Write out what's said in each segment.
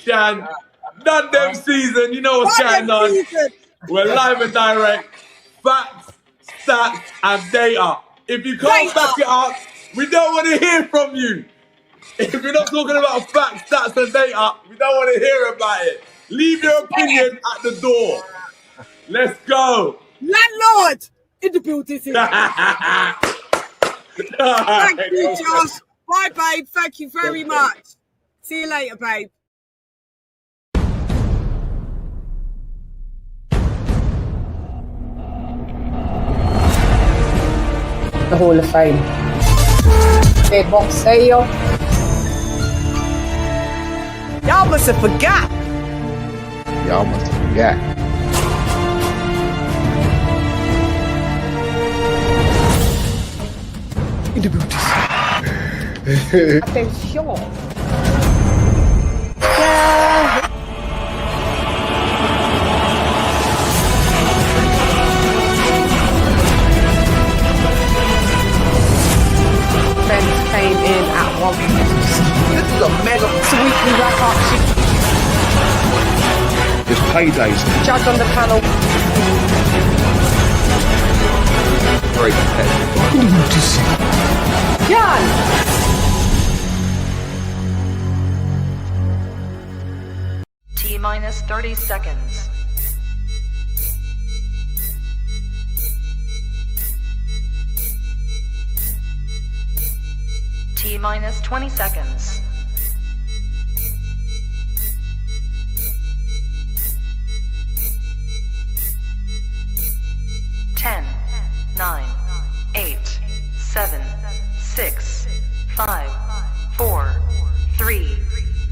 Shan. None them season. You know what's going on. We're live and direct. Facts, stats, and data. If you can't back it up, we don't want to hear from you. If you're not talking about facts, stats, and data, we don't want to hear about it. Leave your opinion at the door. Let's go. Landlord in the building. Thank you, Josh. Bye, babe. Thank you very much. See you later, babe. The Hall of Fame. Dead box say yo. Y'all must have forgot. Y'all must have forgot. In the beauty. Attention. Friends came in at 1. This is a mega Weekly wrap up. It's paydays. Judge on the panel. Very competitive. John. T-minus 30 seconds. T-minus 20 seconds. Ten, 9, 8, 7, 6, 5, 4, 3,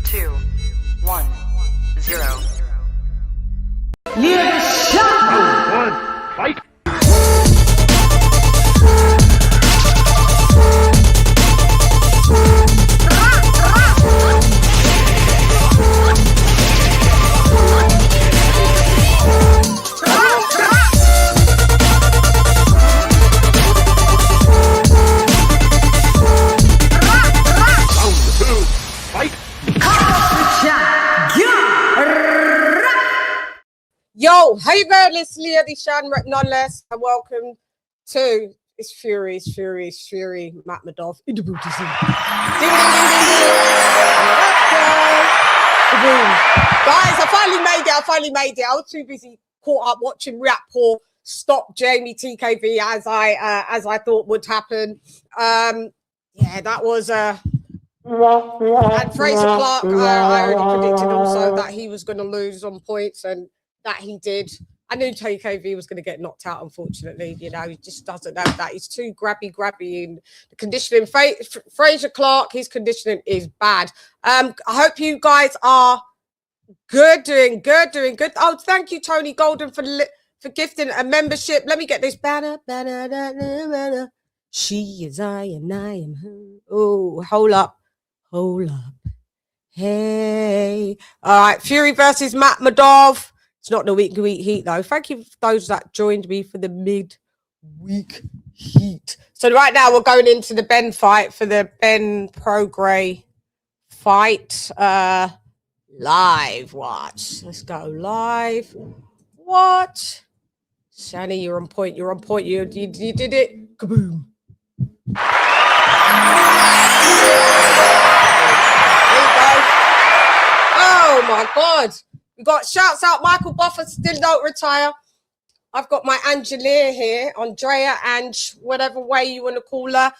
2, 1, 0. Yeah, shot. Fight. Yo, hey there, it's Leah Dishan, nonetheless, and welcome to it's Fury, Makhmudov. In the booty. Guys, I finally made it. I was too busy caught up watching Rapport stop Jamie TKV as I thought would happen. Yeah, that was and Fraser Clark, I already predicted also that he was going to lose on points, and that he did. I knew TKV was going to get knocked out, unfortunately. You know, he just doesn't have that. He's too grabby in the conditioning. Fraser Clark, his conditioning is bad. I hope you guys are doing good. Oh, thank you, Tony Golden, for gifting a membership. Let me get this banner. She is I and I am her. Oh, hold up. Hey. All right, Fury versus Makhmudov. It's not the week heat though. Thank you for those that joined me for the mid-week heat. So right now we're going into the Ben fight for the Ben Prograis fight. Live watch. Let's go live. What? Shani, you're on point. You did it. Kaboom. Oh my God. We got shouts out. Michael Buffer still don't retire. I've got my Angelier here, Andrea, Ange, whatever way you want to call her.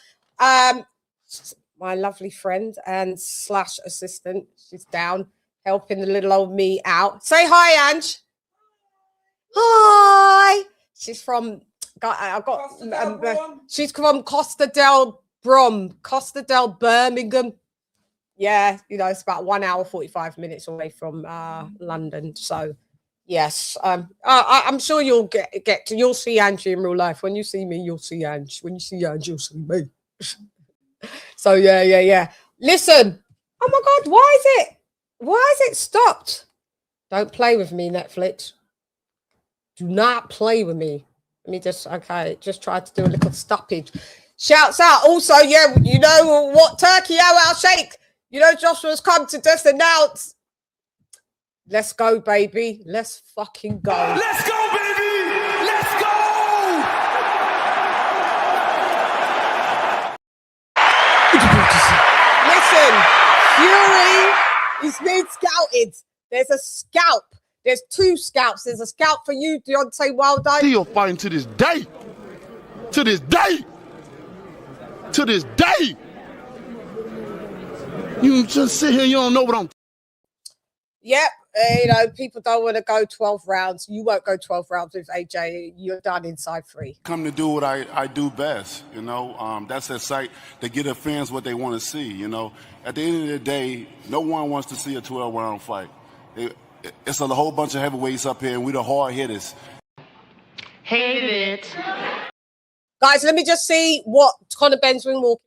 My lovely friend and / assistant. She's down helping the little old me out. Say hi, Ange. Hi. She's from. She's from Costa del Birmingham. Yeah, you know, it's about 1 hour, 45 minutes away from London. So, yes, I'm sure you'll you'll see Angie in real life. When you see me, you'll see Ange. When you see Ange, you'll see me. So, yeah. Listen. Oh, my God, why is it stopped? Don't play with me, Netflix. Do not play with me. Let me just try to do a little stoppage. Shouts out. Also, yeah, you know what, Turkey, how I'll shake. You know, Joshua's come to just announce Let's go, baby. Let's fucking go. Let's go, baby! Let's go! Listen, Fury is being scouted. There's a scalp. There's 2 scalps. There's a scalp for you, Deontay Wilder. Still fighting to this day. To this day. To this day. You just sit here, you don't know what I'm. Yep, people don't want to go 12 rounds. You won't go 12 rounds with AJ. You're done inside 3. Come to do what I do best, you know. That's that site to get the fans what they want to see, you know. At the end of the day, no one wants to see a 12-round fight. It's a whole bunch of heavyweights up here, and we the hard hitters. Hate it. Guys, let me just see what Conor Ben's ring walk.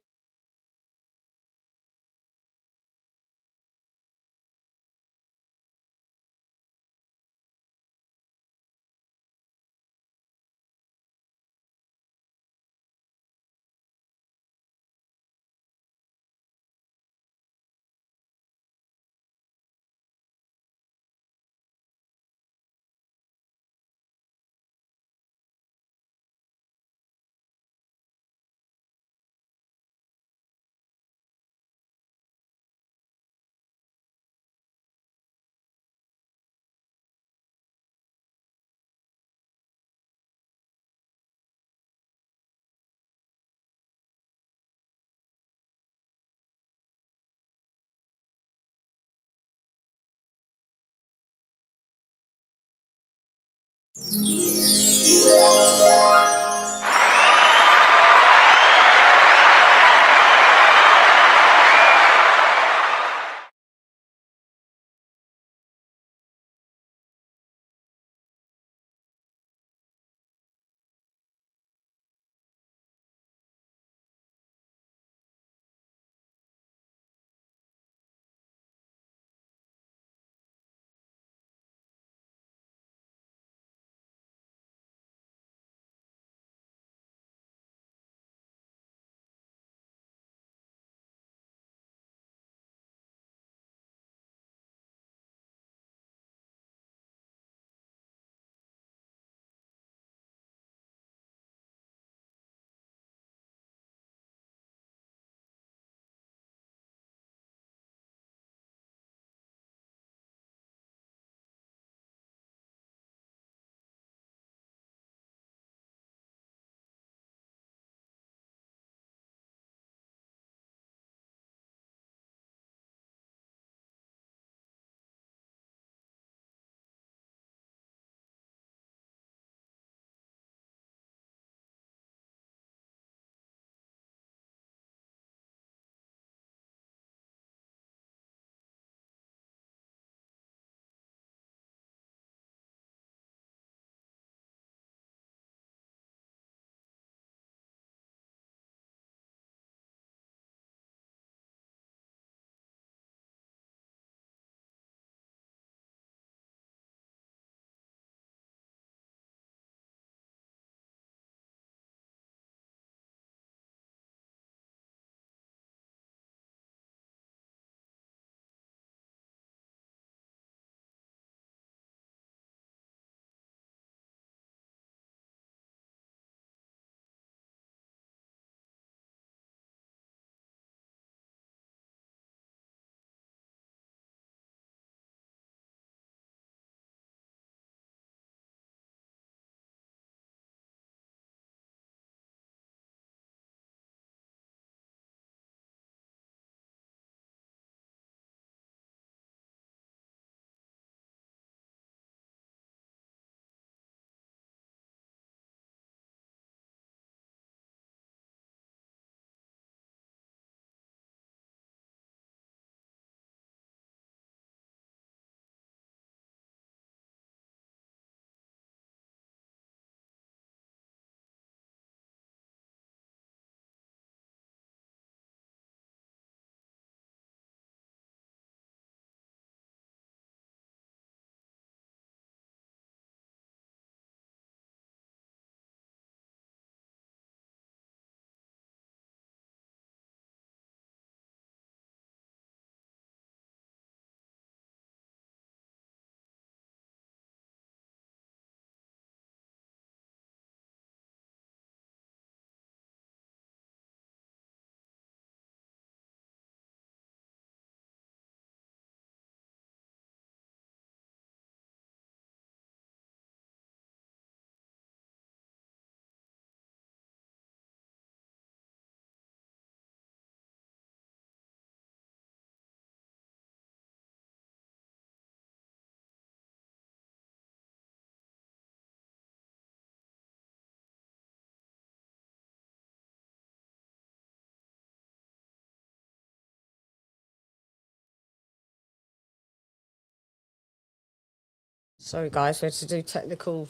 Sorry, guys, we had to do technical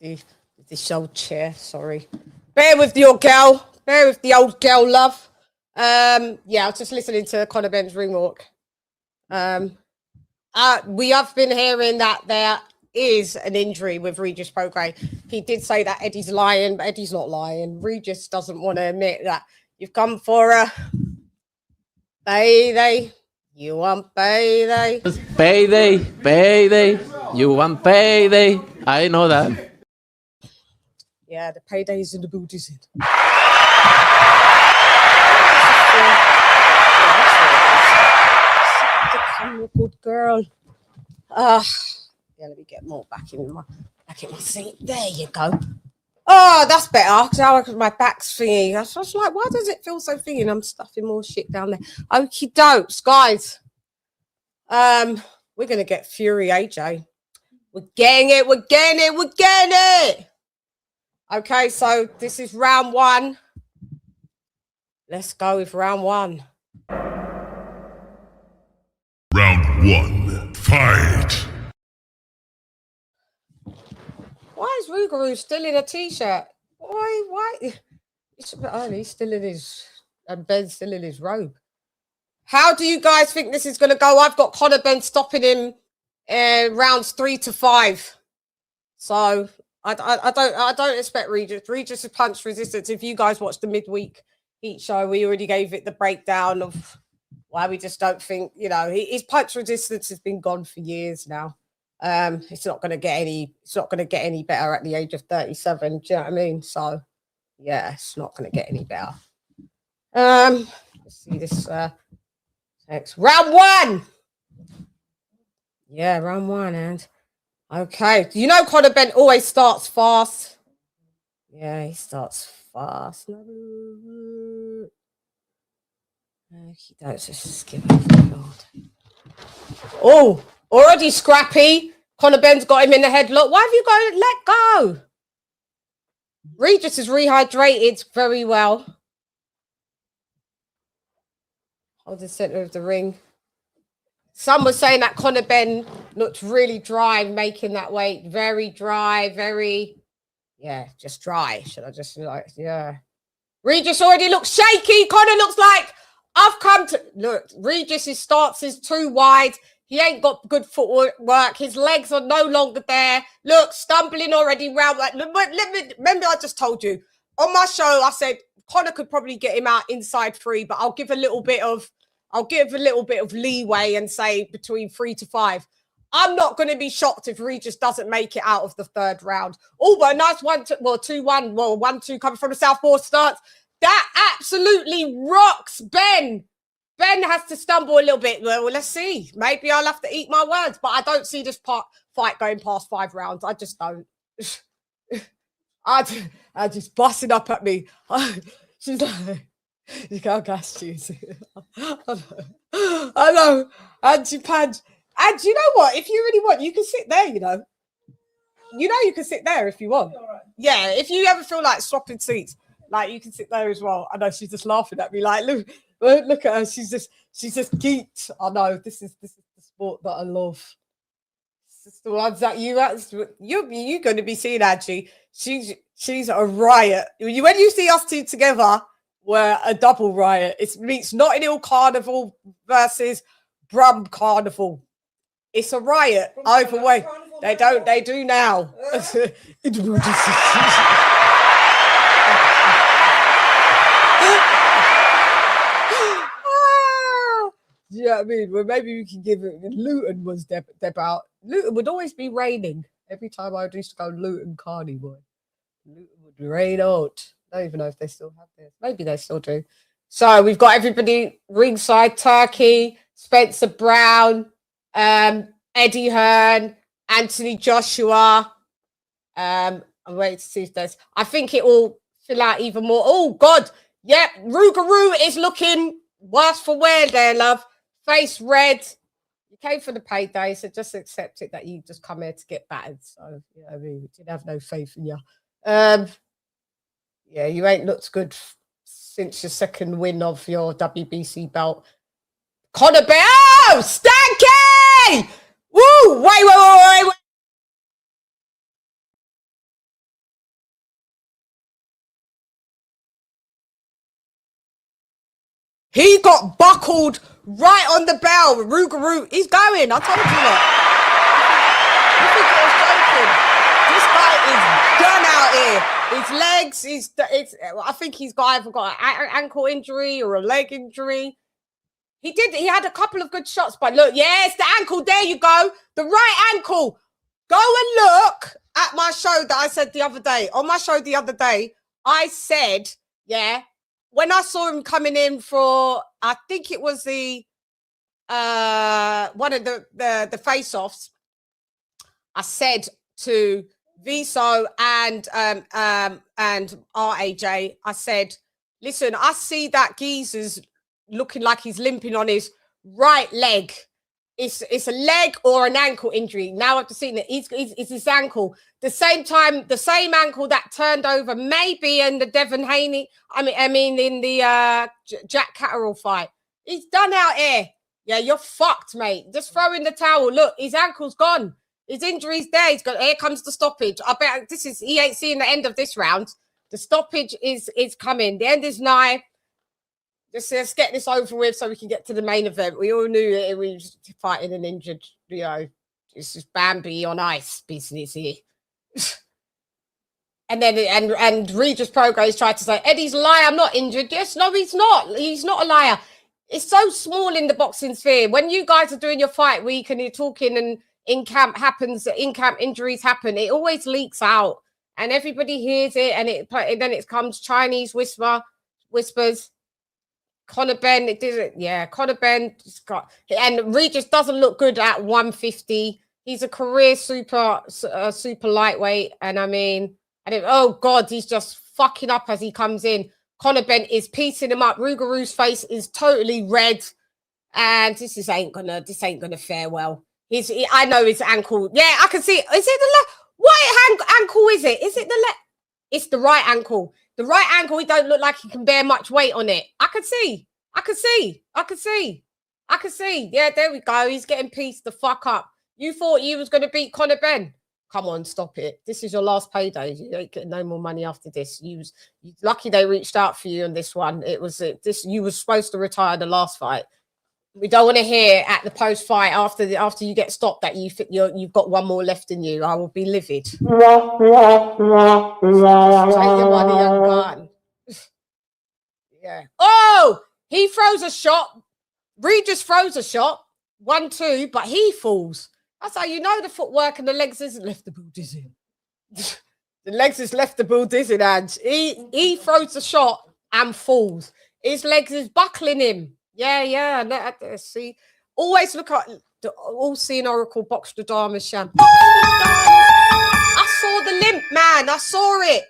with this old chair. Sorry. Bear with your girl. Bear with the old girl, love. Yeah, I was just listening to Conor Benn's ring walk. We have been hearing that there is an injury with Regis Prograis. He did say that Eddie's lying, but Eddie's not lying. Regis doesn't want to admit that you've come for a payday. You want payday. Payday, payday. You want payday. I know that. Yeah, the payday's in the booties in. Good girl. Yeah, let me get more back in my seat. There you go. Oh, that's better. Because my back's thingy. I was like, why does it feel so thingy? And I'm stuffing more shit down there. Okie dokes, guys. We're gonna get Fury AJ. We're getting it. We're getting it. We're getting it. Okay, so this is round one. Let's go with round one. Round one, fight. Why is Rougarou still in a t-shirt? Why? It's a bit early. He's still in his, and Ben's still in his robe. How do you guys think this is going to go? I've got Conor Benn stopping him rounds 3 to 5. So I don't expect Regis. Regis is punch resistance. If you guys watched the midweek heat show, we already gave it the breakdown of why we just don't think, his punch resistance has been gone for years now. It's not going to get any better at the age of 37. Do you know what I mean? So yeah, it's not going to get any better. Let's see this next round one. Yeah, round one, and okay. Conor Benn always starts fast. Yeah, he starts fast. Don't just skip it. Oh, already scrappy. Conor Benn's got him in the headlock. Why have you got let go? Regis is rehydrated very well. Hold the center of the ring. Some were saying that Conor Benn looked really dry making that weight. Very dry, just dry. Should I just Regis already looks shaky. Conor looks like I've come to look. Regis' stance is too wide. He ain't got good footwork. His legs are no longer there. Look, stumbling already round. Remember, I just told you on my show. I said Conor could probably get him out inside 3, but I'll give a little bit of leeway and say between 3 to 5. I'm not going to be shocked if Regis doesn't make it out of the 3rd round. Oh, but a nice 2-1. Well, 1-2 coming from the southpaw stance. That absolutely rocks Ben. Ben has to stumble a little bit. Well, let's see. Maybe I'll have to eat my words, but I don't see this fight going past 5 rounds. I just don't. I just busting up at me. She's like, you can't gas cheese. I know. And you punch. And you know what? If you really want, you can sit there, you can sit there if you want. Yeah, if you ever feel like swapping seats, like you can sit there as well. I know she's just laughing at me, like, look at her. She's just geeked. I know this is the sport that I love. It's the ones that you're going to be seeing, Angie. She's a riot. When you see us two together, we're a double riot. It means Notting Hill Carnival versus Brum Carnival. It's a riot either way. They do now. Yeah, I mean, well, maybe we can give it. Luton was about. Luton would always be raining every time I used to go Luton Carnival. Luton would rain out. I don't even know if they still have this. Maybe they still do. So we've got everybody ringside: Turkey, Spencer Brown, Eddie Hearn, Anthony Joshua. I'm waiting to see if there's. I think it will fill out even more. Oh God, yep. Rougarou is looking worse for wear there, love. Face red. You came for the payday, so just accept it that you just come here to get battered. So, I mean, we didn't have no faith in you. Yeah, you ain't looked good since your 2nd win of your WBC belt. Conor Benn, Stanky! Woo! Wait. He got buckled right on the bell. Rougarou, he's going. I told you that. You think I was joking? This guy is done out here. His legs, I think he's either got an ankle injury or a leg injury. He had a couple of good shots, but look, yes, the ankle, there you go. The right ankle. Go and look at my show that I said the other day. On my show the other day, I said, yeah, when I saw him coming in for, I think it was the one of the face-offs, I said to Viso and RAJ, I said, listen, I see that geezer's looking like he's limping on his right leg. It's a leg or an ankle injury. Now I've seen it. It's his ankle. The same ankle that turned over maybe in the Devon Haney. I mean in the Jack Catterall fight. He's done out here. Yeah, you're fucked, mate. Just throw in the towel. Look, his ankle's gone. His injury's there. He's got. Here comes the stoppage. I bet he ain't seeing the end of this round. The stoppage is coming. The end is nigh. Let's get this over with so we can get to the main event. We all knew that we was fighting an injured, this is Bambi on ice business here. And then and Regis Progress tried to say, Eddie's a liar, I'm not injured. Yes, no, he's not. He's not a liar. It's so small in the boxing sphere. When you guys are doing your fight week and you're talking and in-camp injuries happen, it always leaks out. And everybody hears it and then it comes Chinese whispers. Conor Benn, it did it. Yeah, Conor Benn and Regis doesn't look good at 150. He's a career super lightweight, and oh God, he's just fucking up as he comes in. Conor Benn is piecing him up. Rougarou's face is totally red, and this ain't gonna fare well. I know his ankle. Yeah, I can see. Is it the left? What ankle is it? Is it the left? It's the right ankle. The right ankle, he don't look like he can bear much weight on it. I can see. Yeah, there we go. He's getting pieced the fuck up. You thought you was going to beat Conor Benn. Come on, stop it. This is your last payday. You ain't getting no more money after this. You lucky they reached out for you on this one. You were supposed to retire the last fight. We don't want to hear at the post fight after you get stopped that you've got one more left in you. I will be livid. Take your money and gone. Yeah. Oh, he throws a shot. Regis throws a shot. 1-2, but he falls. That's how you know the footwork and the legs isn't left the bull dizzy. The legs is left the bull dizzy, and he throws a shot and falls. His legs is buckling him. Yeah. See, always look at the all-seeing oracle box the Dharma Sham. I saw the limp, man. I saw it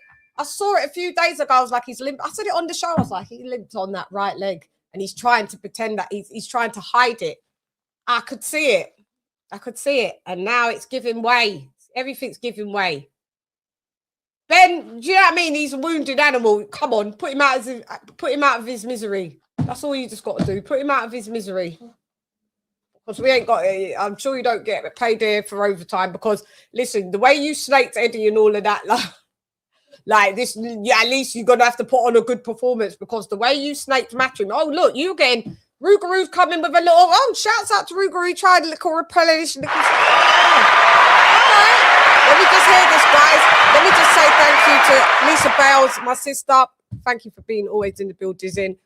a few days ago. I was like, he's limp. I said it on the show. I was like, he limped on that right leg, and he's trying to pretend that he's trying to hide it. I could see it, and now it's giving way. Everything's giving way. Ben, do you know what I mean? He's a wounded animal. Come on, put him out of his misery. That's all you just got to do. Put him out of his misery. Because we ain't got it. I'm sure you don't get paid there for overtime. Because listen, the way you snaked Eddie and all of that, like this, yeah, at least you're gonna have to put on a good performance. Because the way you snaked Matchroom, oh look, you're getting Rougarou's coming with a little. Oh, shouts out to Rougarou. Tried a little repellent. All right. Let me just hear this, guys. Let me just say thank you to Lisa Bales, my sister. Thank you for being always in the building.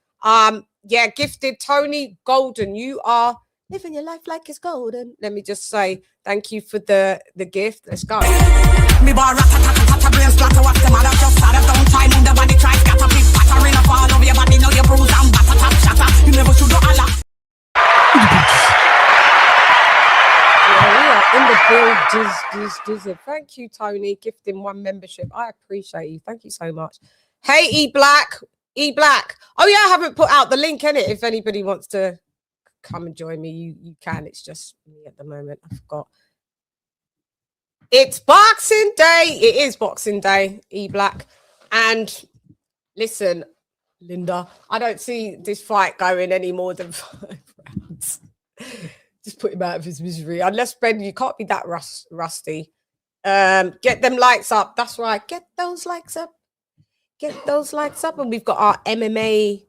Yeah, gifted Tony Golden. You are living your life like it's golden. Let me just say thank you for the gift. Let's go. Me bar brain splatter, what's the matter? Just started, don't try, move the body, try, scatter, flip, patter, in a fall over your body, know your bruise and batter, tap, shatter. You never should do a lot. In the build, thank you, Tony, gifting 1 membership. I appreciate you. Thank you so much. Hey, E Black. Oh yeah, I haven't put out the link in it. If anybody wants to come and join me, you can. It's just me at the moment. I forgot. It's Boxing Day. It is Boxing Day, E Black. And listen, Linda, I don't see this fight going any more than 5 rounds. Just put him out of his misery. Unless, Ben, you can't be that rusty. Get them likes up. That's right. Get those likes up. And we've got our MMA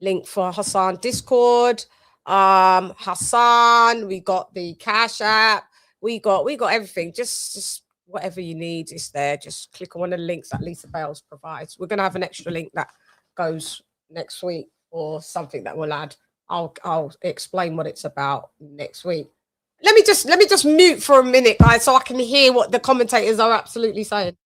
link for Hassan Discord. Hassan, we got the Cash App. We got everything. Just whatever you need is there. Just click on one of the links that Lisa Bales provides. We're gonna have an extra link that goes next week or something that we'll add. I'll explain what it's about next week. Let me just mute for a minute, guys, so I can hear what the commentators are absolutely saying.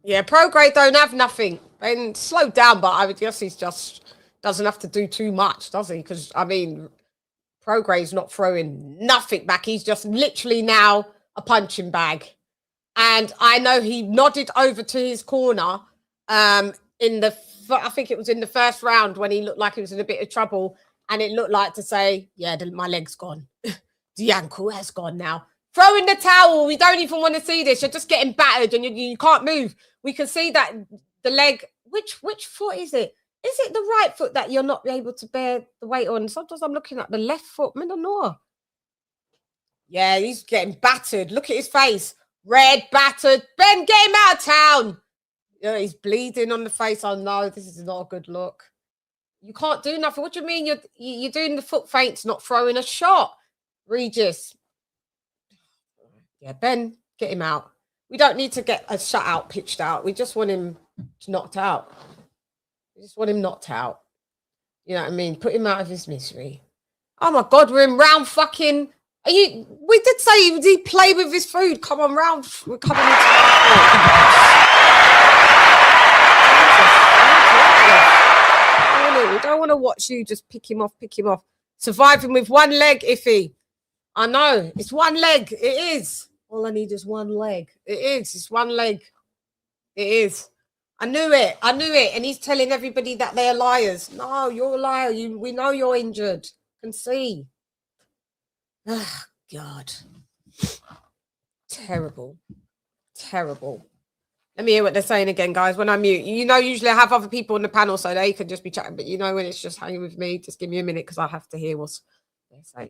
Yeah, Prograde don't have nothing. And slow down, but I guess he's just doesn't have to do too much, does he? Because I mean, Prograde's not throwing nothing back. He's just literally now a punching bag. And I know he nodded over to his corner in the I think it was in the first round when he looked like he was in a bit of trouble, and it looked like to say, yeah, my leg's gone. The ankle has gone now. Throw in the towel. We don't even want to see this. You're just getting battered and you can't move. We can see that the leg, which foot is it? Is it the right foot that you're not able to bear the weight on? Sometimes I'm looking at the left foot. I don't know. Yeah, he's getting battered. Look at his face. Red, battered. Ben, get him out of town. Yeah, he's bleeding on the face. Oh, no, this is not a good look. You can't do nothing. What do you mean you're doing the foot feints, not throwing a shot? Regis. Yeah, Ben, get him out. We don't need to get a shutout pitched out. We just want him knocked out. We just want him knocked out. You know what I mean? Put him out of his misery. Oh, my God, we're in round fucking... We did say he play with his food. Come on, round. We're coming into we don't want to watch you just pick him off. Surviving with one leg, Iffy. I know. It's one leg. It is. All I need is one leg. It is. It's one leg. It is. I knew it. And he's telling everybody that they're liars. No, you're a liar. We know you're injured. Can see. Oh, God. Terrible. Let me hear what they're saying again, guys. When I mute, usually I have other people on the panel so they can just be chatting. But when it's just hanging with me, just give me a minute because I have to hear what's they're saying.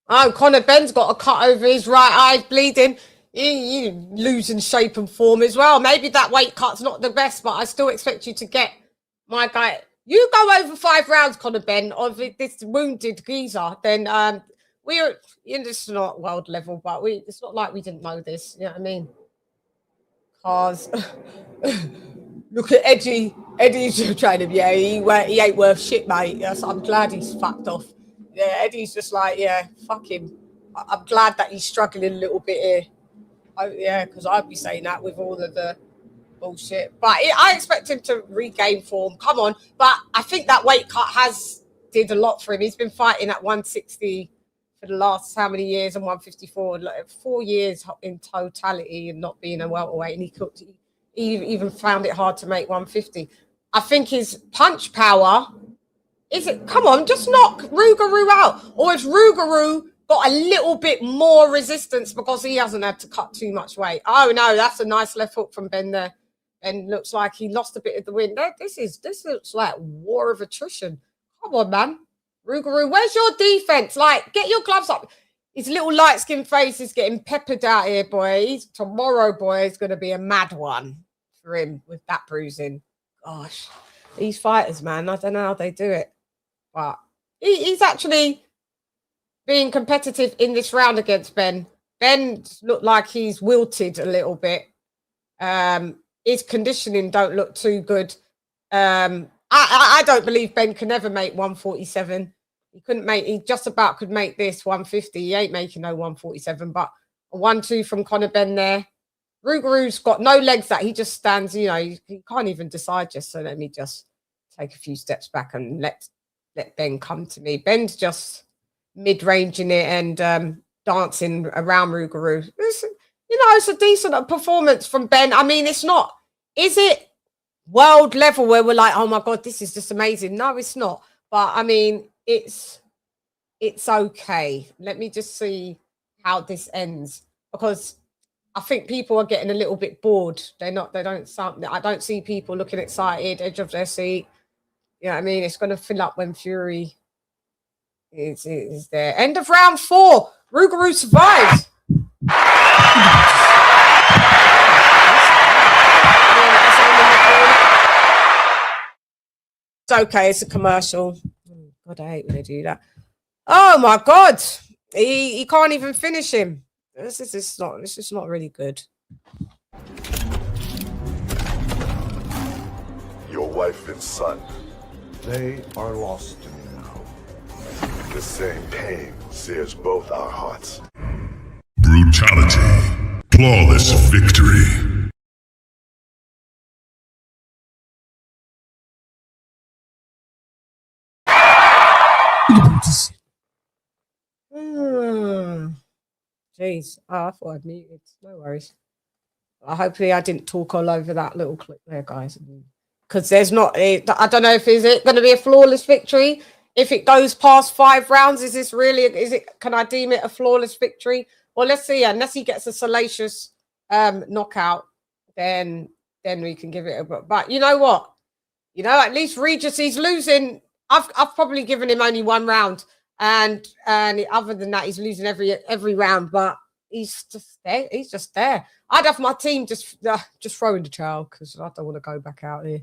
Oh, Conor Ben's got a cut over his right eye, bleeding. You losing shape and form as well. Maybe that weight cut's not the best, but I still expect you to get my guy. You go over 5 rounds, Conor Ben, of this wounded geezer. Then this is not world level, but it's not like we didn't know this. You know what I mean? Cars. Look at Eddie. Eddie's trying to, he ain't worth shit, mate. Yes, I'm glad he's fucked off. Yeah, Eddie's just like, yeah, fuck him. I'm glad that he's struggling a little bit here. Because I'd be saying that with all of the bullshit. But I expect him to regain form. Come on. But I think that weight cut did a lot for him. He's been fighting at 160 for the last how many years, and 154, like 4 years in totality, and not being a welterweight. And he even found it hard to make 150. I think his punch power come on, just knock Rougarou out. Or if Rougarou got a little bit more resistance because he hasn't had to cut too much weight. Oh no, that's a nice left hook from Ben there. And looks like he lost a bit of the wind. This looks like war of attrition. Come on, man. Rougarou, where's your defense? Like, get your gloves up. His little light-skinned face is getting peppered out here, boys. Tomorrow, boy, is going to be a mad one for him with that bruising. Gosh, these fighters, man, I don't know how they do it. But he's actually being competitive in this round against Ben. Ben looked like he's wilted a little bit. His conditioning don't look too good. I don't believe Ben can ever make 147. He just about could make this 150. He ain't making no 147, but a 1-2 from Conor Ben there. Rougarou's got no legs that he just stands, he can't even decide just, so let me just take a few steps back and let Ben come to me. Ben's just mid-ranging it and dancing around Rougarou. It's a decent performance from Ben. I mean, it's not, is it world level where we're like, oh my God, this is just amazing? No, it's not. But I mean, it's okay. Let me just see how this ends, because I think people are getting a little bit bored. I don't see people looking excited, edge of their seat. You know what I mean? It's going to fill up when Fury is there. End of round 4. Rougarou survives. It's okay. It's a commercial. Oh, God, I hate when they do that. Oh my God, he can't even finish him. This is not really good. Your wife and son, they are lost to me now. The same pain sears both our hearts. Brutality. Flawless victory. Jeez, I thought I'd muted. No worries. Hopefully I didn't talk all over that little clip there, guys. Because there's not, I don't know if is it going to be a flawless victory. If it goes past 5 rounds, can I deem it a flawless victory? Well, let's see. Unless he gets a salacious knockout, then we can give it a. But you know what? At least Regis, he's losing. I've probably given him only 1 round, and other than that, he's losing every round. But he's just there. He's just there. I'd have my team just throw in the towel, because I don't want to go back out here,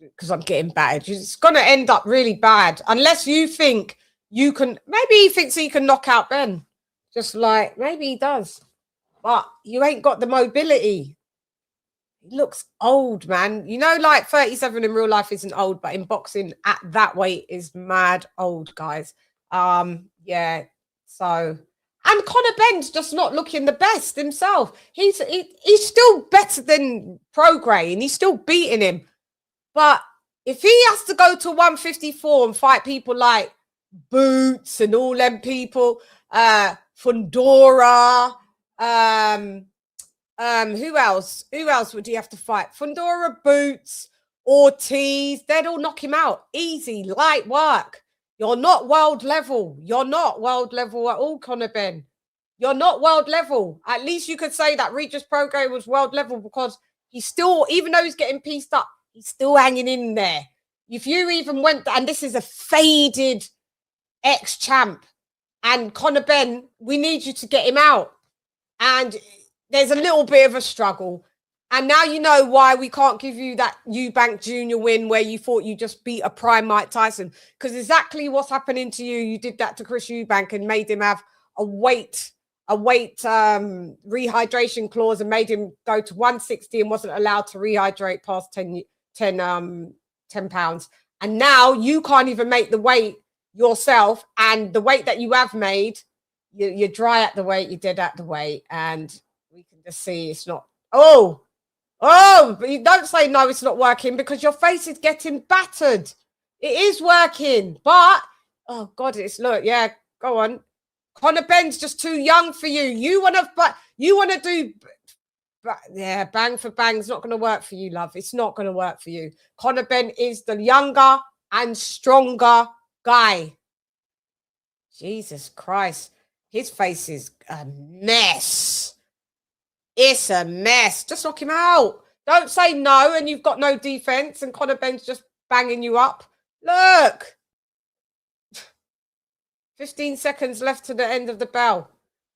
because I'm getting battered. It's going to end up really bad unless you think you can. Maybe he thinks he can knock out Ben. Just like, maybe he does. But you ain't got the mobility. He looks old, man. Like 37 in real life isn't old, but in boxing at that weight is mad old, guys. Yeah. So, and Conor Ben's just not looking the best himself. He's still better than Prograis, and he's still beating him. But if he has to go to 154 and fight people like Boots and all them people, Fundora, who else? Who else would he have to fight? Fundora, Boots, Ortiz, they'd all knock him out. Easy, light work. You're not world level. You're not world level at all, Conor Ben. You're not world level. At least you could say that Regis Prograis was world level, because he's still, even though he's getting pieced up, he's still hanging in there. If you even went, and this is a faded ex-champ, and Conor Ben, we need you to get him out. And there's a little bit of a struggle. And now you know why we can't give you that Eubank Jr. win where you thought you just beat a prime Mike Tyson. Because exactly what's happening to you, you did that to Chris Eubank and made him have a weight rehydration clause, and made him go to 160 and wasn't allowed to rehydrate past 10 pounds. And now you can't even make the weight yourself, and the weight that you have made, you're dry at the weight, you're dead at the weight, and we can just see it's not. Oh Oh, but you don't say no, it's not working because your face is getting battered. It is working, but oh God, look, yeah, go on. Conor Benn's just too young for you. You want to do, yeah, bang for bang. It's not going to work for you, love. It's not going to work for you. Conor Benn is the younger and stronger guy. Jesus Christ, his face is a mess. It's a mess. Just knock him out. Don't say no and you've got no defense and Conor Benn's just banging you up. Look. 15 seconds left to the end of the bell.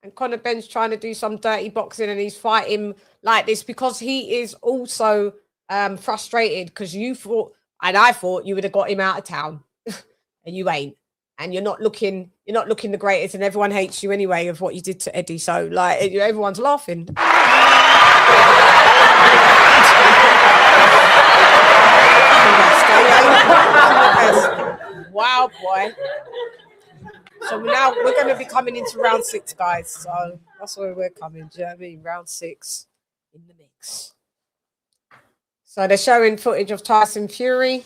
And Conor Benn's trying to do some dirty boxing and he's fighting like this because he is also frustrated because you thought, and I thought you would have got him out of town. And you ain't. And you're not looking the greatest and everyone hates you anyway of what you did to Eddie. So like everyone's laughing. Wow, boy. So now we're going to be coming into round 6, guys. So that's where we're coming. Do you know what I mean? Round 6 in the mix. So they're showing footage of Tyson Fury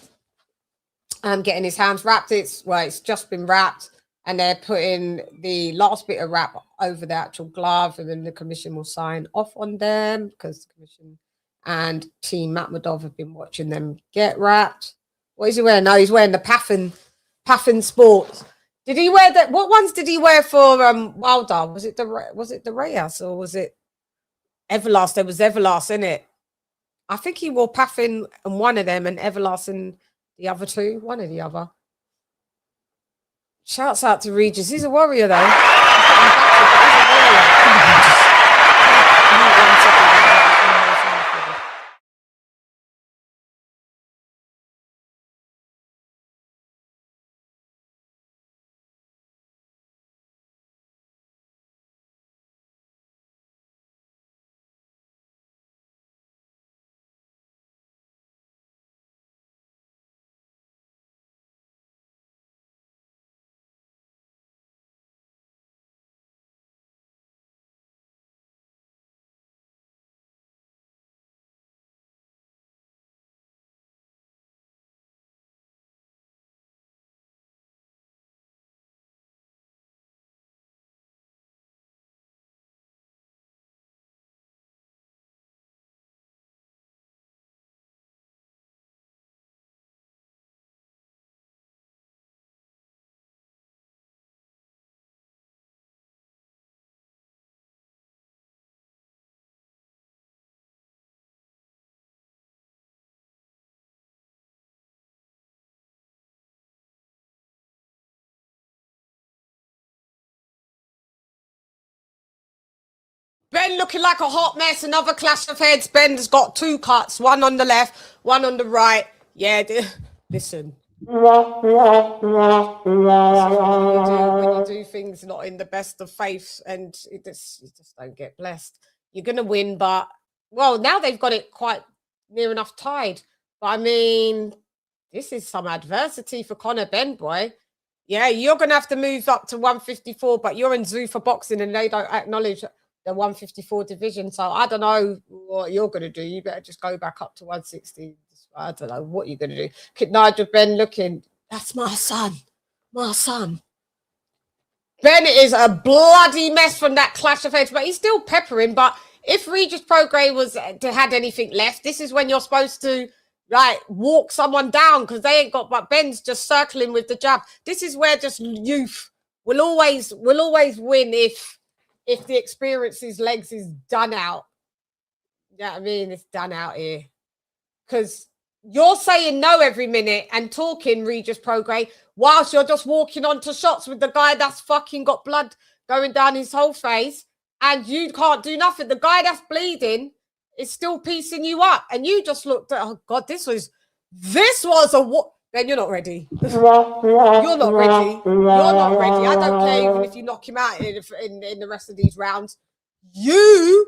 getting his hands wrapped. It's just been wrapped. And they're putting the last bit of wrap over the actual glove. And then the commission will sign off on them because the commission and Team Makhmudov have been watching them get wrapped. What is he wearing? No, he's wearing the Paffin Sports. Did he wear that? What ones did he wear for Wilder? Was it the Reyes or was it Everlast? There was Everlast in it. I think he wore Paffin and one of them and Everlast and the other two. One or the other. Shouts out to Regis. He's a warrior though. Ben looking like a hot mess. Another clash of heads. Ben's got 2 cuts. One on the left, one on the right. Yeah, listen. When you do things not in the best of faith and you just don't get blessed. You're going to win, but, well, now they've got it quite near enough tied. But, I mean, this is some adversity for Conor Benn, boy. Yeah, you're going to have to move up to 154, but you're in Zoo for boxing and they don't acknowledge the 154 division. So I don't know what you're going to do. You better just go back up to 160. I don't know what you're going to do. Kid Nigel Benn looking, that's my son. My son. Ben is a bloody mess from that clash of heads, but he's still peppering. But if Regis Prograis had anything left, this is when you're supposed to walk someone down because they ain't got, but Ben's just circling with the jab. This is where just youth will always win if the experience's legs is done out. You know what I mean? It's done out here. Because you're saying no every minute and talking, Regis Prograis, whilst you're just walking onto shots with the guy that's fucking got blood going down his whole face and you can't do nothing. The guy that's bleeding is still piecing you up. And you just looked at, oh God, this was a what? Then you're not ready. You're not ready. You're not ready. I don't care even if you knock him out in the rest of these rounds. You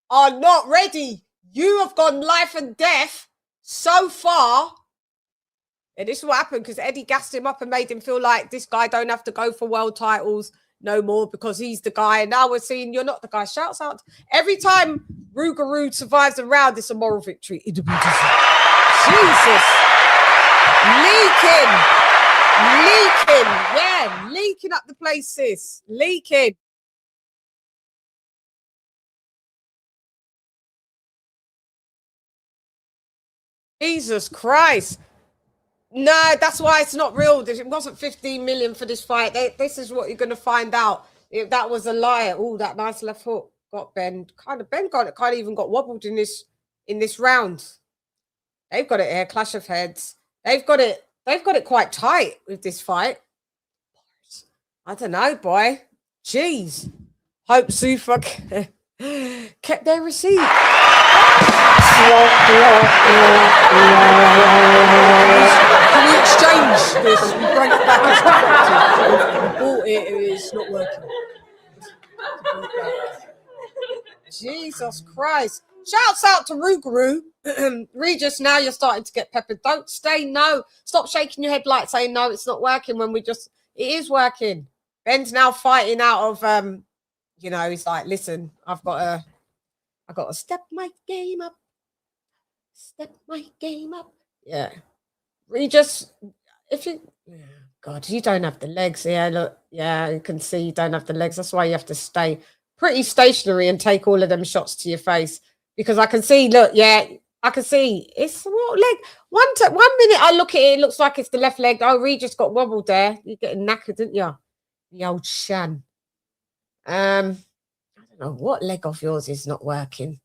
are not ready. You have gone life and death so far. And this is what happened because Eddie gassed him up and made him feel like this guy don't have to go for world titles no more because he's the guy. And now we're seeing you're not the guy. Shouts out. Every time Rougarou survives the round. It's a moral victory. Jesus. Leaking. Yeah, leaking up the place, sis. Leaking. Jesus Christ. No, that's why it's not real. It wasn't 15 million for this fight. This is what you're going to find out. If that was a lie. Oh, that nice left hook got Ben. Ben kind of even got wobbled in this round. They've got it here. Clash of heads. They've got it quite tight with this fight. I don't know, boy. Jeez. Hope Zufa kept their receipt. Can we exchange this? We bring it back as we bought it. It's not working. Jesus Christ. Shouts out to Rougarou. Regis, now you're starting to get peppered. Don't stay no. Stop shaking your head like saying no, it's not working when it is working. Ben's now fighting out of he's like, listen, I've got to step my game up. Step my game up. Yeah. Regis, God, you don't have the legs. Yeah, look. Yeah, you can see you don't have the legs. That's why you have to stay pretty stationary and take all of them shots to your face. Because I can see, look, yeah, I can see. It's what leg? One minute I look at it, it looks like it's the left leg. Oh, Regis got wobbled there. You're getting knackered, didn't you? The old Shan. I don't know what leg of yours is not working.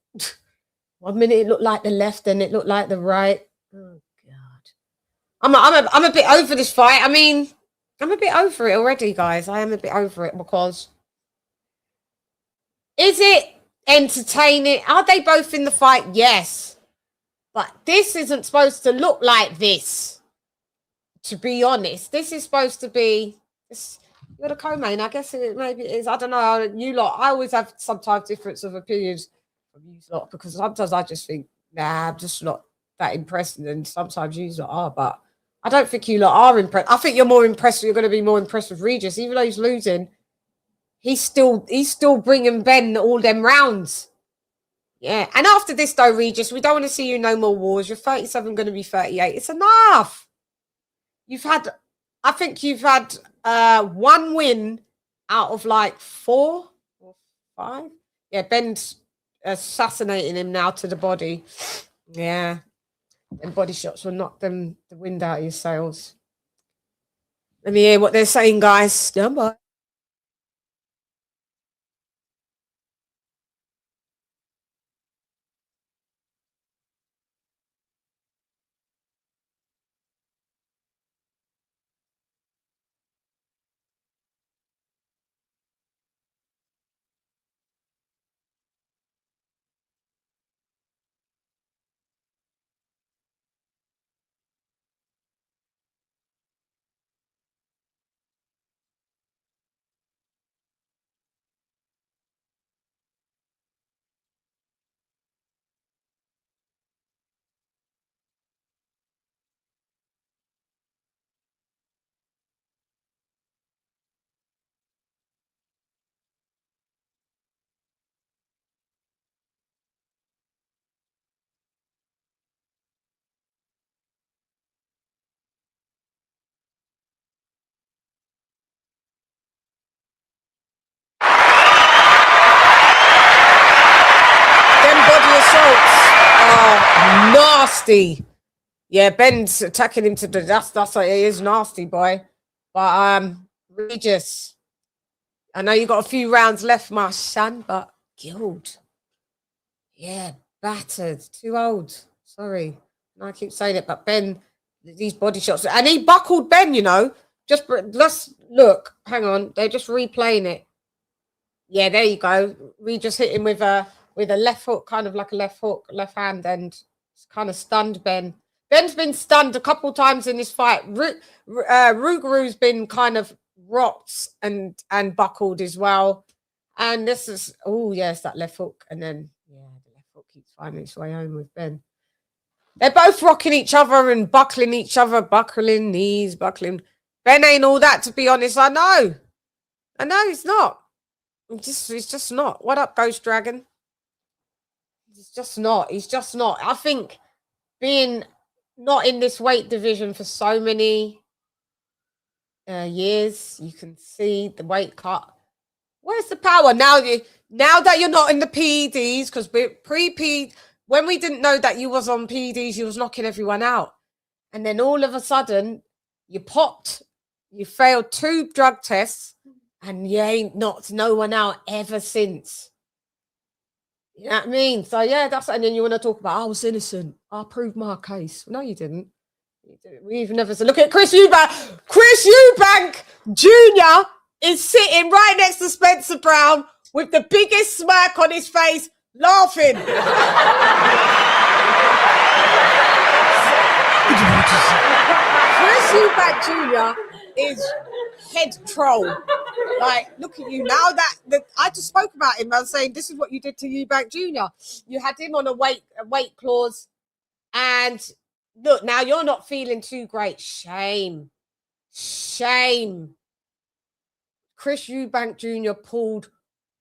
1 minute it looked like the left, then it looked like the right. Oh God, I'm a bit over this fight. I mean, I'm a bit over it already, guys. I am a bit over it because is it entertaining? Are they both in the fight? Yes, but this isn't supposed to look like this. To be honest, this is supposed to be. You're the co-main. I guess maybe it is. I don't know. You lot. I always have sometimes difference of opinions from you lot because sometimes I just think, nah, I'm just not that impressed, and sometimes you lot are. But I don't think you lot are impressed. I think you're more impressed. You're going to be more impressed with Regis, even though he's losing. He's still bringing Ben all them rounds. Yeah. And after this, though, Regis, we don't want to see you no more wars. You're 37, going to be 38. It's enough. I think you've had one win out of like 4 or 5. Yeah, Ben's assassinating him now to the body. Yeah. And body shots will knock the wind out of your sails. Let me hear what they're saying, guys. Stand by. Nasty. Yeah, Ben's attacking him to the that's it is nasty, boy. But Regis, I know you got a few rounds left, my son, but killed. Yeah, battered, too old. Sorry. I keep saying it, but Ben, these body shots, and he buckled Ben, you know. Let's look, hang on, they're just replaying it. Yeah, there you go. Regis hit him with a left hook, kind of like a left hook, left hand, and it's kind of stunned Ben. Ben's been stunned a couple times in this fight. Rougarou's been kind of rocked and buckled as well. And this is, oh yes, that left hook. And then, yeah, the left hook keeps finding its way home with Ben. They're both rocking each other and buckling each other, buckling knees, buckling. Ben ain't all that, to be honest. I know he's not. He's just not. What up, Ghost Dragon? He's just not. He's just not. I think being not in this weight division for so many years, you can see the weight cut. Where's the power now? Now that you're not in the PEDs, because when we didn't know that you was on PEDs, you was knocking everyone out, and then all of a sudden you popped. You failed 2 drug tests, and you ain't knocked no one out ever since. You know what I mean? So yeah, and then you want to talk about I was innocent. I proved my case. No, you didn't. We've never said. Look at Chris Eubank. Chris Eubank Jr. is sitting right next to Spencer Brown with the biggest smirk on his face, laughing. Chris Eubank Jr. is head troll. Like, look at you now. That I just spoke about him. I was saying this is what you did to Eubank Jr. You had him on a weight clause, and look, now you're not feeling too great. Shame. Chris Eubank Jr. pulled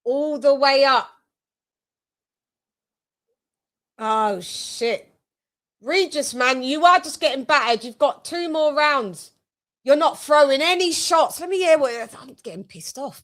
all the way up. Oh shit. Regis, man, you are just getting battered. You've got 2 more rounds. You're not throwing any shots. Let me hear what I'm getting pissed off.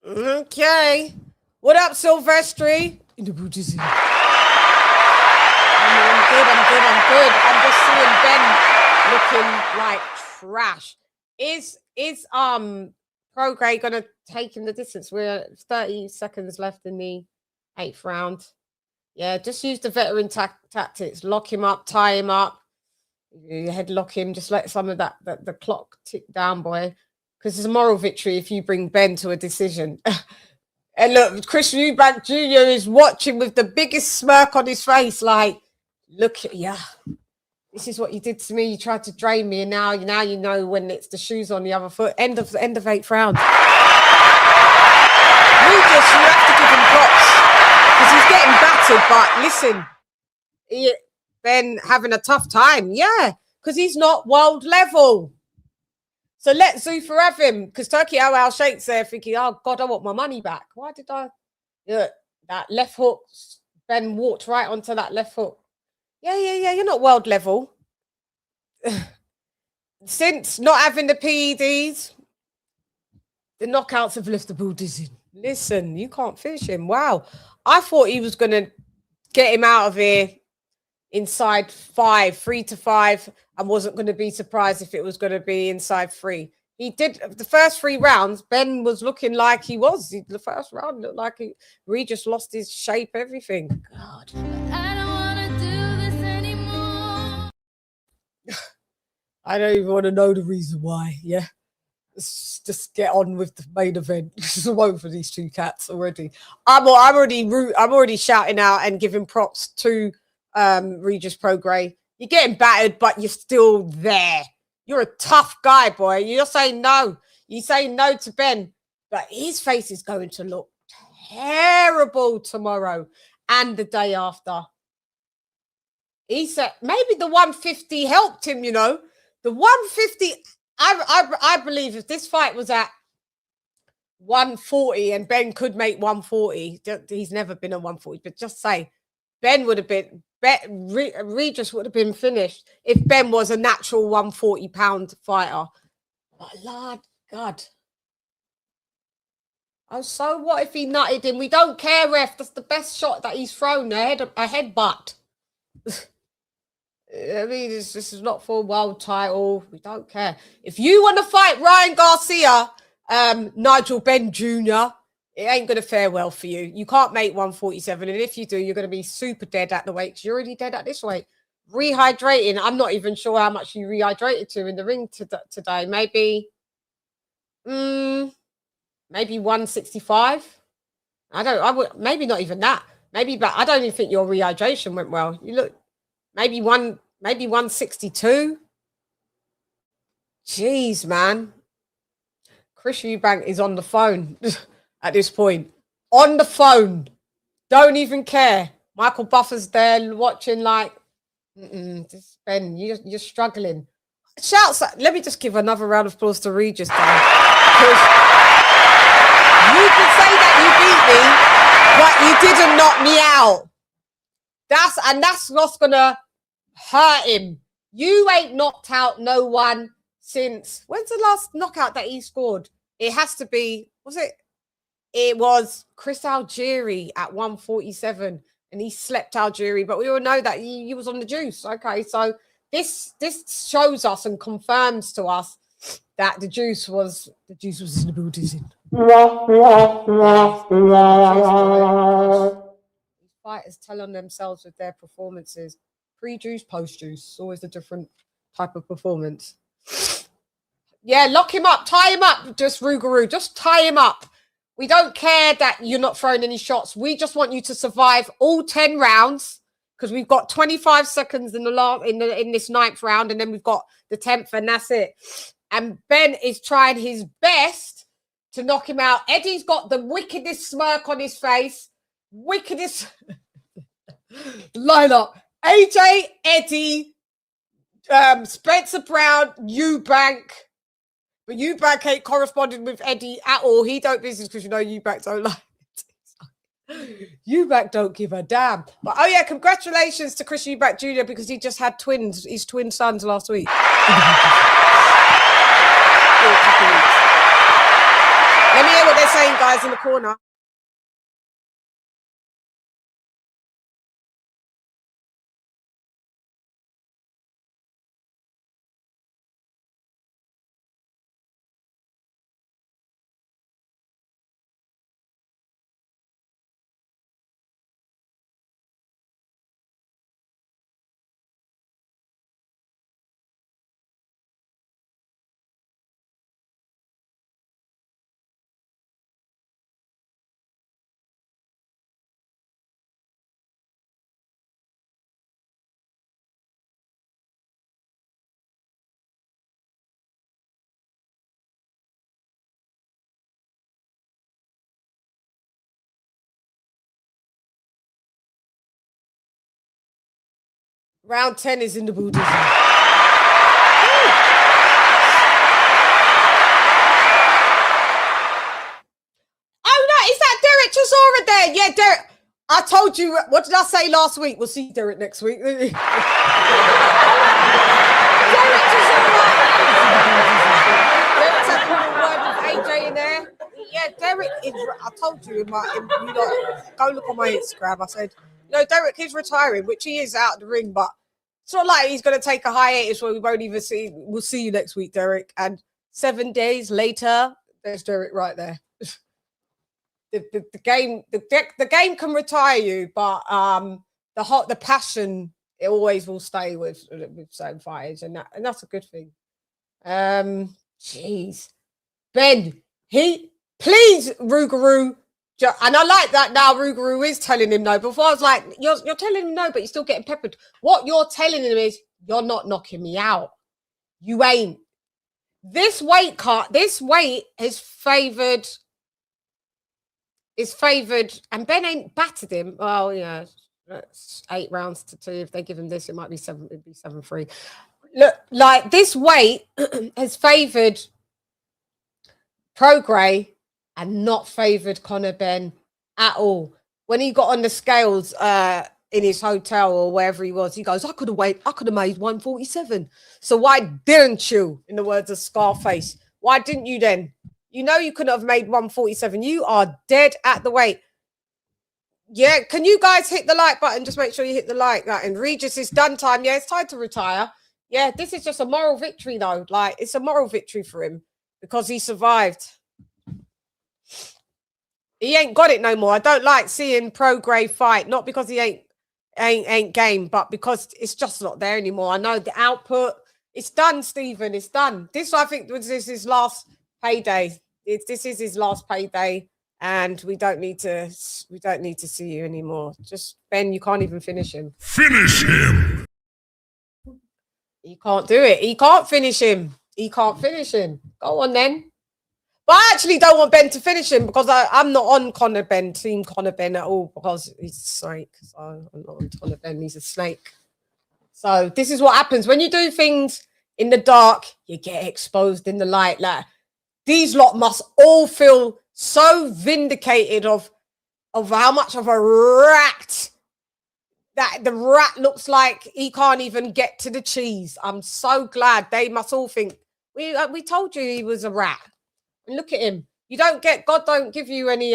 Okay. What up, Silvestri? In the Buddhism. I'm good. I'm just seeing Ben looking like trash. Is Prograde gonna take him the distance? We're 30 seconds left in the 8th round. Yeah, just use the veteran tactics. Lock him up, tie him up. You headlock him, just let some of the clock tick down, boy. Because it's a moral victory if you bring Ben to a decision. And look, Chris Eubank Jr. is watching with the biggest smirk on his face, like, look at ya. This is what you did to me. You tried to drain me, and now you know when it's the shoes on the other foot. End of 8th round. Regis, you have to give him props because he's getting battered. But listen, Ben having a tough time, yeah, because he's not world level. So let Zuffa have him, because Turkey Al Sheikh's there thinking, oh, God, I want my money back. Why did I? That left hook, Ben walked right onto that left hook. Yeah, you're not world level. Since not having the PEDs, the knockouts have left the ball dizzy. Listen, you can't finish him. Wow. I thought he was going to get him out of here inside 3 to 5. I wasn't going to be surprised if it was going to be inside 3. He did the first 3 rounds. Ben was looking like he was. The first round looked like Regis lost his shape, everything. God. I don't want to do this anymore. I don't even want to know the reason why. Yeah. Let's just get on with the main event. I'm over these 2 cats already. I'm already shouting out and giving props to Regis Prograis. You're getting battered, but you're still there. You're a tough guy, boy. You're saying no. You say no to Ben, but his face is going to look terrible tomorrow and the day after. He said maybe the 150 helped him, you know. The 150, I believe if this fight was at 140 and Ben could make 140, he's never been a 140, but just say Ben would have been, Regis would have been finished if Ben was a natural 140-pound fighter. But Lord God. Oh, so what if he nutted him? We don't care, ref. That's the best shot that he's thrown, a headbutt. I mean, this is not for a world title. We don't care. If you want to fight Ryan Garcia, Nigel Benn Jr., it ain't going to fare well for you. You can't make 147. And if you do, you're going to be super dead at the weight because you're already dead at this weight. Rehydrating. I'm not even sure how much you rehydrated to in the ring today. Maybe 165. Maybe not even that. But I don't even think your rehydration went well. You look maybe 162. Jeez, man. Chris Eubank is on the phone at this point. On the phone. Don't even care. Michael Buffer's there watching like, Ben, you're struggling. Shouts. Let me just give another round of applause to Regis. Because you can say that you beat me, but you didn't knock me out. That's what's gonna hurt him. You ain't knocked out no one since when's the last knockout that he scored? It has to be, it was Chris Algieri at 147, and he slept Algieri, but we all know that he was on the juice. Okay, so this shows us and confirms to us that the juice was in the building. Fighters tell on themselves with their performances. Pre-juice, post-juice. Always a different type of performance. Yeah, lock him up. Tie him up, just Rougarou. Just tie him up. We don't care that you're not throwing any shots. We just want you to survive all 10 rounds because we've got 25 seconds in this 9th round, and then we've got the 10th, and that's it. And Ben is trying his best to knock him out. Eddie's got the wickedest smirk on his face. Wickedest lineup. AJ, Eddie, Spencer Brown, Eubank. But Eubank ain't corresponding with Eddie at all. He don't business because you know Eubank don't like it. Eubank don't give a damn. But oh yeah, congratulations to Chris Eubank Jr. because he just had his twin sons last week. Let me hear what they're saying, guys, in the corner. Round 10 is in the Buddhism. Oh, no, is that Derek Chisora there? Yeah, Derek. I told you, what did I say last week? We'll see Derek next week. Derek Chisora. Derek's had a word with AJ in there. Yeah, Derek is, I told you, go look on my Instagram. I said, Derek is retiring, which he is out of the ring, but it's not like he's going to take a hiatus where we won't even see. We'll see you next week, Derek. And 7 days later, there's Derek right there. The game can retire you, but the passion, it always will stay with certain fighters, and that's a good thing. Jeez, Ben, please, Rougarou. And I like that now Rougarou is telling him no. Before I was like, you're telling him no, but you're still getting peppered. What you're telling him is, you're not knocking me out. You ain't. This weight is favoured, and Ben ain't battered him. Well, yeah, that's 8 rounds to 2. If they give him this, it might be 7. It'd be 7-3. Look, like this weight has favoured Prograis and not favoured Conor Ben at all. When he got on the scales in his hotel or wherever he was, he goes, I could have made 147. So why didn't you, in the words of Scarface? Why didn't you then? You know you couldn't have made 147. You are dead at the weight. Yeah, can you guys hit the like button? Just make sure you hit the like button. Regis, it's done time. Yeah, it's time to retire. Yeah, this is just a moral victory, though. Like, it's a moral victory for him because he survived. He ain't got it no more. I don't like seeing Prograde fight, not because he ain't game, but because it's just not there anymore. I know the output. It's done, Stephen. It's done. This, I think, was his last payday. This is his last payday, and we don't need to see you anymore. Just Ben, you can't even finish him. Finish him. He can't do it. He can't finish him. He can't finish him. Go on then. But I actually don't want Ben to finish him because I'm not on Conor Ben, team Conor Ben at all, because he's a snake. So I'm not on Conor Ben. He's a snake. So this is what happens when you do things in the dark. You get exposed in the light. Like, these lot must all feel so vindicated of how much of a rat that the rat looks like. He can't even get to the cheese. I'm so glad. They must all think we told you he was a rat. And look at him. God don't give you any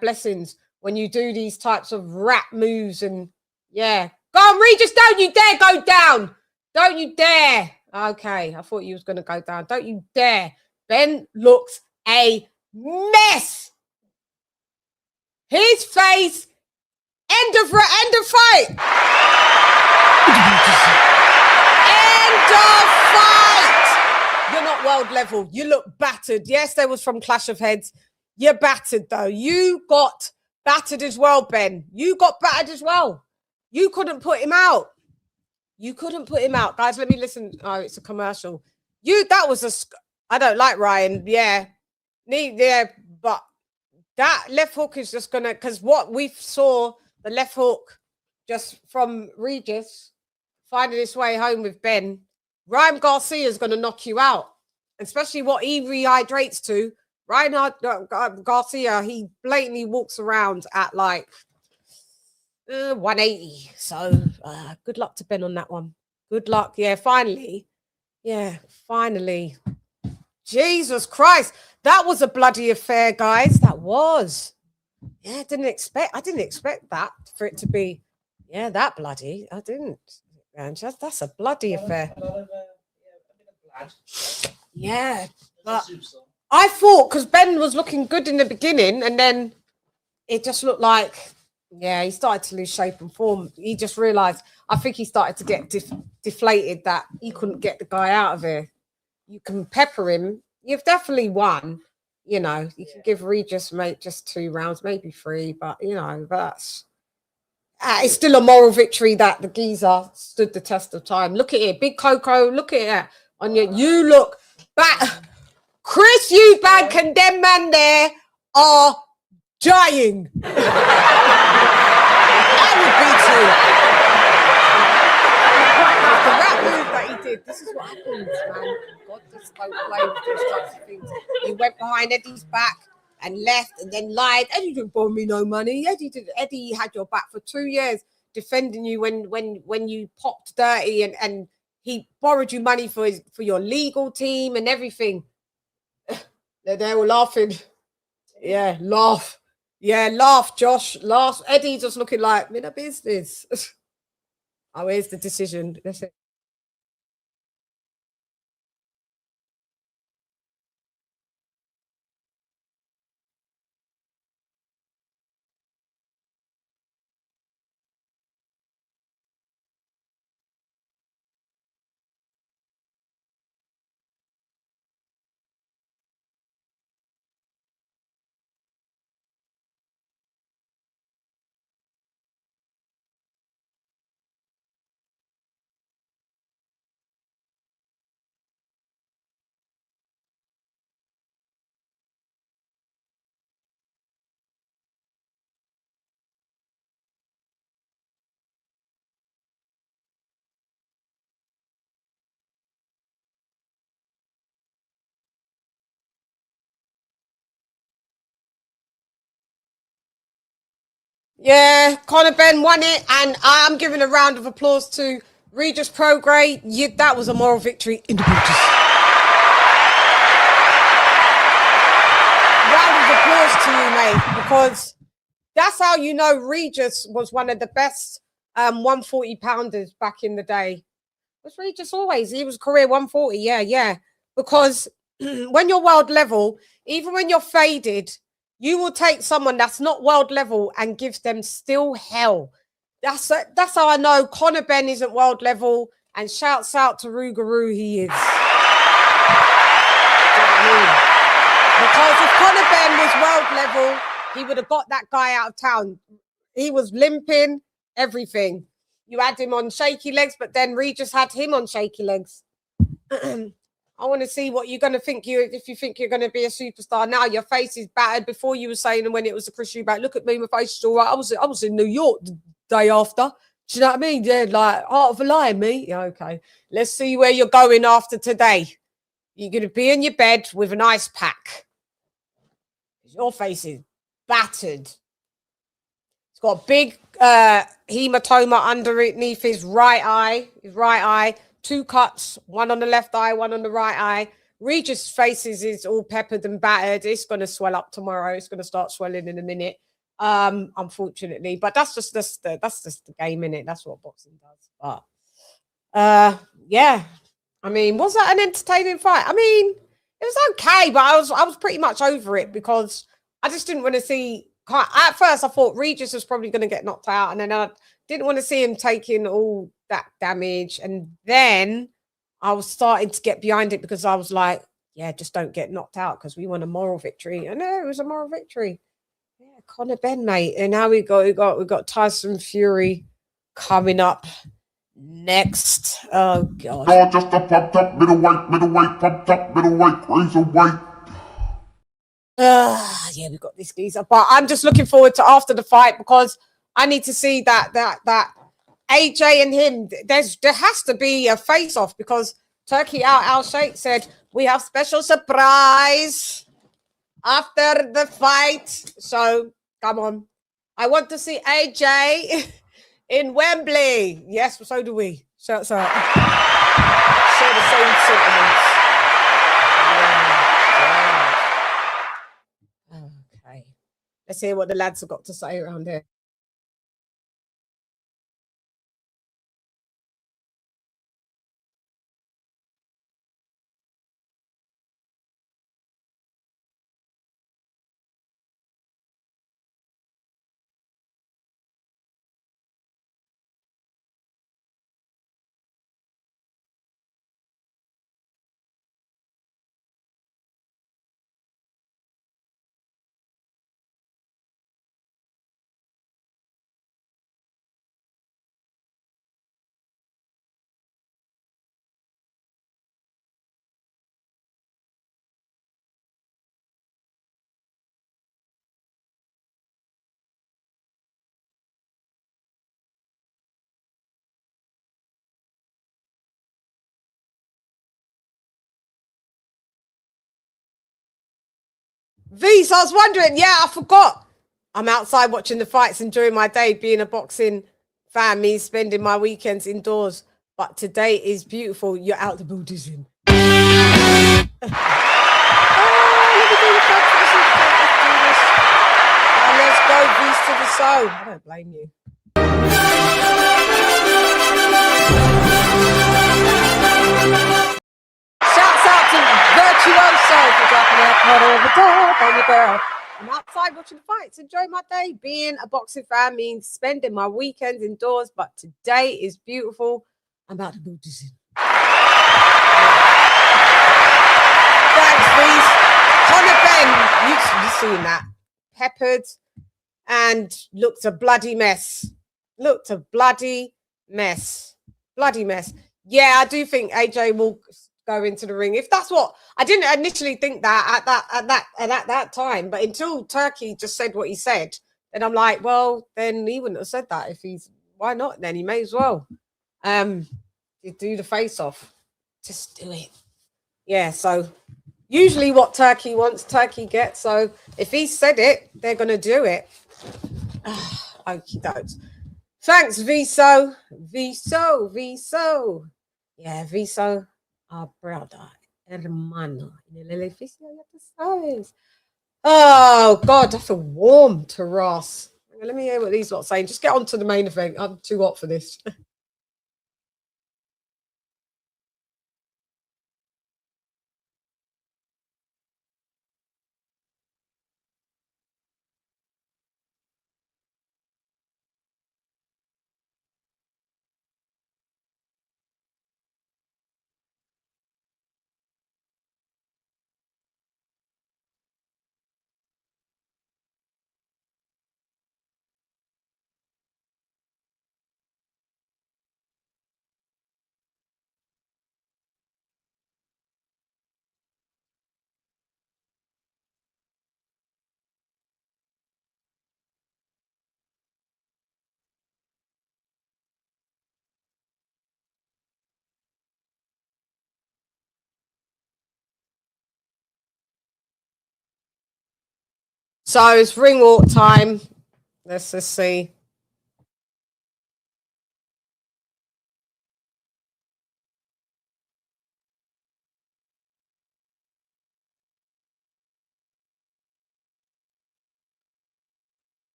blessings when you do these types of rat moves. And yeah, go on, Regis, don't you dare go down. Don't you dare. Okay, I thought you was going to go down. Don't you dare. Ben looks a mess. His face. End of fight. End of fight. You're not world level. You look battered. Yes, there was from Clash of Heads. You're battered, though. You got battered as well, Ben. You got battered as well. You couldn't put him out. You couldn't put him out. Guys, let me listen. Oh, it's a commercial. I don't like Ryan. Yeah. But that left hook is just going to, because what we saw, the left hook just from Regis finding his way home with Ben, Ryan Garcia is going to knock you out, especially what he rehydrates to. Ryan Garcia, he blatantly walks around at like 180. So good luck to Ben on that one. Good luck. Yeah, finally. Jesus Christ. That was a bloody affair, guys. That was. Yeah, I didn't expect that for it to be, that bloody. I didn't. That's a bloody affair. Yeah, but I thought, because Ben was looking good in the beginning, and then it just looked like, he started to lose shape and form. He just realized, I think he started to get deflated that he couldn't get the guy out of here. You can pepper him. You've definitely won. You know, you can give Regis just 2 rounds, maybe 3, but that's it's still a moral victory that the geezer stood the test of time. Look at it, Big Coco. Look at it on you. You look back, Chris Eubank and them man there are dying. I would be too. The rap move that he did. This is what happens, man. God, just don't play with these types of things. He went behind Eddie's back and left and then lied. Eddie didn't borrow me no money. Eddie had your back for 2 years defending you when you popped dirty, and he borrowed you money for your legal team and everything. They were laughing. Yeah, laugh. Yeah, laugh, Josh. Laugh. Eddie just looking like, in a business. Oh, here's the decision. That's it. Yeah, Conor Ben won it, and I'm giving a round of applause to Regis Prograde. That was a moral victory in the boots. Round of applause to you, mate, because that's how you know Regis was one of the best 140 pounders back in the day. Was Regis always? He was career 140, yeah. Because when you're world level, even when you're faded, You will take someone that's not world level and give them still hell. That's how I know Conor Benn isn't world level. And shouts out to Rougarou, he is. Because if Conor Benn was world level, he would have got that guy out of town. He was limping, everything. You had him on shaky legs, but then Regis had him on shaky legs. I want to see what you're going to think if you think you're going to be a superstar. Now your face is battered. Before you were saying when it was a Chris Eubank, look at me, my face is all right. I was in New York the day after. Do you know what I mean? Yeah, like Art of a Lion, me. Yeah, okay. Let's see where you're going after today. You're going to be in your bed with an ice pack. Your face is battered. It's got a big hematoma underneath his right eye. 2 cuts, one on the left eye, one on the right eye. Regis' faces is all peppered and battered. It's going to swell up tomorrow. It's going to start swelling in a minute, unfortunately. But that's just the game, innit? That's what boxing does. But yeah, I mean, was that an entertaining fight? I mean, it was okay, but I was pretty much over it because I just didn't want to see. At first, I thought Regis was probably going to get knocked out, and then I didn't want to see him taking all that damage. And then I was starting to get behind it because I was like, yeah, just don't get knocked out because we won a moral victory. And no, it was a moral victory. Yeah, Conor Benn, mate. And now we got Tyson Fury coming up next. Oh god. You're just a pumped up middleweight, pumped up middleweight, cruiserweight. Yeah, we got this geezer. But I'm just looking forward to after the fight because I need to see that AJ and him, there has to be a face-off because Turkey Al Sheikh said, we have special surprise after the fight. So, come on. I want to see AJ in Wembley. Yes, so do we. So share the same sentiments. Yeah. Okay. Let's hear what the lads have got to say around here. V's, I was wondering, yeah, I forgot. I'm outside watching the fights, enjoying my day, being a boxing fan, me spending my weekends indoors. But today is beautiful. You're out the Buddhism. Let's go, V's to the soul. I don't blame you. Shouts out to Virtuoso for dropping that cuddle over top on your girl. I'm outside watching the fights, enjoying my day. Being a boxing fan means spending my weekends indoors, but today is beautiful. I'm about to do this. Thanks, Reese. Conor Benn, you've seen that. Peppered and looked a bloody mess. Bloody mess. Yeah, I do think AJ will go into the ring. If that's what I didn't initially think that at that time, but until Turkey just said what he said, then I'm like, well, then he wouldn't have said that if he's why not? Then he may as well. Do the face off. Just do it. Yeah, so usually what Turkey wants, Turkey gets. So if he said it, they're gonna do it. Okie dokes. Thanks, Viso. Yeah, Viso. Our brother, hermano. Oh, God, I feel warm to Ross. Let me hear what these lot saying. Just get on to the main event. I'm too hot for this. So it's ring walk time. Let's just see.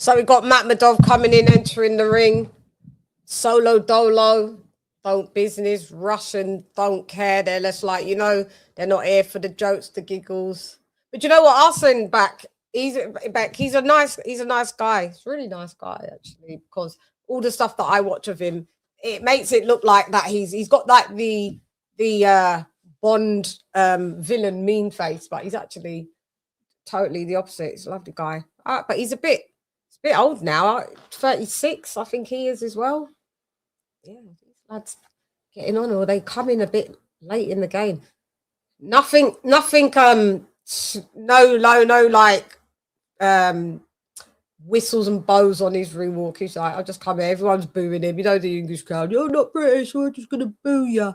So we got Makhmudov coming in, entering the ring. Solo dolo, don't business. Russian, don't care. They're just like, they're not here for the jokes, the giggles. But you know what? Arsene back. He's back. He's a nice guy. He's a really nice guy, actually, because all the stuff that I watch of him, it makes it look like that he's got like the Bond villain mean face, but he's actually totally the opposite. He's a lovely guy. But he's a bit old now. 36, I think he is as well. Yeah, these lads getting on, or they come in a bit late in the game. Nothing, no, like whistles and bows on his ring walk. He's like, I'll just come here, everyone's booing him. You know the English crowd, you're not British, we're just gonna boo you.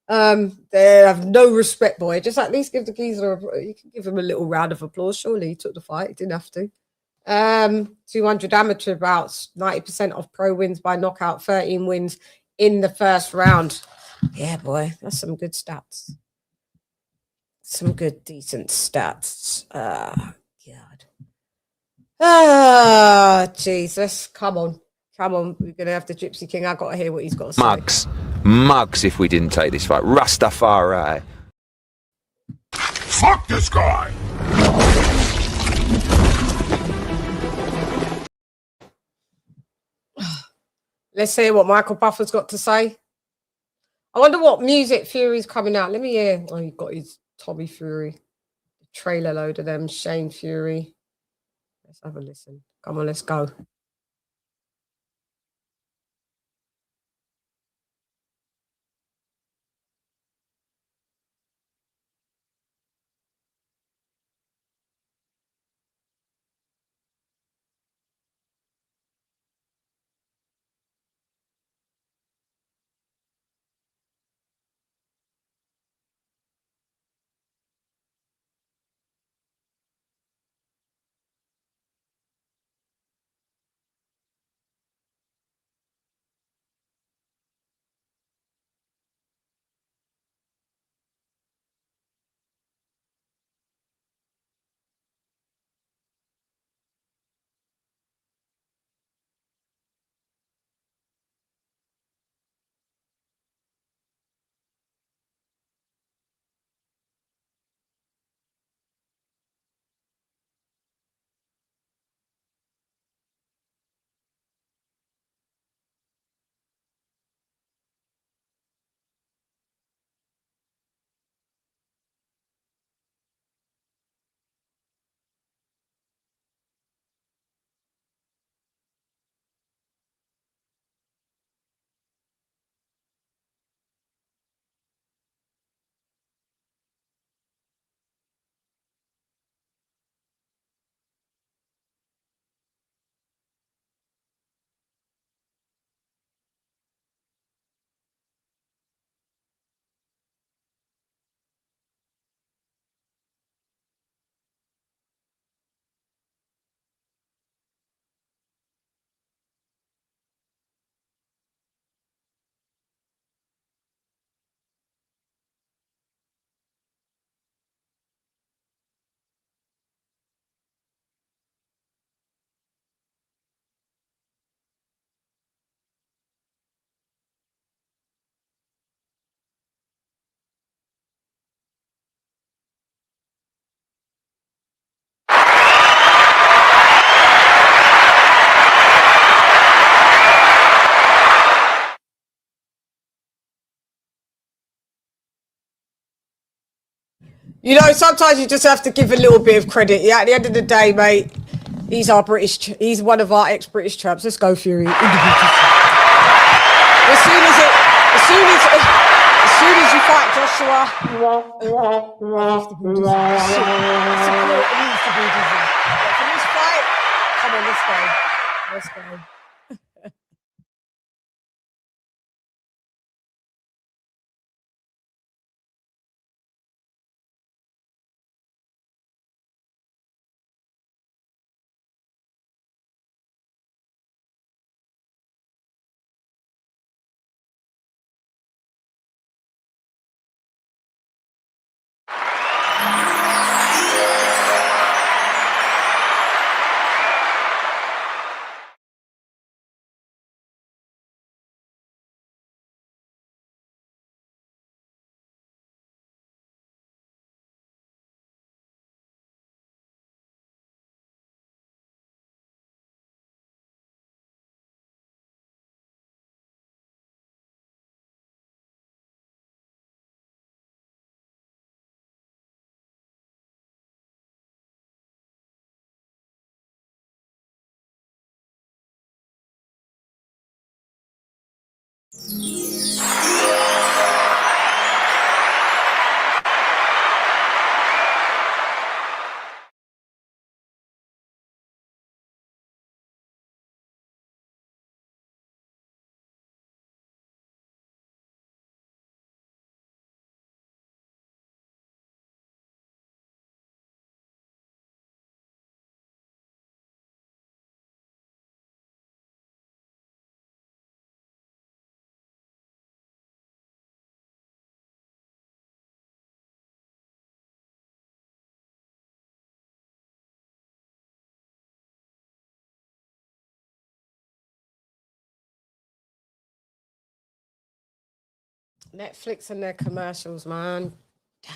They have no respect, boy. Just at least give the geezer you can give him a little round of applause. Surely he took the fight, he didn't have to. 200 amateur bouts, 90% of pro wins by knockout, 13 wins in the first round. Yeah, boy, that's some good stats. Some good, decent stats. God. Jesus. Come on. We're going to have the Gypsy King. I've got to hear what he's got to say. Mugs if we didn't take this fight. Rastafari. Fuck this guy! Let's hear what Michael Buffer's got to say. I wonder what music Fury's coming out. Let me hear. Oh, he got his Tommy Fury. Trailer load of them. Shane Fury. Let's have a listen. Come on, let's go. You know, sometimes you just have to give a little bit of credit. Yeah, at the end of the day, mate, he's one of our ex-British champs. Let's go, Fury. As soon as you fight Joshua, for this fight, come on, let's go. Let's go. Netflix and their commercials, man. Damn.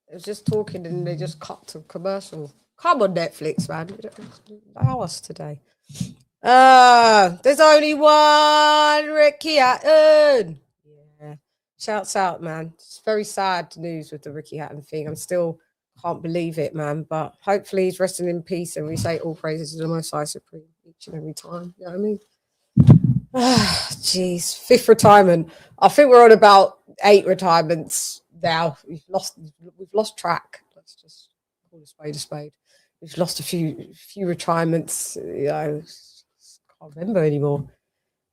It was just talking and they just cut to commercial. Come on, Netflix, man. Allow us today. There's only one Ricky Hatton. Yeah. Shouts out, man. It's very sad news with the Ricky Hatton thing. I'm still can't believe it, man. But hopefully he's resting in peace and we say all praises to the Most High Supreme each and every time. You know what I mean? Jeez, 5th retirement. I think we're on about 8 retirements now. We've lost track. Let's just call a spade a spade. We've lost a few retirements. You know, can't remember anymore.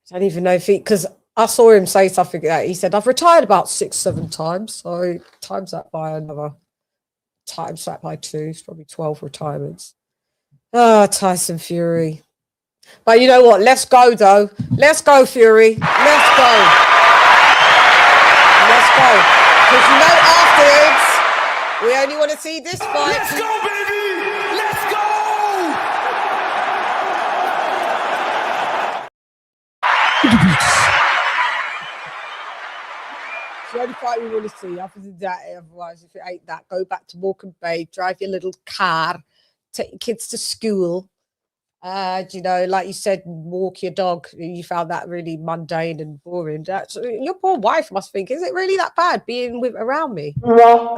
I don't even know if because I saw him say something like that. He said, I've retired about 6-7 times. So times that by 2, it's probably 12 retirements. Tyson Fury. But you know what? Let's go, though. Let's go, Fury. Let's go. Let's go. Because you know afterwards, we only want to see this fight. Let's go, baby! Let's go! It's the only fight we want to see. Other than that, otherwise, if it ain't that, go back to Morecambe Bay, drive your little car, take your kids to school. You know, like you said, walk your dog. You found that really mundane and boring. Your poor wife must think, is it really that bad being around me? God.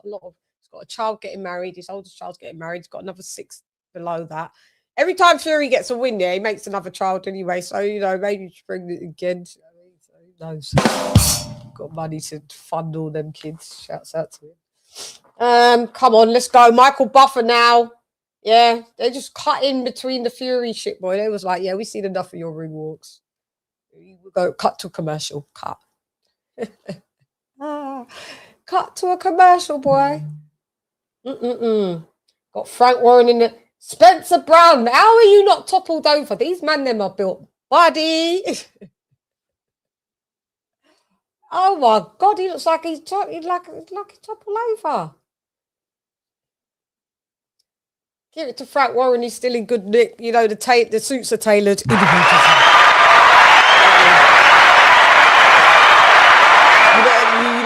He's got a child getting married. His oldest child's getting married. He's got another 6 below that. Every time Fury gets a win, he makes another child anyway. So, you know, maybe bring it again. So who knows? Got money to fund all them kids. Shouts out to him. Come on, let's go. Michael Buffer now. Yeah, they just cut in between the Fury shit, boy. They was like, yeah, we've seen enough of your ring walks. We'll go cut to a commercial. Cut. Cut to a commercial, boy. Got Frank Warren in it. Spencer Brown. How are you not toppled over? These men them are built. Buddy. Oh my God, he looks like he's like toppled over. Give it to Frank Warren. He's still in good nick. You know, the suits are tailored. You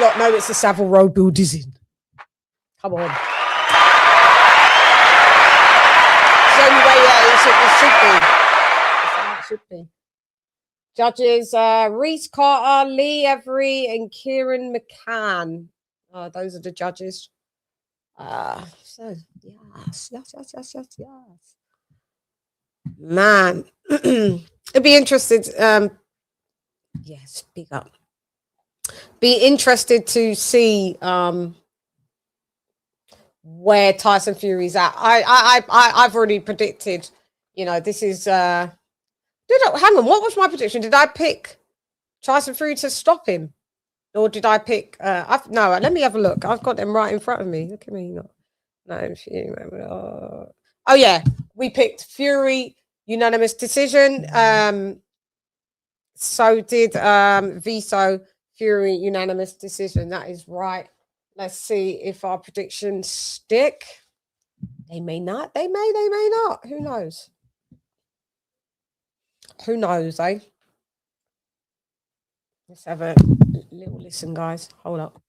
lot know it's a Savile Row building. Come on. It's the only way it should be. It should be. Judges, Reese Carter, Lee Every, and Kieran McCann. Those are the judges. So, yes. Man, it'd be interested. Yes, big up. Be interested to see where Tyson Fury's at. I've already predicted. You know, this is. Hang on, what was my prediction? Did I pick Tyson Fury to stop him, or did I pick? No. Let me have a look. I've got them right in front of me. Look at me. Oh yeah, we picked Fury unanimous decision. So did Viso Fury unanimous decision. That is right. Let's see if our predictions stick. They may not. They may not. Who knows? Who knows, eh? Let's have a little listen, guys. Hold up.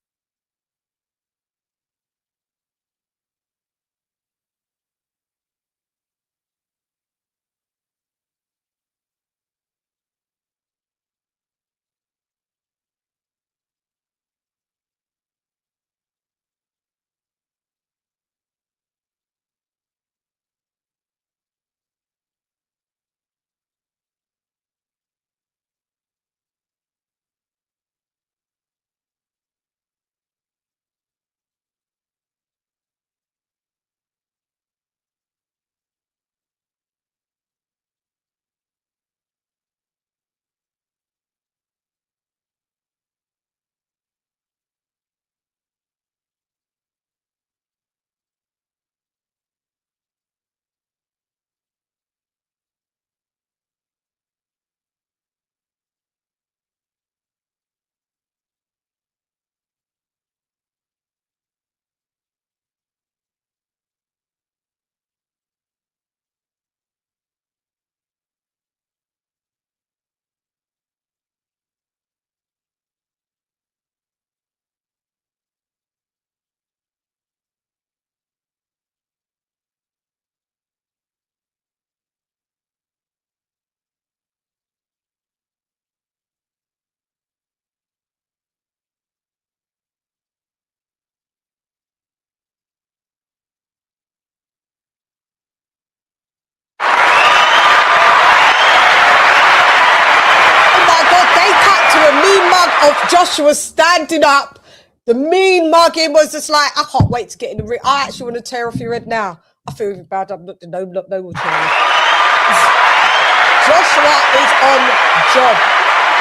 Of Joshua standing up, the mean mugging was just like, I can't wait to get in the ring. I actually want to tear off your head now. I feel even bad. I'm not no one tearing. Joshua is on job.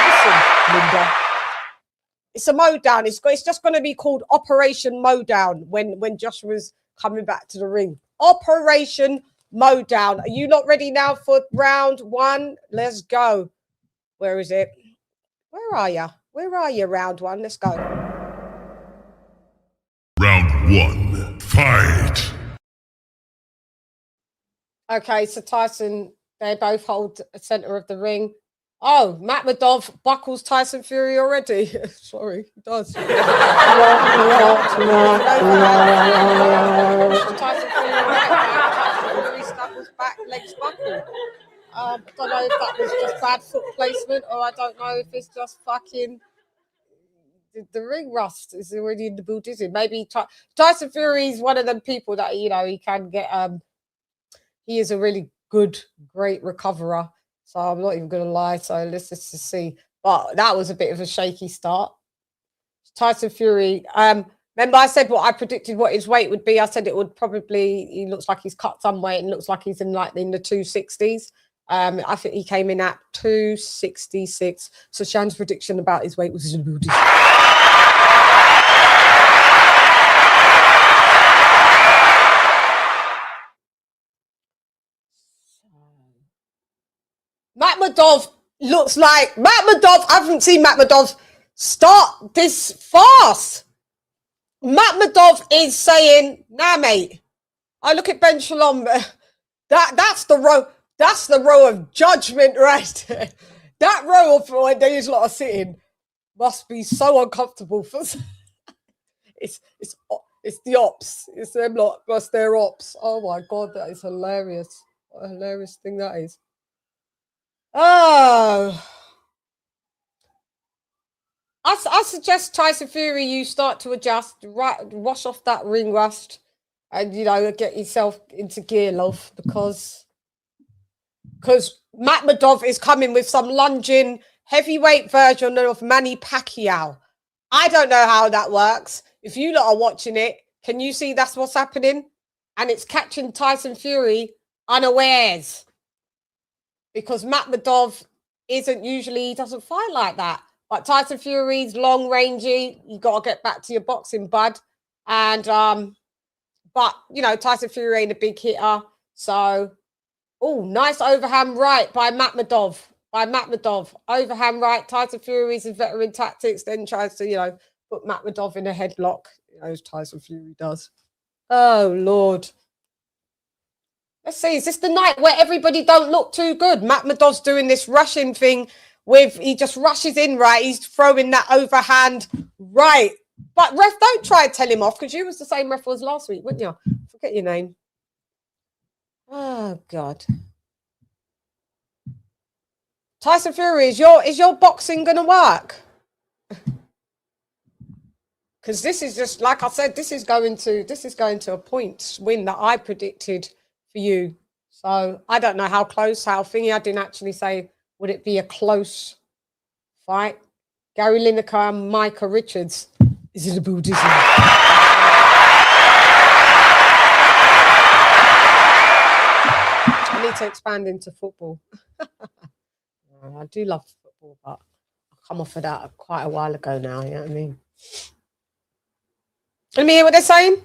Listen, Linda. It's a mowdown. It's just going to be called Operation Mowdown when Joshua's coming back to the ring. Operation Mowdown. Are you not ready now for round one? Let's go. Where is it? Where are you? Where are you, round one? Let's go. Round one, fight. Okay, so Tyson, they both hold the center of the ring. Oh, Makhmudov buckles Tyson Fury already. Sorry, he does. Tyson Fury scuffles back, legs buckle. I don't know if that was just bad foot placement, or I don't know if it's just fucking the ring rust is already in the boot, is it? Maybe Tyson Fury is one of them people that, you know, he can get he is a really good, great recoverer. So I'm not even gonna lie. So let's just see. But that was a bit of a shaky start. Tyson Fury. Remember I said what I predicted what his weight would be. I said it would probably, he looks like he's cut some weight and looks like he's in the 260s. I think he came in at 266. So Shan's prediction about his weight was Makhmudov looks like Makhmudov. I haven't seen Makhmudov start this fast. Makhmudov is saying, nah, mate. I look at Ben Shalom. That's the row. That's the row of judgment right there. That row of where these lot are sitting must be so uncomfortable for. It's the ops. It's them lot plus their ops. Oh my god, that is hilarious. What a hilarious thing that is. Oh, I suggest Tyson Fury, you start to adjust, wash off that ring rust, and get yourself into gear, love, because Makhmudov is coming with some lunging heavyweight version of Manny Pacquiao. I don't know how that works. If you lot are watching it, can you see that's what's happening? And it's catching Tyson Fury unawares, because Makhmudov he doesn't fight like that. But Tyson Fury's long rangey. You got to get back to your boxing, bud. And but Tyson Fury ain't a big hitter. So, nice overhand right by Makhmudov. Overhand right. Tyson Fury's a veteran tactics. Then tries to put Makhmudov in a headlock. As Tyson Fury does. Oh Lord. Let's see. Is this the night where everybody don't look too good? Makhmudov's doing this rushing thing. He just rushes in, right? He's throwing that overhand right. But ref, don't try to tell him off, because you was the same ref as last week, wouldn't you? Forget your name. Oh God. Tyson Fury, is your boxing gonna work? Because this is just, like I said, this is going to a point win that I predicted for you. So I don't know how close, how thingy. I didn't actually say, would it be a close fight? Gary Lineker and Micah Richards. Is it a Buddhism? I need to expand into football. I do love football, but I've come off of that quite a while ago now, you know what I mean? Let me hear what they're saying.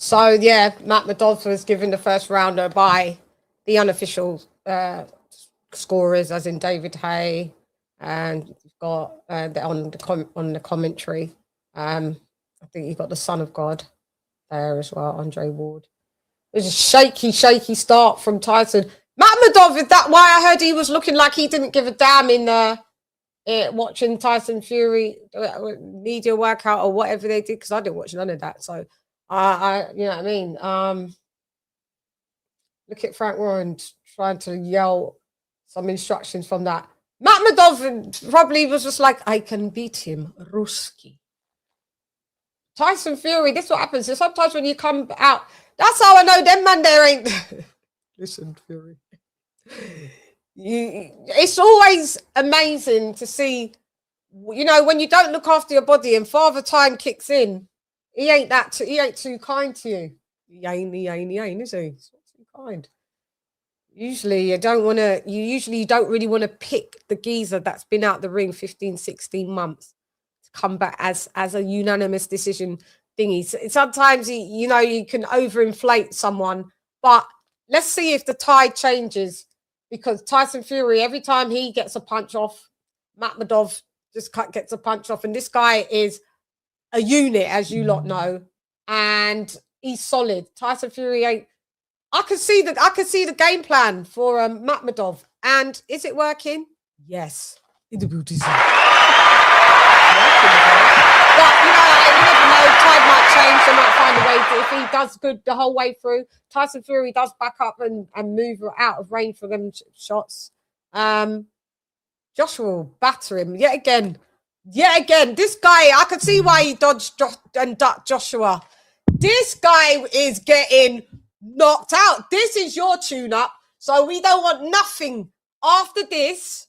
So, yeah, Makhmudov was given the first rounder by the unofficial scorers, as in David Hay, and you've got on the commentary. I think you've got the Son of God there as well, Andre Ward. It was a shaky start from Tyson. Makhmudov, is that why I heard he was looking like he didn't give a damn in watching Tyson Fury media workout or whatever they did? Because I didn't watch none of that. So, you know what I mean? Look at Frank Warren trying to yell some instructions from that. Makhmudov probably was just like, I can beat him, Ruski. Tyson Fury, this is what happens. So sometimes when you come out, that's how I know them man there ain't. Listen, Fury. It's always amazing to see, when you don't look after your body and Father Time kicks in, he ain't too kind to you. He ain't, is he? He's not too kind. Usually you don't really want to pick the geezer that's been out the ring 15, 16 months to come back as a unanimous decision thingy. Sometimes you can overinflate someone, but let's see if the tide changes, because Tyson Fury, every time he gets a punch off, Makhmudov just gets a punch off, and this guy is a unit, as you lot know, and he's solid. Tyson Fury ain't. I could see the game plan for Makhmudov, and is it working? Yes. In the Buddhism. But you never know. Tide might change. They might find a way to, if he does good the whole way through. Tyson Fury does back up and move out of range for them shots. Joshua will batter him yet again. This guy, I could see why he dodged and ducked Joshua. This guy is getting knocked out. This is your tune-up, so we don't want nothing after this.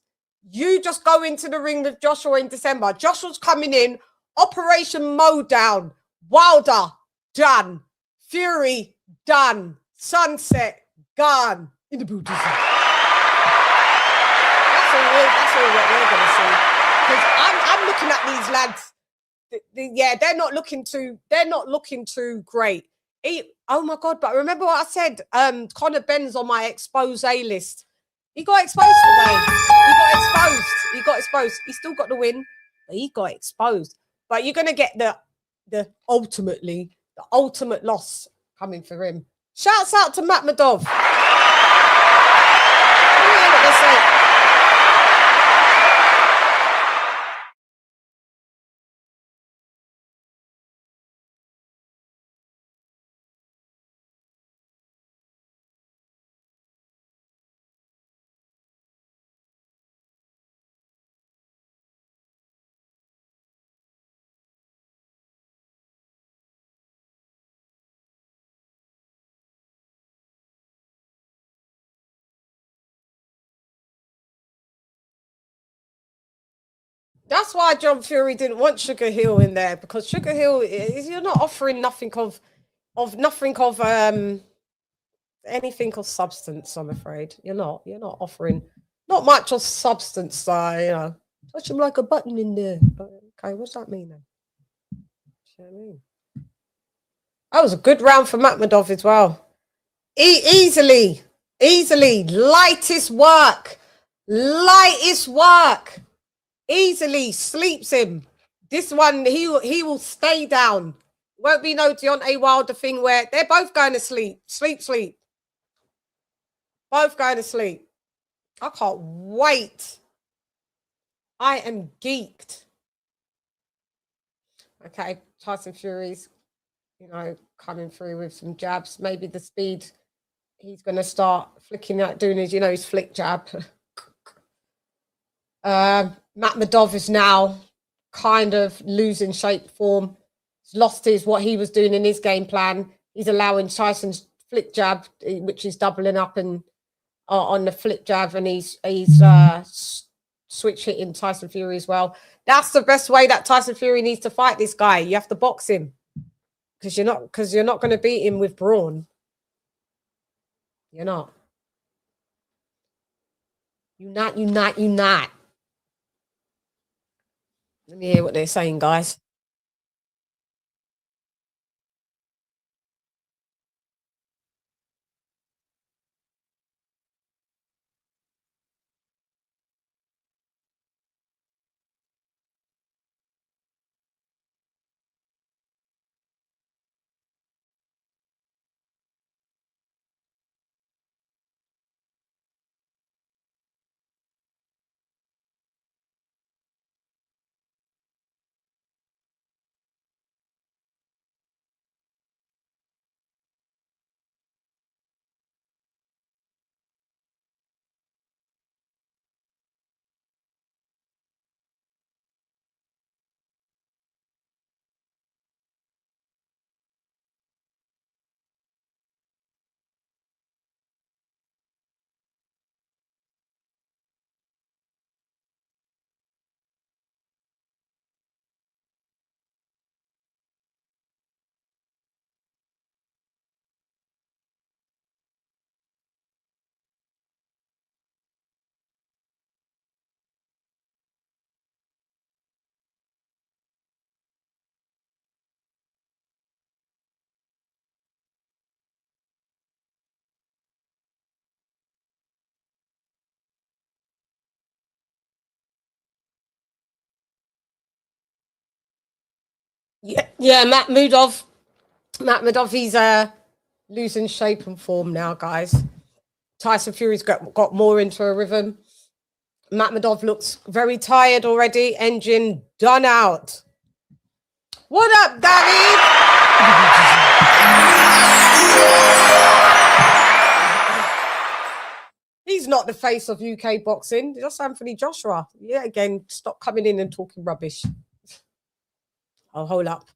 You just go into the ring with Joshua in December. Joshua's coming in. Operation Mow Down. Wilder, done. Fury, done. Sunset, gone. In the Buddhism. That's all what we're going to see. Because I'm looking at these lads. yeah, they're not looking too great. Oh my God, but remember what I said? Conor Ben's on my expose list. He got exposed today. He got exposed. He still got the win, but he got exposed. But you're gonna get the ultimate loss coming for him. Shouts out to Makhmudov. Hear what they say. That's why John Fury didn't want Sugar Hill in there, because Sugar Hill is, you're not offering nothing of anything of substance. I'm afraid you're not offering not much of substance. You know, touch him like a button in there. But, okay, what's that mean then? You know what I mean? That was a good round for Makhmudov as well. Easily, lightest work. Easily sleeps him. This one, he will stay down. Won't be no Deontay Wilder thing where they're both going to sleep. Sleep. Both going to sleep. I can't wait. I am geeked. Okay, Tyson Fury's, coming through with some jabs. Maybe the speed. He's going to start flicking out, doing his flick jab. Makhmudov is now kind of losing shape form. He's lost what he was doing in his game plan. He's allowing Tyson's flick jab, which is doubling up and on the flip jab, and he's switch hitting Tyson Fury as well. That's the best way that Tyson Fury needs to fight this guy. You have to box him, because you're not going to beat him with brawn. You're not. You're not. Let me hear what they're saying, guys. Yeah, Makhmudov, he's losing shape and form now, guys. Tyson Fury's got more into a rhythm. Makhmudov looks very tired already. Engine done out. What up, David? He's not the face of UK boxing. That's Anthony Joshua. Yeah, again, stop coming in and talking rubbish. Oh, hold up.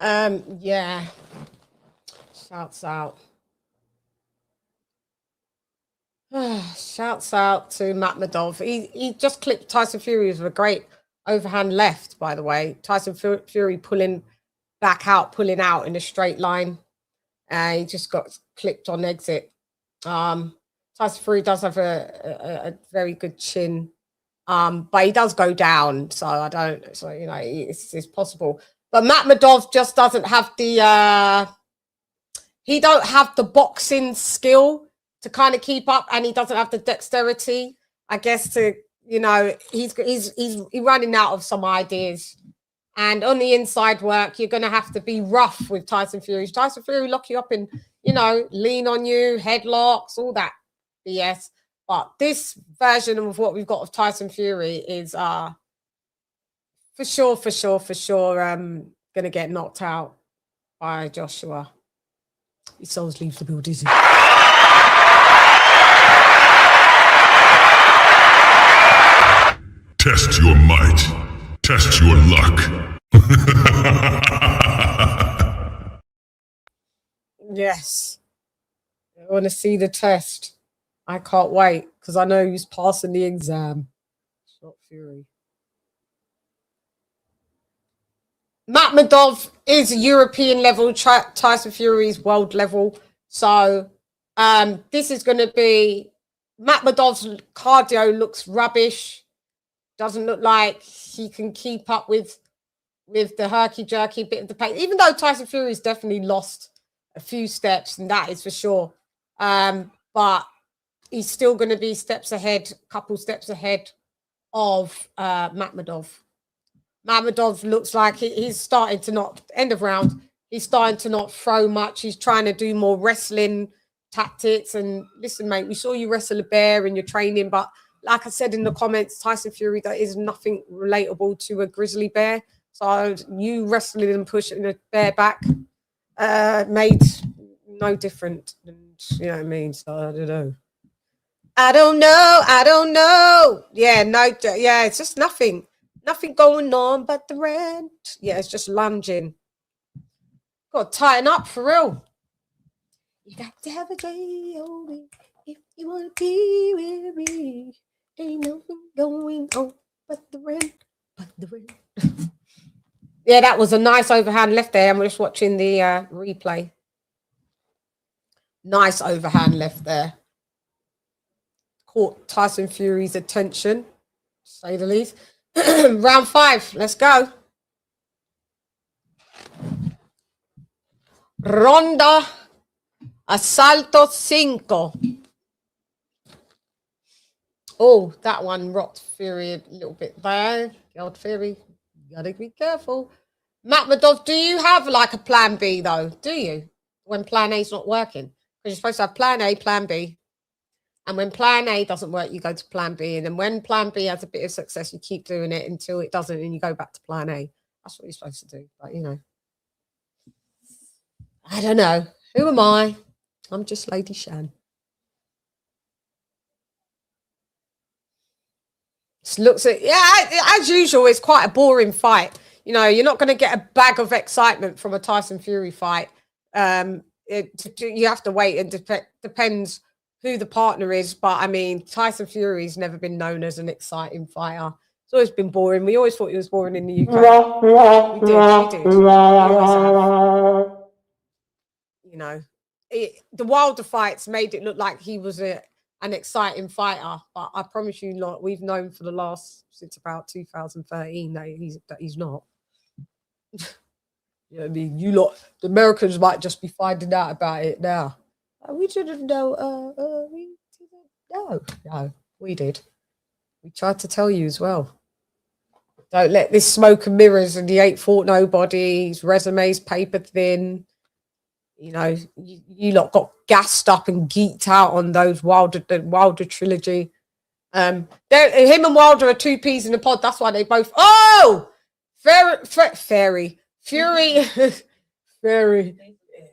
Yeah. Shouts out. Shouts out to Makhmudov. He just clipped Tyson Fury with a great overhand left, by the way. Tyson Fury pulling out in a straight line. He just got clipped on exit. Tyson Fury does have a very good chin. But he does go down, so it's possible. But Makhmudov just doesn't have the he don't have the boxing skill to kind of keep up, and he doesn't have the dexterity, I guess, to he's running out of some ideas. And on the inside work, you're gonna have to be rough with Tyson Fury. Tyson Fury lock you up and lean on you, headlocks, all that BS. But this version of what we've got of Tyson Fury is for sure gonna get knocked out by Joshua. His souls leaves the building. Test your might. Test your luck. Yes. I want to see the test. I can't wait because I know he's passing the exam. Shot Fury. Makhmudov is European level. Tyson Fury is world level. So this is going to be... Makhmudov's cardio looks rubbish. Doesn't look like he can keep up with the herky-jerky bit of the pace. Even though Tyson Fury's definitely lost a few steps, and that is for sure. But he's still going to be couple steps ahead of Makhmudov. Makhmudov looks like he's starting to not, end of round, he's starting to not throw much. He's trying to do more wrestling tactics. And listen, mate, we saw you wrestle a bear in your training, but like I said in the comments, Tyson Fury, that is nothing relatable to a grizzly bear. So you wrestling and pushing a bear back made no different. And, you know what I mean? So I don't know. I don't know. Yeah, it's just nothing. Nothing going on but the rent. Yeah, it's just lunging. Got to tighten up for real. You got to have a J-O-B if you want to be with me. Ain't nothing going on but the rent, Yeah, that was a nice overhand left there. I'm just watching the replay. Nice overhand left there. Caught Tyson Fury's attention, to say the least. Round 5, let's go. Ronda Asalto 5. Oh, that one rocked Fury a little bit there. God, Fury, you gotta be careful. Makhmudov, do you have like a plan B though? Do you? When plan A is not working? Because you're supposed to have plan A, plan B. And when plan A doesn't work, you go to plan B. And then when plan B has a bit of success, you keep doing it until it doesn't and you go back to plan A. That's what you're supposed to do. But, I don't know. Who am I? I'm just Lady Shan. Looks at, as usual, it's quite a boring fight. You're not going to get a bag of excitement from a Tyson Fury fight. You have to wait, and depends who the partner is. But I mean, Tyson Fury's never been known as an exciting fighter. It's always been boring. We always thought he was boring in the UK. We did. We always have. The Wilder fights made it look like he was an exciting fighter, but I promise you, not. We've known for since about 2013 that he's not. You know what I mean? The Americans might just be finding out about it now. We didn't know. We didn't know. No, we did. We tried to tell you as well. Don't let this smoke and mirrors, and he ain't fought nobody. His resume's paper thin. You lot got gassed up and geeked out on those Wilder trilogy. Him and Wilder are two peas in a pod. That's why they both. Oh, fairy Fury, fairy.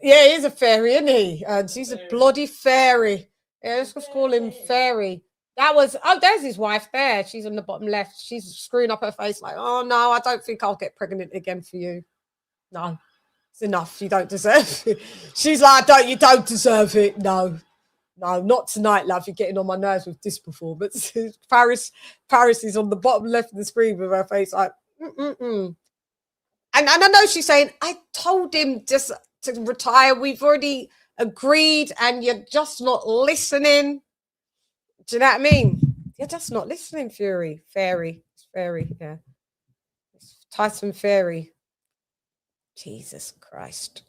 Yeah, he's a fairy, isn't he? She's a bloody fairy. Yeah, let's just call him fairy. That was. Oh, there's his wife there. She's on the bottom left. She's screwing up her face like, oh no, I don't think I'll get pregnant again for you. No. It's enough. You don't deserve it. She's like, you don't deserve it. No, not tonight, love. You're getting on my nerves with this performance. Paris is on the bottom left of the screen with her face like, mm-mm-mm. And I know she's saying, I told him just to retire. We've already agreed and you're just not listening. Do you know what I mean? You're just not listening, Fury. Fairy. It's Fairy, yeah. It's Tyson Fairy. Jesus Christ.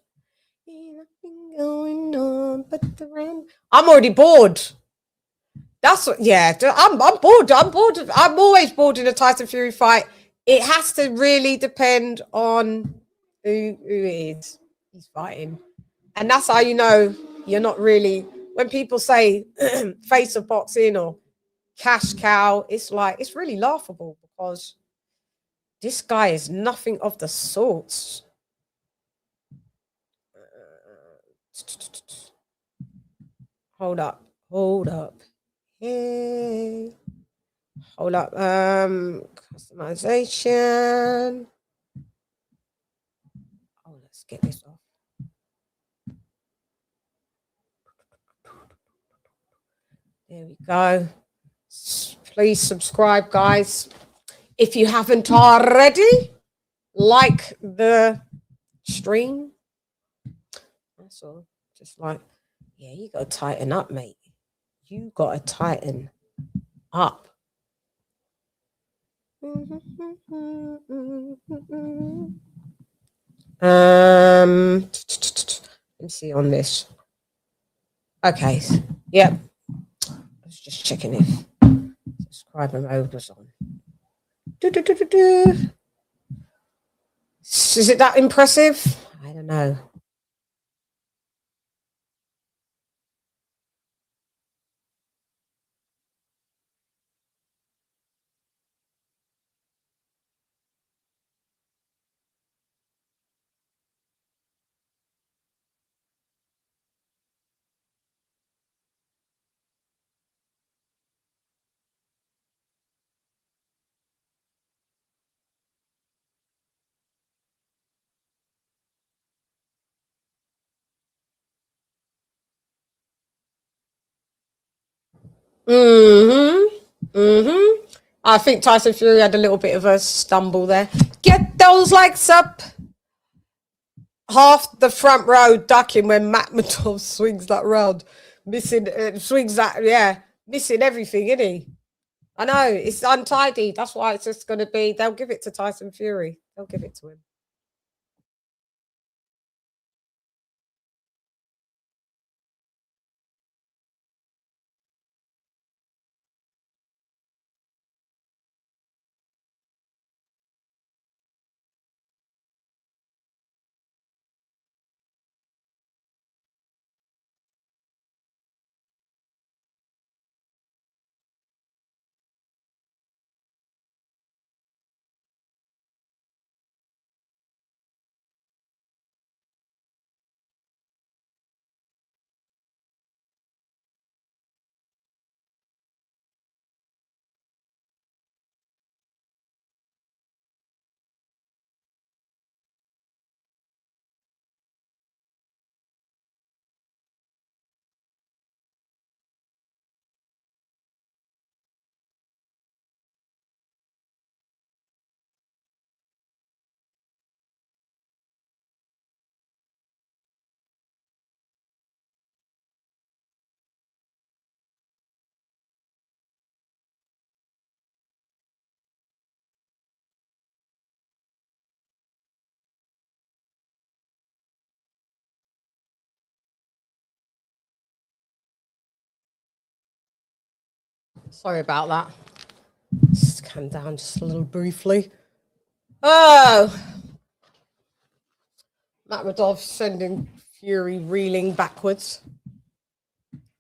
Nothing going on but the rain. I'm already bored. That's what, yeah, I'm bored. I'm always bored in a Tyson Fury fight. It has to really depend on who it is he's fighting. And that's how you know you're not really, when people say face of boxing or cash cow, it's like, it's really laughable because this guy is nothing of the sorts. Hold up. Hey. Hold up. Customization. Oh, let's get this off. There we go. Please subscribe, guys. If you haven't already, like the stream. That's all. Just like, yeah, you got to tighten up, mate. You got to tighten up. Let me see on this. Okay. Yep. I was just checking if subscriber mode was on. Is it that impressive? I don't know. I think Tyson Fury had a little bit of a stumble there. Get those likes up. Half the front row ducking when Makhmudov swings that round. Missing everything, isn't he? I know, it's untidy. That's why it's just going to be, they'll give it to Tyson Fury. They'll give it to him. Sorry about that. Just calm down just a little briefly. Oh, Makhmudov sending Fury reeling backwards.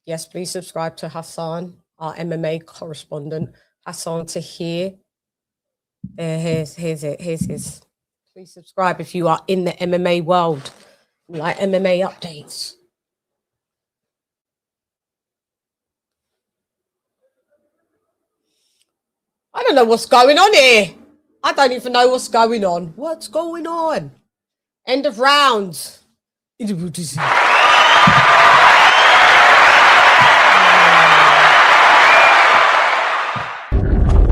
Yes, please subscribe to Hassan, our MMA correspondent. Hassan Tahir. Here's his. Please subscribe if you are in the MMA world. Like MMA updates. I don't know what's going on here. I don't even know what's going on. What's going on? End of round.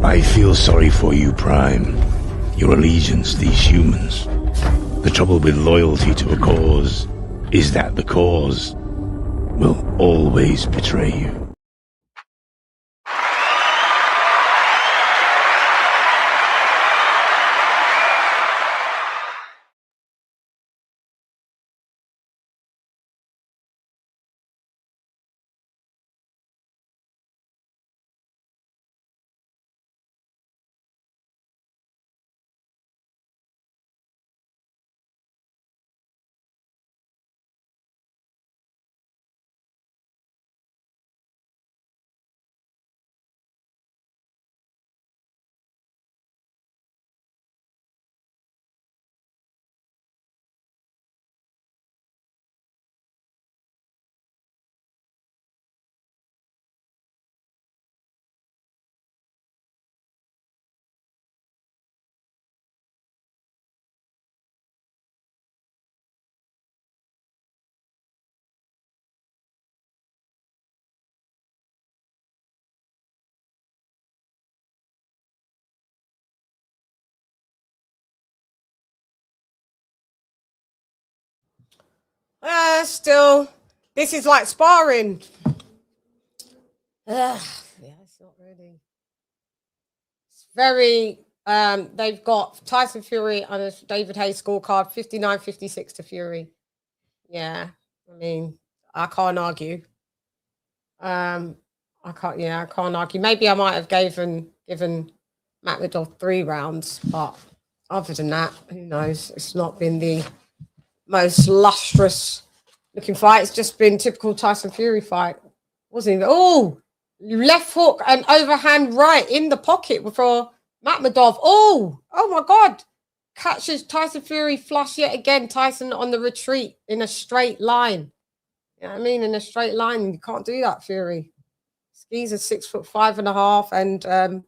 I feel sorry for you, Prime. Your allegiance, these humans. The trouble with loyalty to a cause is that the cause will always betray you. Still, this is like sparring. Yeah, it's not really. It's very, they've got Tyson Fury on a David Hayes scorecard, 59-56 to Fury. Yeah, I mean, I can't argue. I can't argue. Maybe I might have given Makhmudov 3 rounds, but other than that, who knows? It's not been the most lustrous looking fight. It's just been typical Tyson Fury fight. Wasn't even. Oh, left hook and overhand right in the pocket for Makhmudov. Oh my God. Catches Tyson Fury flush yet again. Tyson on the retreat in a straight line. You know what I mean? In a straight line. You can't do that, Fury. He's a 6'5.5" and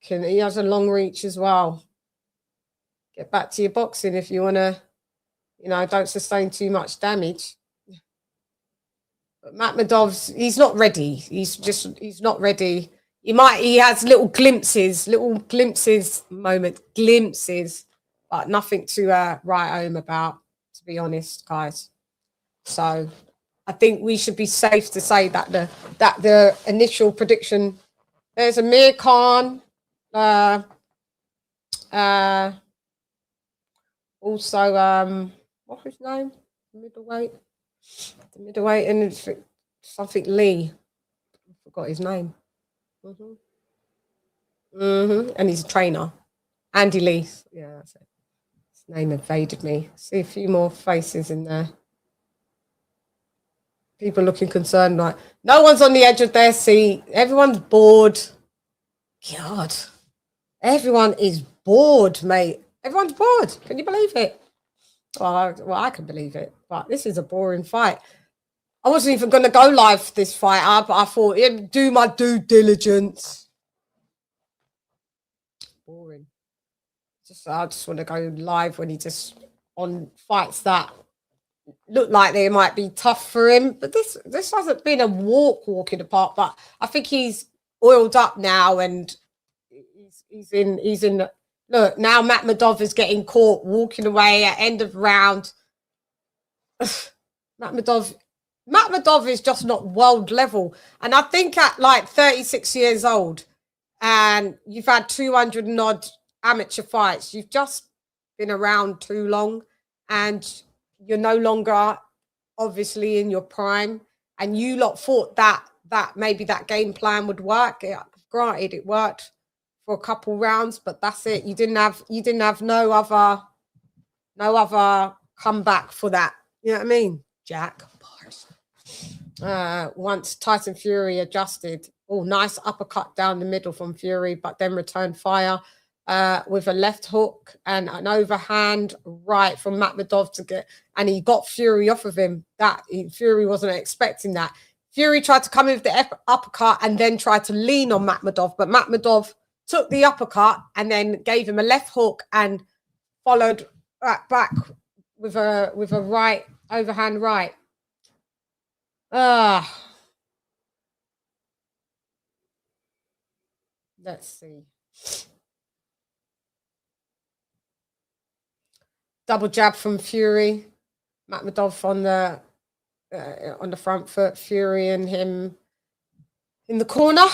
he has a long reach as well. Get back to your boxing if you want to, don't sustain too much damage. But Makhmudov's, he's not ready. He's not ready. He has little glimpses, glimpses, but nothing to write home about, to be honest, guys. So I think we should be safe to say that the initial prediction, there's Amir Khan, also what's his name? The middleweight, and it's something Lee. I forgot his name. And he's a trainer. Andy Lee. Yeah, that's it. His name evaded me. See a few more faces in there. People looking concerned, like no one's on the edge of their seat. Everyone's bored. God, everyone is bored, mate. Everyone's bored. Can you believe it? Well, I can believe it. But this is a boring fight. I wasn't even going to go live for this fight, but I thought, do my due diligence. Boring. I just want to go live when he just on fights that look like they might be tough for him. But this hasn't been a walk in the park. But I think he's oiled up now, and he's in. Look, now Makhmudov is getting caught walking away at end of round. Makhmudov is just not world level. And I think at like 36 years old, and you've had 200 and odd amateur fights, you've just been around too long, and you're no longer obviously in your prime. And you lot thought that maybe that game plan would work. Granted, it worked for a couple rounds, but that's it. You didn't have no other comeback for that. You know what I mean? Jack. Once Tyson Fury adjusted, nice uppercut down the middle from Fury, but then returned fire with a left hook and an overhand right from Makhmudov and he got Fury off of him. Fury wasn't expecting that. Fury tried to come in with the uppercut and then tried to lean on Makhmudov, but Makhmudov took the uppercut and then gave him a left hook and followed back with a right overhand right. Let's see. Double jab from Fury. Makhmudov on the front foot. Fury and him in the corner.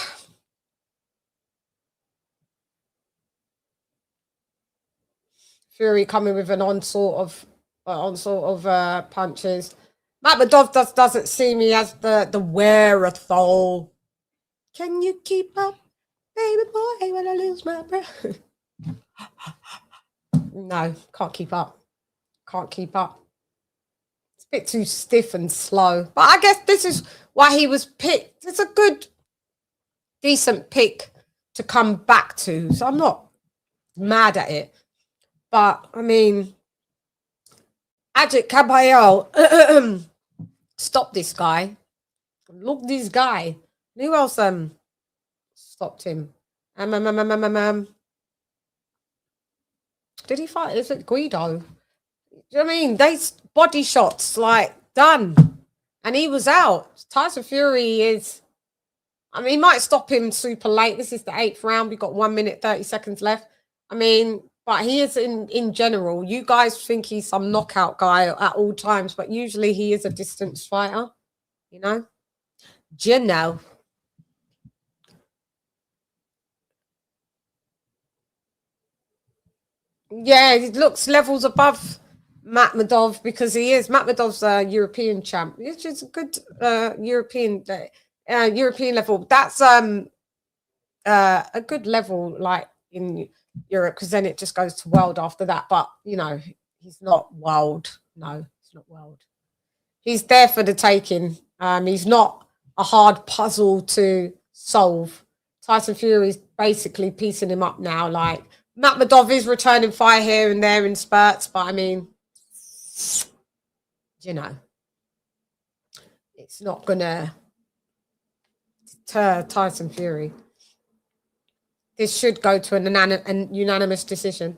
Fury coming with an onslaught of punches. Makhmudov doesn't see me as the wherewithal. Can you keep up, baby boy, when I lose my breath? No, can't keep up. Can't keep up. It's a bit too stiff and slow. But I guess this is why he was picked. It's a good, decent pick to come back to. So I'm not mad at it. But, I mean, Ajit Caballero, stop this guy. Look this guy. Who else stopped him? Did he fight? Is it Guido? Do you know what I mean? They body shots, like, done. And he was out. Tyson Fury is... I mean, he might stop him super late. This is the 8th round. We've got 1 minute, 30 seconds left. I mean... But he is in general. You guys think he's some knockout guy at all times, but usually he is a distance fighter, you know? Yeah, he looks levels above Makhmudov because he is. Makhmudov's a European champ, which is a good European level. That's a good level, like in Europe, because then it just goes to world after that. But you know, he's not world. No, he's not world. He's there for the taking. He's not a hard puzzle to solve. Tyson Fury's basically piecing him up now. Like Makhmudov is returning fire here and there in spurts, but I mean, you know, it's not gonna deter Tyson Fury. This should go to an unanimous decision.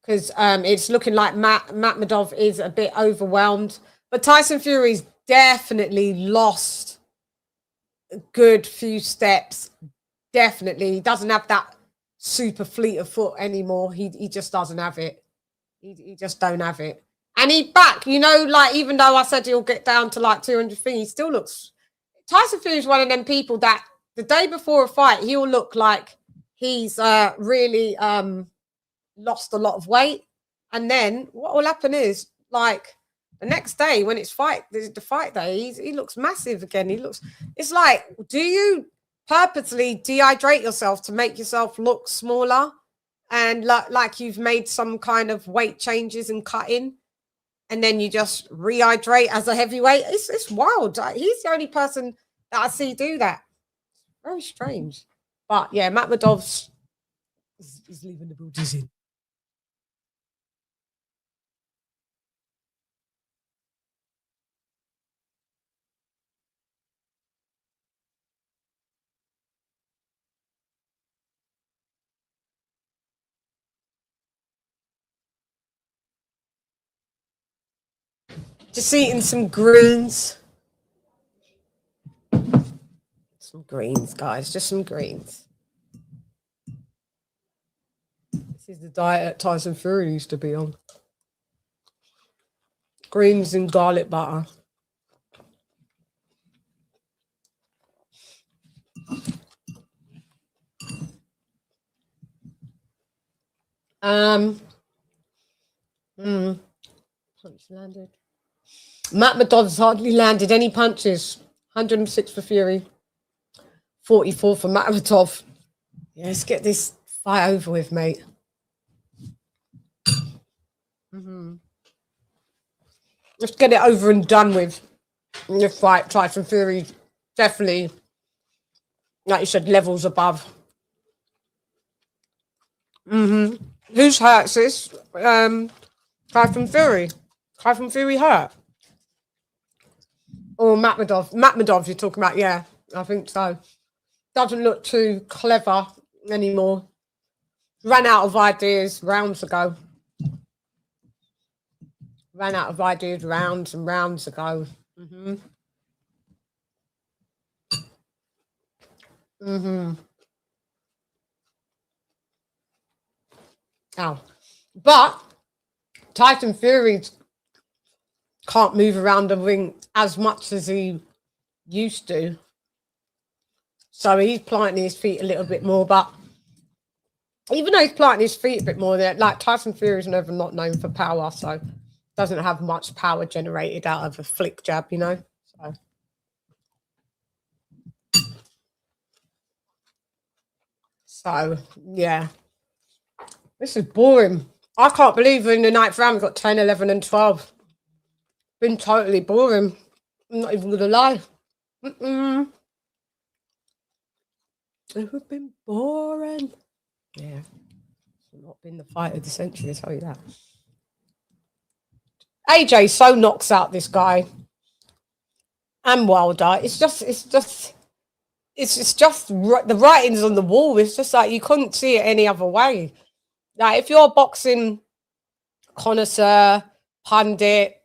Because it's looking like Makhmudov is a bit overwhelmed. But Tyson Fury's definitely lost a good few steps. Definitely. He doesn't have that super fleet of foot anymore. He just doesn't have it. He just don't have it. And he back, you know, like even though I said he'll get down to like 200 feet, he still looks... Tyson Fury's one of them people that the day before a fight, he'll look like he's really lost a lot of weight. And then what will happen is, like, the next day when it's the fight day, he looks massive again. It's like, do you purposely dehydrate yourself to make yourself look smaller? And like you've made some kind of weight changes and cutting, and then you just rehydrate as a heavyweight? It's wild. He's the only person that I see do that. Very strange. But yeah, Makhmudov is leaving the booties in. Just eating some greens. Some greens, guys. Just some greens. This is the diet that Tyson Fury used to be on. Greens and garlic butter. Punch landed. Makhmudov's hardly landed any punches. 106 for Fury. 44 for Makhmudov. Yeah, let's get this fight over with, mate. Let's get it over and done with. This fight, Tyson Fury, definitely, like you said, levels above. Who's hurt, sis? Tyson Fury. Tyson Fury hurt. Or Makhmudov. Makhmudov you're talking about, yeah. I think so. Doesn't look too clever anymore. Ran out of ideas rounds ago. Ran out of ideas rounds and rounds ago. Ow. But Tyson Fury can't move around the ring as much as he used to. So he's planting his feet a little bit more. But even though he's planting his feet a bit more, like Tyson Fury's never not known for power, so doesn't have much power generated out of a flick jab, you know. So yeah. This is boring. I can't believe in the 9th round we got 10, 11, and 12. Been totally boring. I'm not even gonna lie. It has been boring. Yeah. It's not been the fight of the century, I tell you that. AJ so knocks out this guy. And Wilder. It's just the writing's on the wall. It's just like you couldn't see it any other way. Like if you're a boxing connoisseur, pundit,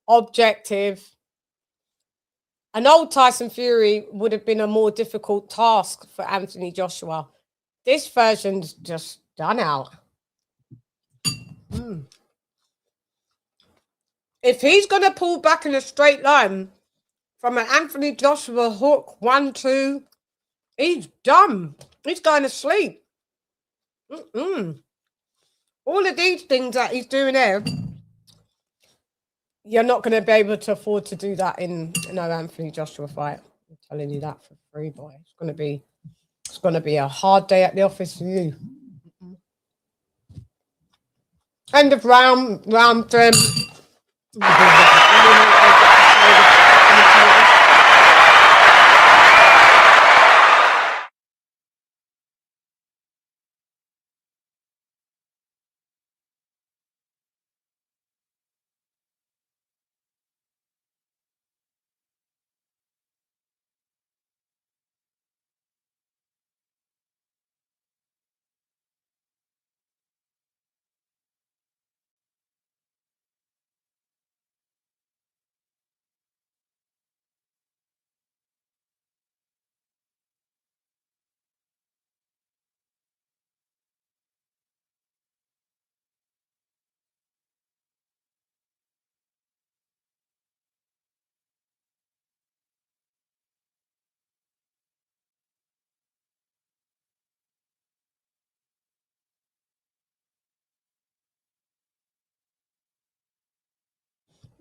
objective, an old Tyson Fury would have been a more difficult task for Anthony Joshua. This version's just done out. If he's going to pull back in a straight line from an Anthony Joshua hook, 1, 2, he's done. He's going to sleep. All of these things that he's doing there, you're not going to be able to afford to do that in no Anthony Joshua fight. I'm telling you that for free, boy. It's going to be a hard day at the office for you. End of round 10.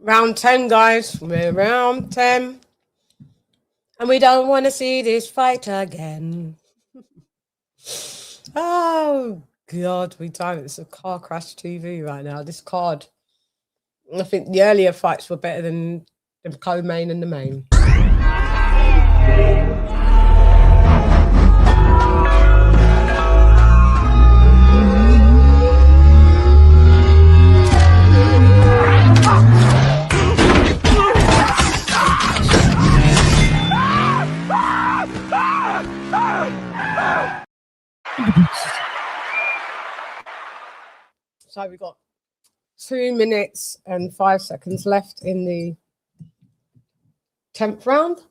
Round 10, guys. We're round 10. And we don't want to see this fight again. Oh, God. We don't. It's a car crash TV right now. This card. I think the earlier fights were better than the co-main and the main. So we've got 2 minutes and 5 seconds left in the 10th round.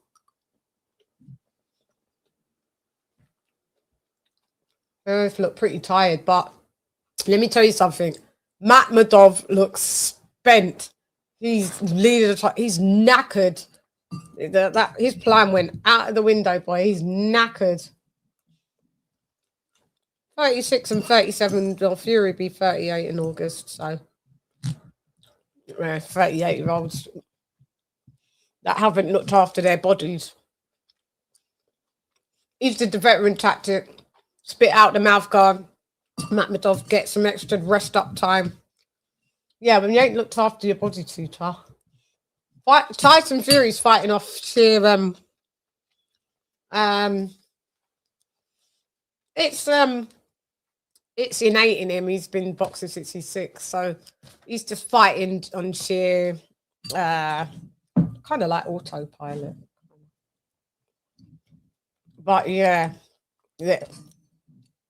Both look pretty tired, but let me tell you something. Makhmudov looks spent. He's leading. He's knackered. His plan went out of the window, boy. He's knackered. 36 and 37. Well, Fury be 38 in August, so 38-year-olds that haven't looked after their bodies. He's did the veteran tactic. Spit out the mouth guard. Makhmudov get some extra rest up time. Yeah, when you ain't looked after your body too tough. Tyson Fury's fighting off sheer it's innate in him. He's been boxing since he's 6, so he's just fighting on sheer kind of like autopilot. But yeah,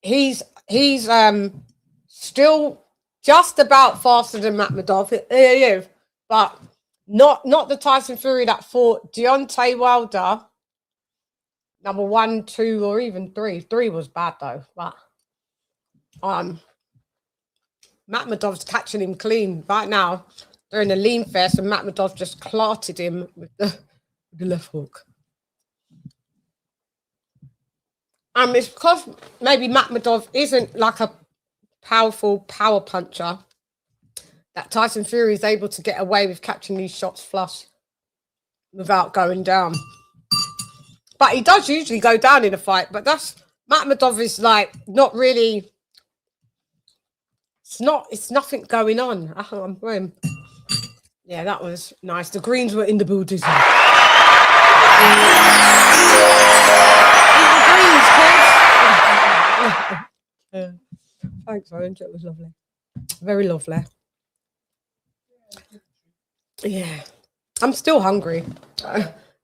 he's still just about faster than Makhmudov. He is, but not the Tyson Fury that fought Deontay Wilder. Number 1, 2, or even 3. 3 was bad though, but Makhmudov's catching him clean right now. They're in a lean fest, and Makhmudov just clarted him with the left hook. It's because maybe Makhmudov isn't like a powerful power puncher that Tyson Fury is able to get away with catching these shots flush without going down. But he does usually go down in a fight, but Makhmudov is like not really. It's nothing going on. Yeah, that was nice. The Greens were in the building. Eat the greens, kids. Thanks, Orange. It was lovely. Very lovely. Yeah. I'm still hungry.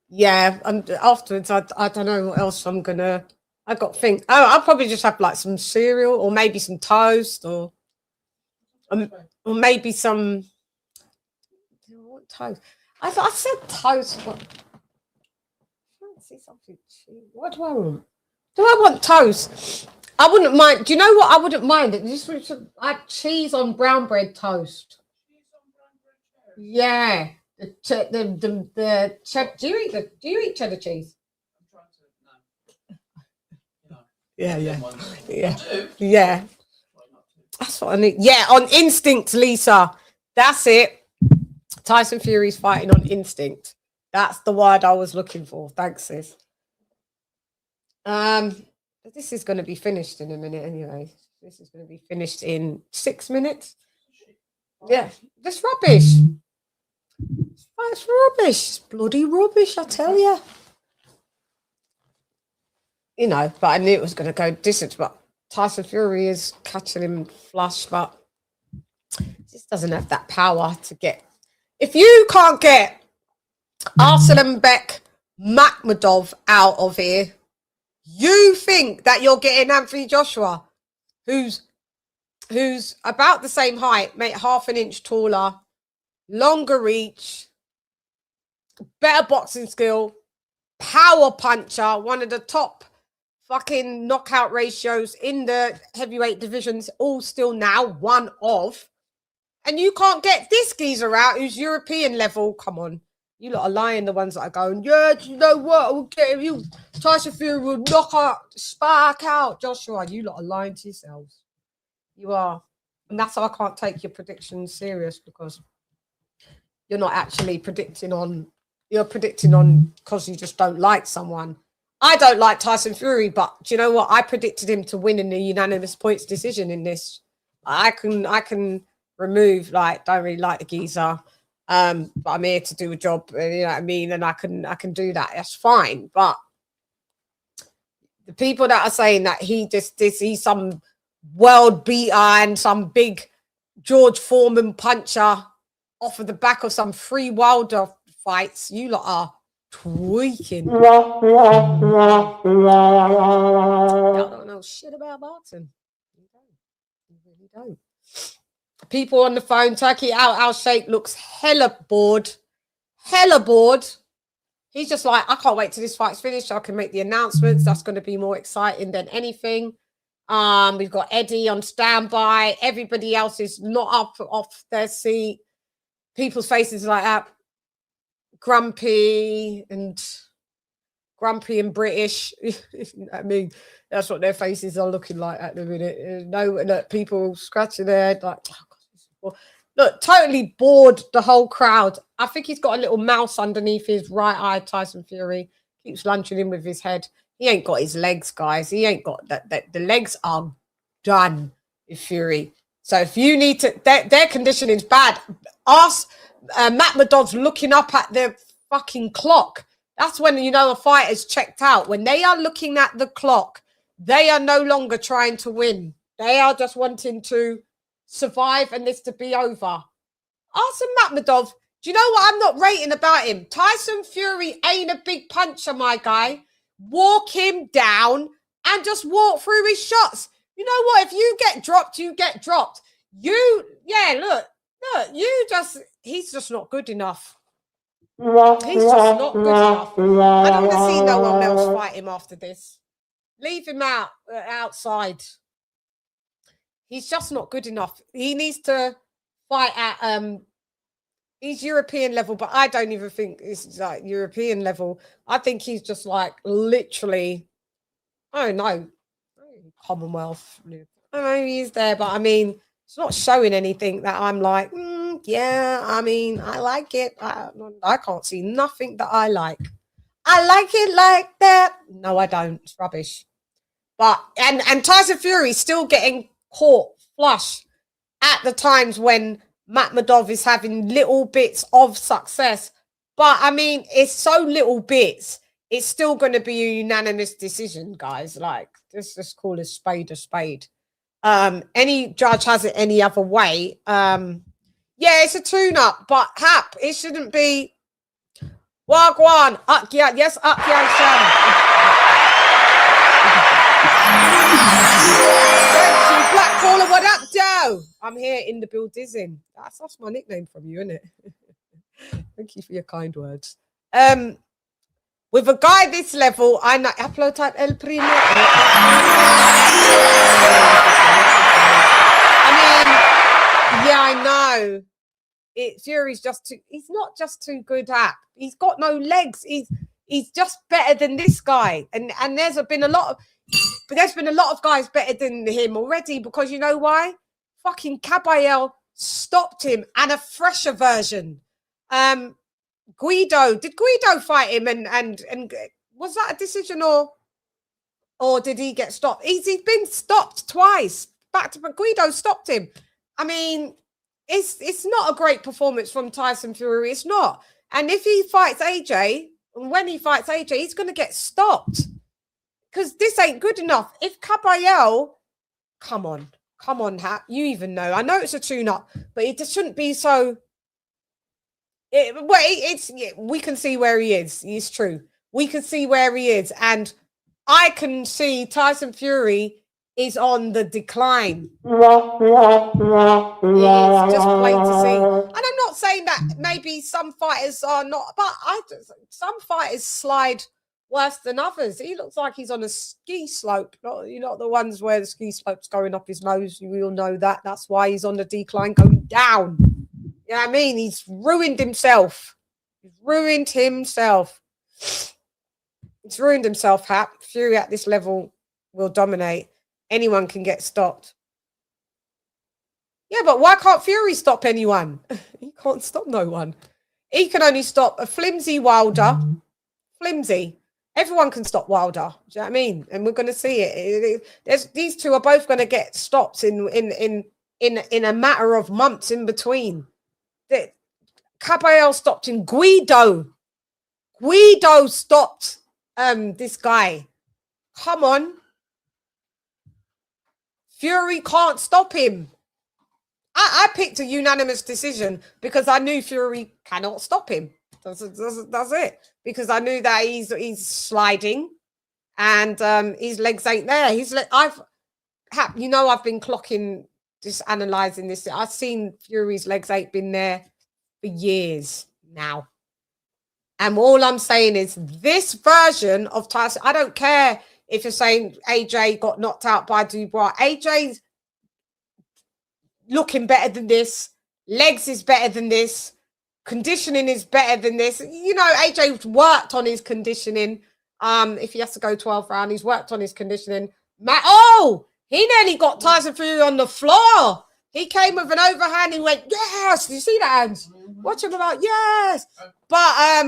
Yeah, and afterwards, I don't know what else I'm gonna. I got to think. Oh, I'll probably just have like some cereal or maybe some toast or maybe some. What toast? I said toast. But I see something cheap. What do I want? Do I want toast? I wouldn't mind. Do you know what I wouldn't mind? Just like cheese on brown bread toast. Yeah. Do you eat cheddar cheese? Yeah. That's what I need. Yeah, on instinct, Lisa. That's it. Tyson Fury's fighting on instinct. That's the word I was looking for. Thanks, sis. This is going to be finished in a minute anyway. This is going to be finished in 6 minutes. Yeah, just rubbish. It's rubbish. It's bloody rubbish, I tell you. You know, but I knew it was going to go distance. But Tyson Fury is catching him flush, but just doesn't have that power to get. If you can't get Arslanbek Makhmudov out of here, you think that you're getting Anthony Joshua, who's about the same height, mate, half an inch taller, longer reach, better boxing skill, power puncher, one of the top fucking knockout ratios in the heavyweight divisions, all still now one of. And you can't get this geezer out who's European level. Come on. You lot are lying, the ones that are going, yeah, you know what? We'll get you. Tyson Fury will knock out, spark out Joshua. You lot are lying to yourselves. You are. And that's how I can't take your predictions serious, because you're not actually predicting on, you're predicting on because you just don't like someone. I don't like Tyson Fury, but do you know what? I predicted him to win in a unanimous points decision in this. I can remove, like, don't really like the geezer. But I'm here to do a job, you know what I mean? And I can do that. That's fine. But the people that are saying that he's some world beater and some big George Foreman puncher off of the back of some free Wilder fights, you lot are tweaking. I don't know shit about boxing. You really don't. People on the phone, Turkey Al Sheikh looks hella bored. Hella bored. He's just like, I can't wait till this fight's finished. I can make the announcements. That's going to be more exciting than anything. We've got Eddie on standby. Everybody else is not up off their seat. People's faces like that. Grumpy and British. I mean, that's what their faces are looking like at the minute. No, people scratching their head like, look, totally bored, the whole crowd. I think he's got a little mouse underneath his right eye, Tyson Fury. Keeps lunching in with his head. He ain't got his legs, guys. He ain't got that. The legs are done with Fury. So if you need to, their condition is bad. Ask Makhmudov's looking up at the fucking clock. That's when you know a fighter's checked out. When they are looking at the clock, they are no longer trying to win. They are just wanting to survive and this to be over. Arslan Makhmudov, do you know what I'm not rating about him? Tyson Fury ain't a big puncher, my guy. Walk him down and just walk through his shots. You know what? If you get dropped, you get dropped. You just he's just not good enough. He's just not good enough. I don't want to see no one else fight him after this. Leave him outside. He's just not good enough. He needs to fight at he's European level, but I don't even think it's like European level. I think he's just like literally, I don't know, Commonwealth. I know he's there, but I mean, it's not showing anything that I'm like, yeah, I mean, I like it. I can't see nothing that I like. I like it like that. No, I don't. It's rubbish. But and Tyson Fury still getting caught flush at the times when Makhmudov is having little bits of success. But I mean, it's so little bits. It's still going to be a unanimous decision, guys. Like, let's just call a spade a spade. Any judge has it any other way. Yeah, it's a tune-up, but Hap, it shouldn't be Wagwan. Yes, Akyan Black Caller, what up, Joe? I'm here in the building. That's my nickname from you, isn't it? Thank you for your kind words. With a guy this level, I know upload type El Primo. I mean, yeah, I know. Fury's just too. He's not just too good at. He's got no legs. He's just better than this guy. And there's been a lot of guys better than him already, because you know why? Fucking Caballero stopped him, and a fresher version. Guido, did Guido fight him and was that a decision or did he get stopped? He's been stopped twice. Back to Guido stopped him. I mean, it's not a great performance from Tyson Fury. It's not. And if he fights AJ, when he fights AJ, he's going to get stopped, because this ain't good enough. If Caballero, come on, Hat, you even know. I know it's a tune-up, but it just shouldn't be so. We can see where he is. It's true. We can see where he is, and I can see Tyson Fury is on the decline. It's just plain to see. And I'm not saying that maybe some fighters are not, but some fighters slide worse than others. He looks like he's on a ski slope. You're not the ones where the ski slope's going up his nose. You all know that. That's why he's on the decline going down. You know what I mean? He's ruined himself. He's ruined himself. Hap. Fury at this level will dominate. Anyone can get stopped. Yeah, but why can't Fury stop anyone? He can't stop no one. He can only stop a flimsy Wilder. Flimsy. Everyone can stop Wilder. Do you know what I mean? And we're going to see it. These two are both going to get stopped in a matter of months in between. Caballero stopped him. Guido stopped this guy. Come on. Fury can't stop him. I picked a unanimous decision because I knew Fury cannot stop him. That's it. Because I knew that he's sliding and his legs ain't there. I've been clocking, just analysing this. I've seen Fury's legs ain't been there for years now. And all I'm saying is this version of Tyson, I don't care if you're saying AJ got knocked out by Dubois. AJ's looking better than this. Legs is better than this. Conditioning is better than this. You know, AJ's worked on his conditioning. If he has to go 12 rounds, he's worked on his conditioning. He nearly got Tyson Fury on the floor. He came with an overhand. He went, yes. Did you see that, hands? Watch him about, yes. But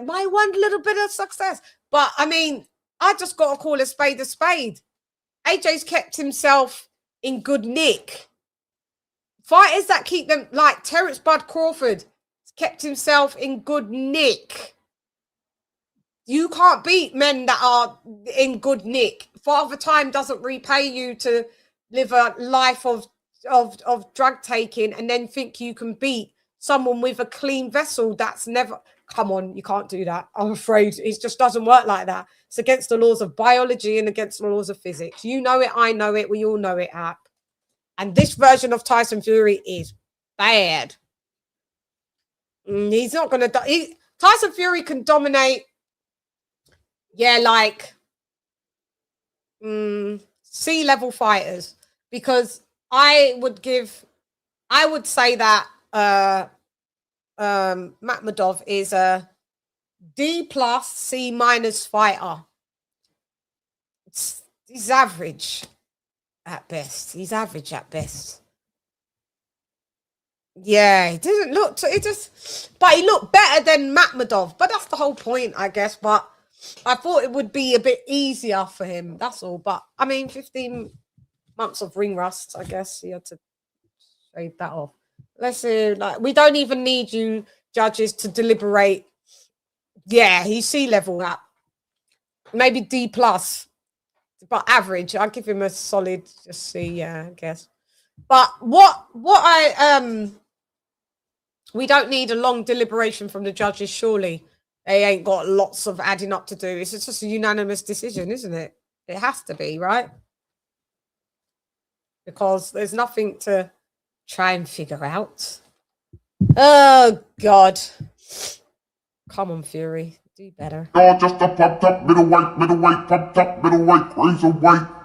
my one little bit of success. But I mean, I just got to call a spade a spade. AJ's kept himself in good nick. Fighters that keep them, like Terence Bud Crawford, kept himself in good nick. You can't beat men that are in good nick. Father Time doesn't repay you to live a life of drug taking and then think you can beat someone with a clean vessel. That's never, come on, you can't do that. I'm afraid it just doesn't work like that. It's against the laws of biology and against the laws of physics. You know it, I know it, we all know it, App. And this version of Tyson Fury is bad. He's not going to... Tyson Fury can dominate, like sea-level fighters, because I would say that Makhmudov is a D+, C- fighter. He's average at best. Yeah, he doesn't look. But he looked better than Makhmudov. But that's the whole point, I guess. But I thought it would be a bit easier for him. That's all. But I mean, 15 months of ring rust. I guess he had to shave that off. Let's see. Like, we don't even need you judges to deliberate. Yeah, he's sea-level at maybe D+, but average. I'll give him a solid just C. Yeah, I guess. But what we don't need a long deliberation from the judges, surely. They ain't got lots of adding up to do. It's just a unanimous decision, isn't it? It has to be, right? Because there's nothing to try and figure out. Oh, God. Come on, Fury. Do better. You're just a pumped up middleweight, pumped up middleweight, cruiserweight.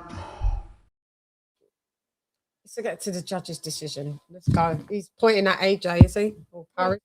Let's get to the judge's decision. Let's go. He's pointing at AJ, is he? Or Paris?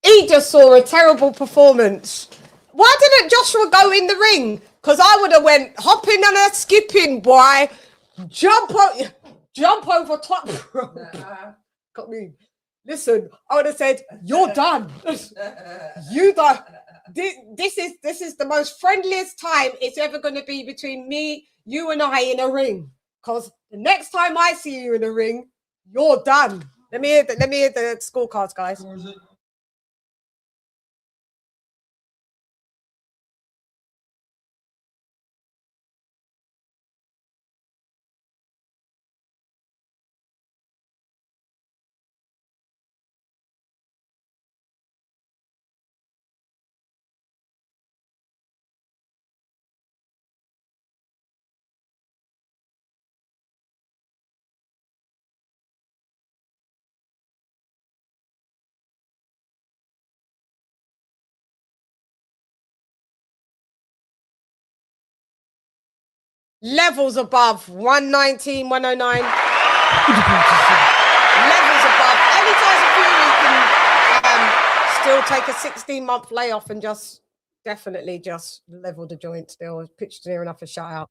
He just saw a terrible performance. Why didn't Joshua go in the ring? Because I would have went hopping and a skipping, boy. Jump over top. Got me. Listen, I would have said, "You're done. You done." This is the most friendliest time it's ever going to be between me, you, and I in a ring. Because the next time I see you in a ring, you're done. Let me hear the scorecards, guys. Levels above 119, 109. Levels above. Any Tyson Fury can still take a 16-month layoff and just definitely just level the joint still. Pitched near enough a shutout.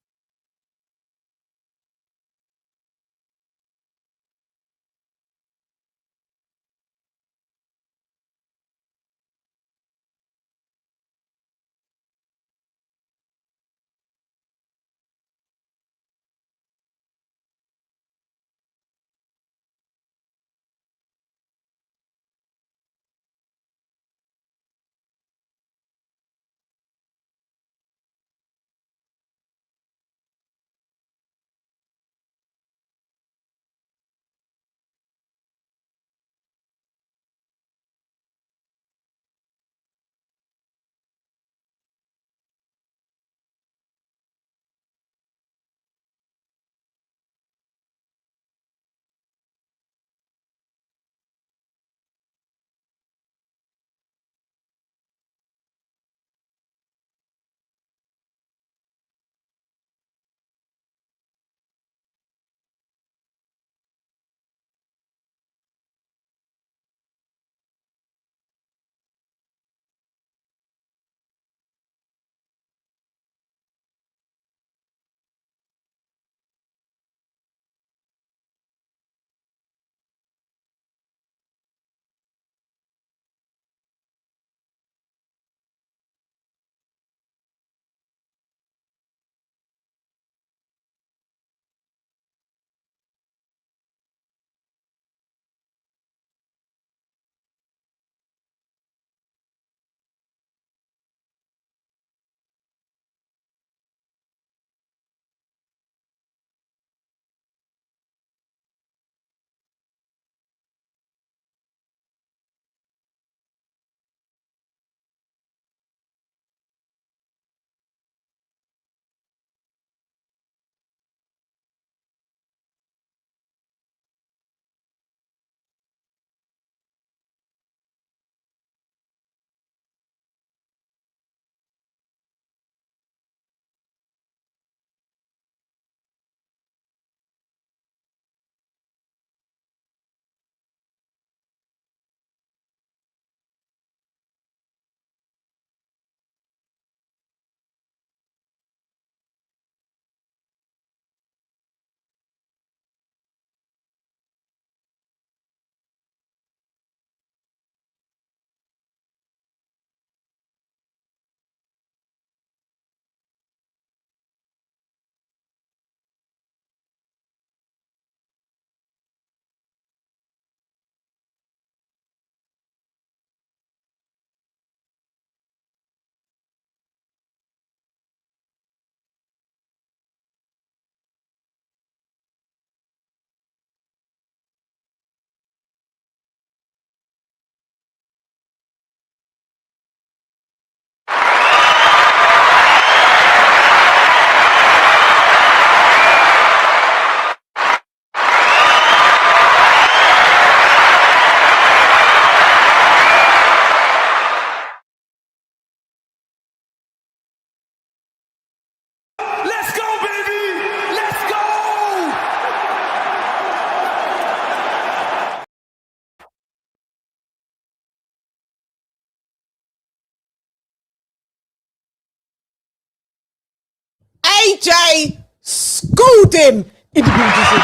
AJ schooled him in the building.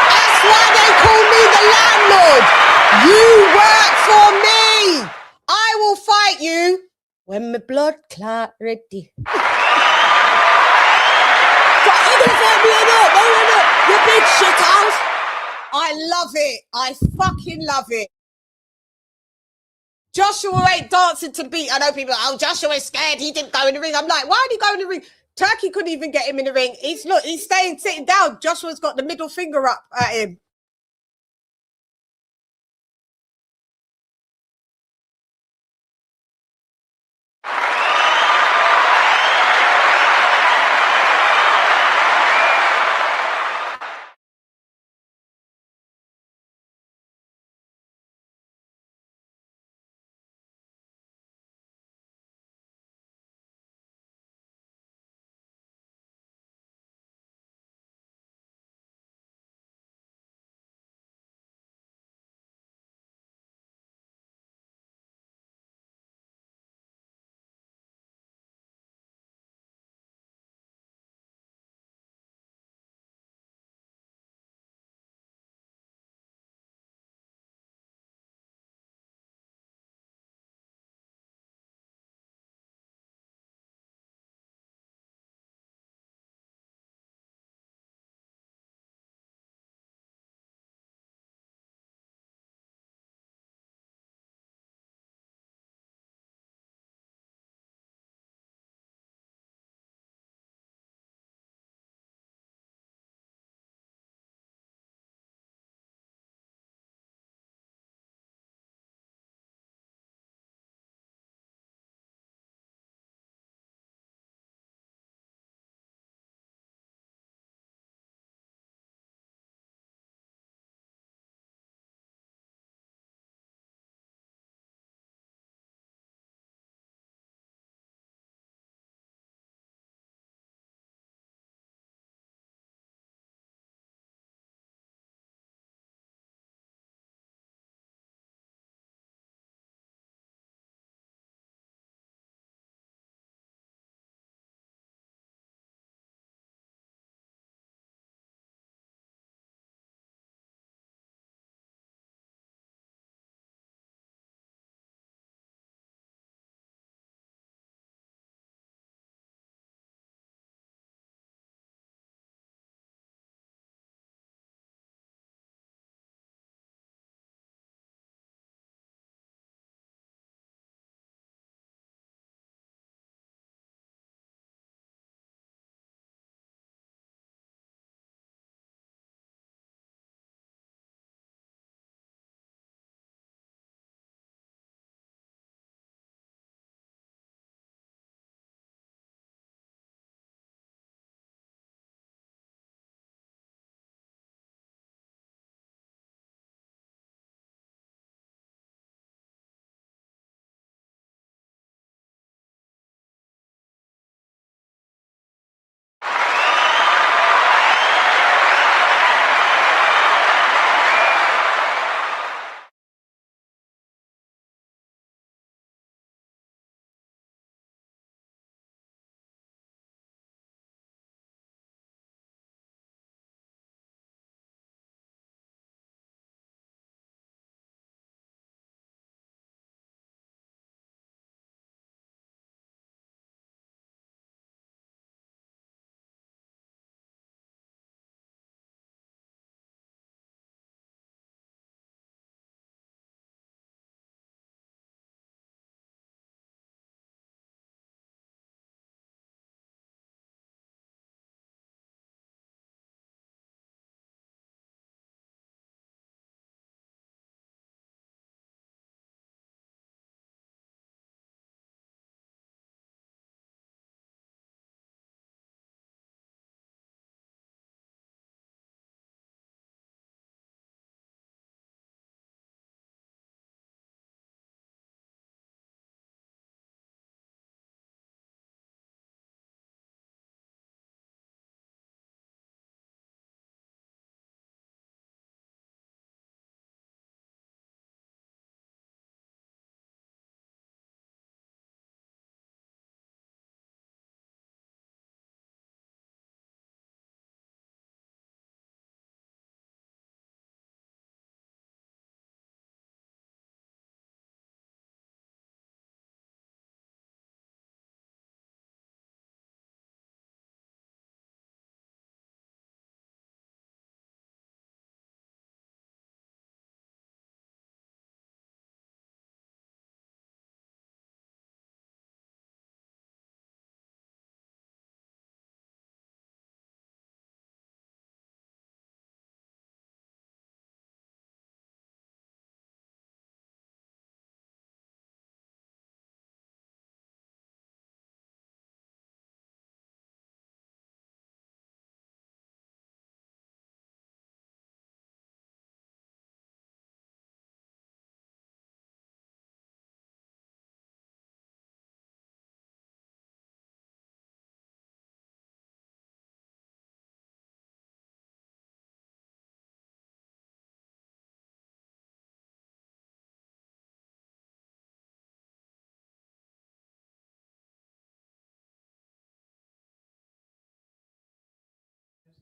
That's why they call me the landlord. You work for me. I will fight you when my blood clot ready. But you gonna fight me or not? No. You big shithouse. I love it. I fucking love it. Joshua ain't dancing to beat. I know people are, oh, Joshua's scared. He didn't go in the ring. I'm like, why did he go in the ring? Turkey couldn't even get him in the ring. He's sitting down. Joshua's got the middle finger up at him.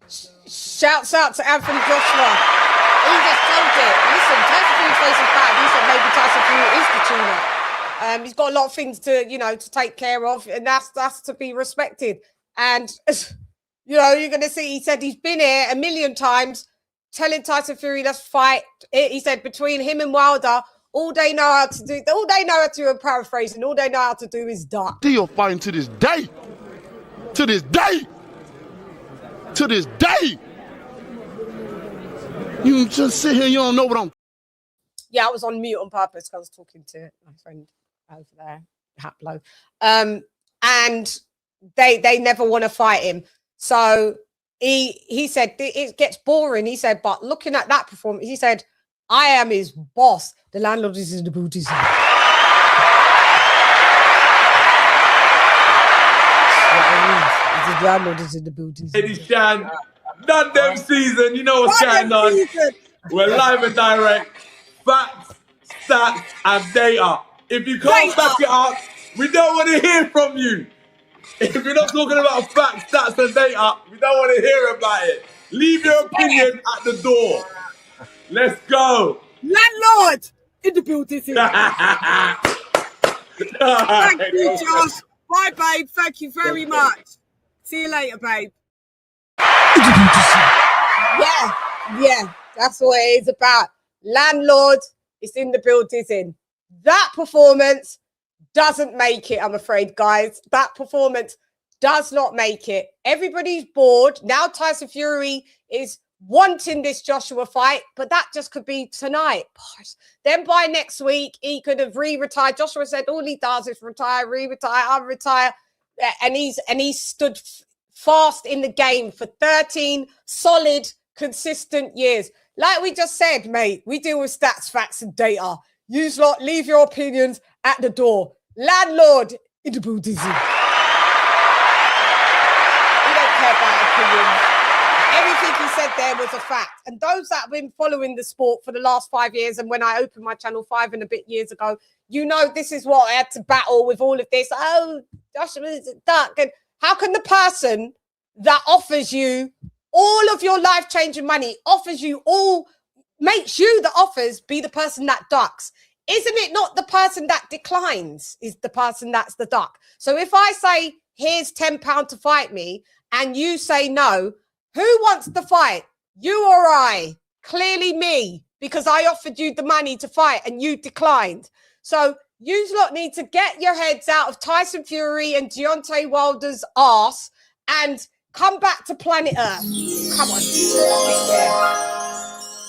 Shouts out to Anthony Joshua. He just told it. Listen, Tyson Fury's face is bad. He said maybe Tyson Fury is the tuner. He's got a lot of things to, to take care of, and that's to be respected. And you're going to see. He said he's been here a million times, telling Tyson Fury, let's fight. He said between him and Wilder, all they know how to do, I'm paraphrasing, all they know how to do is duck. Still fighting to this day. To this day. To this day. You just sit here, you don't know what I'm... Yeah, I was on mute on purpose because I was talking to my friend over there, Haplo. And they never want to fight him. So he said, it gets boring. He said, but looking at that performance, he said, I am his boss. The landlord is in the booty. The landlord is in the booty. Ladies, Shan, none them season. You know what's going on. We're live and direct. Facts, stats, and data. If you can't back it up, we don't want to hear from you. If you're not talking about facts, stats, and data, we don't want to hear about it. Leave your opinion at the door. Let's go. Landlord in the building. Thank you, Josh. Bye, babe. Thank you very much. See you later, babe. Yeah, that's what it is about. Landlord is in the building. That performance doesn't make it, I'm afraid, guys. That performance does not make it. Everybody's bored. Now Tyson Fury is wanting this Joshua fight, but that just could be tonight. Then by next week, he could have re-retired. Joshua said all he does is retire, re-retire, unretire. And he's stood fast in the game for 13 solid, consistent years. Like we just said, mate, we deal with stats, facts, and data. You lot, leave your opinions at the door. Landlord in the Buddhism. We don't care about opinions. Everything he said there was a fact. And those that have been following the sport for the last 5 years, and when I opened my channel 5 and a bit years ago, this is what I had to battle with all of this. Oh, Joshua is a duck. And how can the person that offers you all of your life-changing money, makes you the offers, be the person that ducks? Isn't it not the person that declines is the person that's the duck? So if I say, here's £10 to fight me, and you say no, who wants the fight? You or I? Clearly me, because I offered you the money to fight and you declined. So you lot need to get your heads out of Tyson Fury and Deontay Wilder's ass and come back to planet Earth. Come on.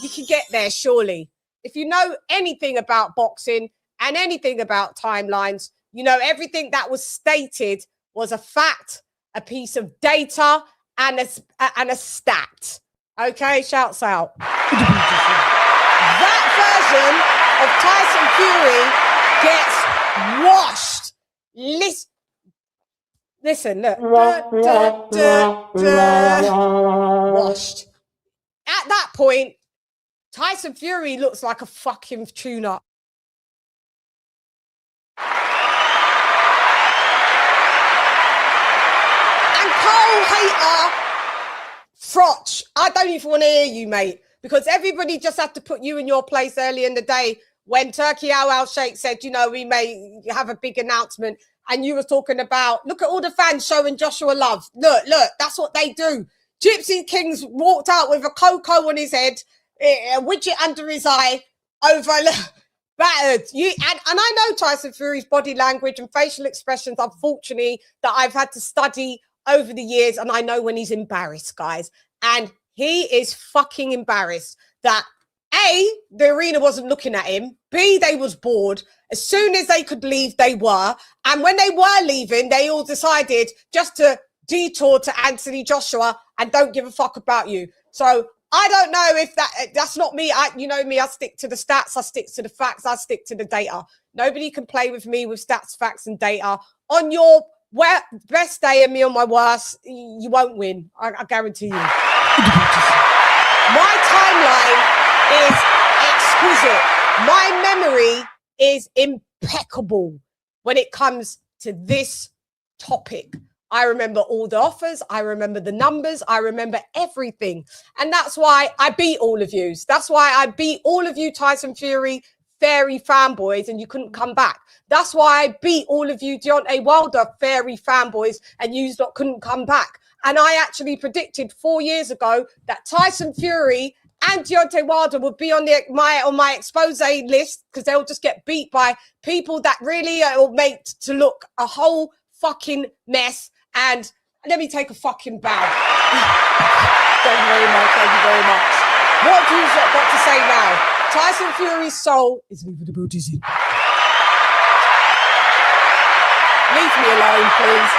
You can get there, surely. If you know anything about boxing and anything about timelines, everything that was stated was a fact, a piece of data, and a stat. Okay, shouts out. That version of Tyson Fury gets washed. Listen, look. Washed. At that point, Tyson Fury looks like a fucking tune-up. And Cole Hater, Frotch, I don't even want to hear you, mate, because everybody just had to put you in your place early in the day when Turkey Al Sheikh said, we may have a big announcement, and you were talking about, look at all the fans showing Joshua love. Look, that's what they do. Gypsy Kings walked out with a cocoa on his head, a widget under his eye, battered. And I know Tyson Fury's body language and facial expressions, unfortunately, that I've had to study over the years, and I know when he's embarrassed, guys. And he is fucking embarrassed that A, the arena wasn't looking at him. B, they was bored. As soon as they could leave, they were. And when they were leaving, they all decided just to detour to Anthony Joshua and don't give a fuck about you. So I don't know if that's not me. You know me, I stick to the stats, I stick to the facts, I stick to the data. Nobody can play with me with stats, facts, and data. On your best day and me on my worst, you won't win. I guarantee you. My timeline is exquisite. My memory is impeccable when it comes to this topic I remember all the offers. I remember the numbers. I remember everything. And that's why I beat all of you. That's why I beat all of you Tyson Fury fairy fanboys and you couldn't come back. That's why I beat all of you Deontay Wilder fairy fanboys and you couldn't come back. And I actually predicted 4 years ago that Tyson Fury and Deontay Wilder would be on my expose list because they'll just get beat by people that really are made to look a whole fucking mess. And let me take a fucking bow. Thank you very much. Thank you very much. What have you got to say now? Tyson Fury's soul is leaving the Buddhism. Leave me alone, please.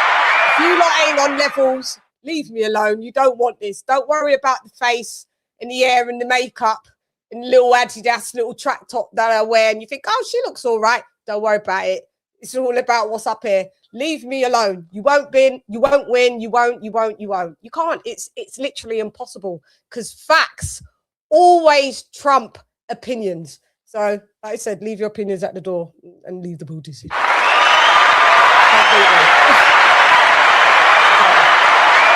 If you lot ain't on levels, leave me alone. You don't want this. Don't worry about the face and the hair and the makeup and the little Adidas little track top that I wear. And you think, oh, she looks all right. Don't worry about it. It's all about what's up here. Leave me alone. You won't win. You won't win. You won't. You won't. You won't. You can't. It's literally impossible because facts always trump opinions. So, like I said, leave your opinions at the door and leave the booty seat. And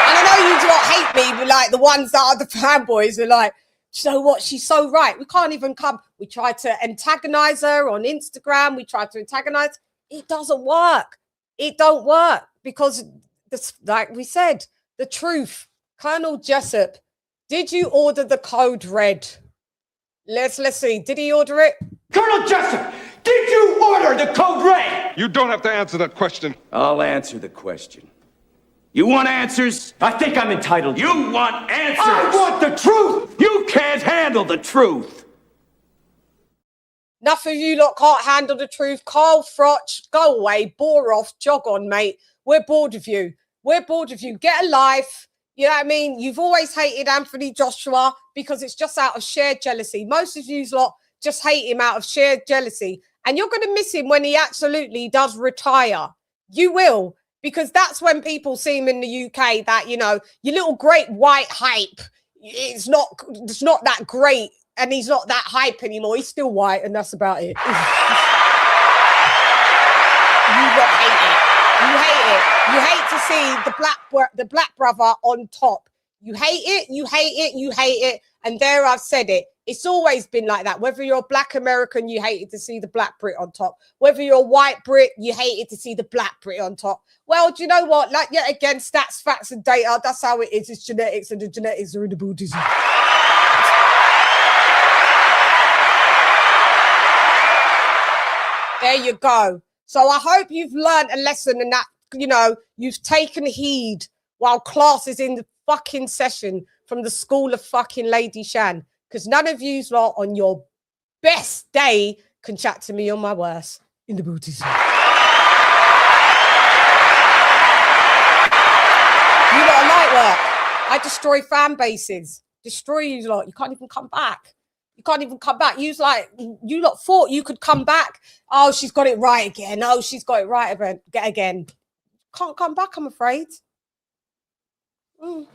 I know you do not hate me, but like the ones that are the fanboys are like, you know what? She's so right. We can't even come. We tried to antagonize her on Instagram. We tried to antagonize. It doesn't work. It don't work because, like we said, the truth. Colonel Jessup, did you order the code red? Let's see. Did he order it? Colonel Jessup, did you order the code red? You don't have to answer that question. I'll answer the question. You want answers? I think I'm entitled. You want answers? I want the truth. You can't handle the truth. Enough of you lot can't handle the truth. Carl Froch, go away, bore off, jog on, mate. We're bored of you. We're bored of you. Get a life. You know what I mean? You've always hated Anthony Joshua because it's just out of sheer jealousy. Most of you lot just hate him out of sheer jealousy. And you're going to miss him when he absolutely does retire. You will, because that's when people see him in the UK that, you know, your little great white hype, it's not that great. And he's not that hype anymore. He's still white, and that's about it. You don't hate it. You hate it. You hate to see the black brother on top. You hate it. You hate it. You hate it. And there, I've said it. It's always been like that. Whether you're Black American, you hated to see the Black Brit on top. Whether you're white Brit, you hated to see the Black Brit on top. Well, do you know what? Like, yet again, stats, facts, and data. That's how it is. It's genetics, and the genetics are in the Buddhism. There you go. So I hope you've learned a lesson and that, you know, you've taken heed while class is in the fucking session from the school of fucking Lady Shan. Because none of you's lot on your best day can chat to me on my worst in the booties. You lot are light work. I destroy fan bases. Destroy you lot. You can't even come back. You can't even come back. You lot thought you could come back. Oh, she's got it right again. Oh, she's got it right again. Can't come back, I'm afraid. No.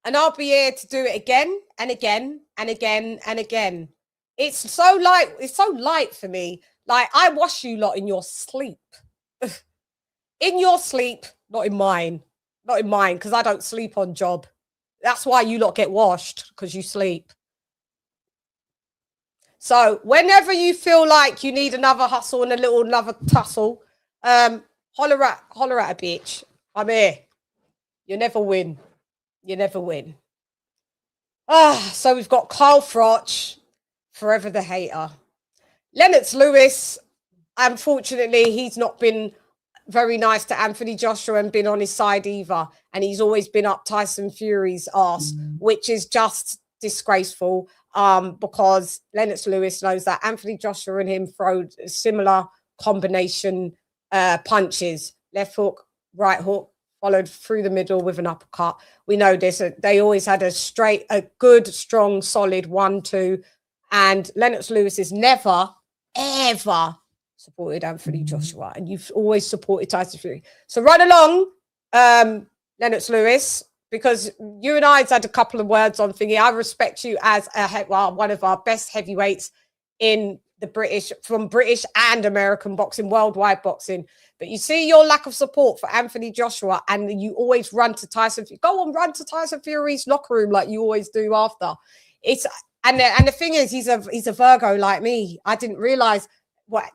And I'll be here to do it again and again and again and again. It's so light for me. Like, I wash you lot in your sleep. In your sleep, not in mine. Not in mine, because I don't sleep on job. That's why you lot get washed, because you sleep. So whenever you feel like you need another hustle and another tussle, holler at a bitch. I'm here. You never win. You never win. So we've got Carl Froch, forever the hater. Lennox Lewis, unfortunately, he's not been very nice to Anthony Joshua and been on his side either. And he's always been up Tyson Fury's arse, which is just disgraceful because Lennox Lewis knows that Anthony Joshua and him throw similar combination punches. Left hook, right hook, followed through the middle with an uppercut. We know this. They always had a good, strong, solid 1-2. And Lennox Lewis is never, ever supported Anthony Joshua, and you've always supported Tyson Fury. So run along, Lennox Lewis, because you and I's had a couple of words on thingy. I respect you as one of our best heavyweights in the from British and American boxing, worldwide boxing. But you see your lack of support for Anthony Joshua, and you always run to Tyson. Go on, run to Tyson Fury's locker room like you always do after. And the thing is, he's a Virgo like me. I didn't realize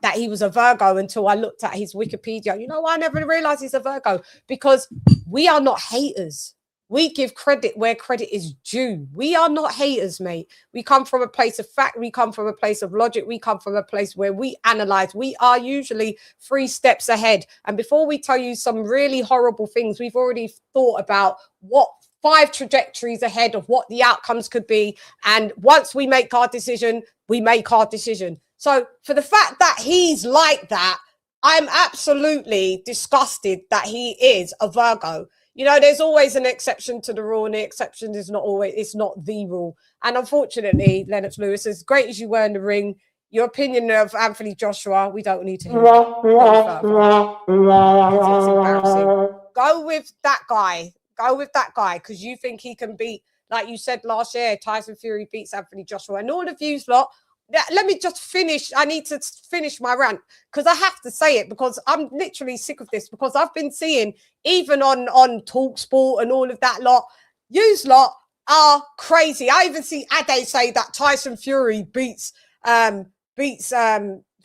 that he was a Virgo until I looked at his Wikipedia. You know why I never realized he's a Virgo? Because we are not haters. We give credit where credit is due. We are not haters, mate. We come from a place of fact. We come from a place of logic. We come from a place where we analyze. We are usually 3 steps ahead. And before we tell you some really horrible things, we've already thought about what 5 trajectories ahead of what the outcomes could be. And once we make our decision, we make our decision. So for the fact that he's like that, I'm absolutely disgusted that he is a Virgo. You know, there's always an exception to the rule, and the exception is not always, it's not the rule. And unfortunately, Lennox Lewis, as great as you were in the ring, your opinion of Anthony Joshua, we don't need to hear it. It's embarrassing. Go with that guy. Go with that guy, because you think he can beat, like you said last year, Tyson Fury beats Anthony Joshua. And all of you lot, let me just finish. I need to finish my rant because I have to say it, because I'm literally sick of this, because I've been seeing, even on TalkSport and all of that lot, yous lot are crazy. I even see Ade say that Tyson Fury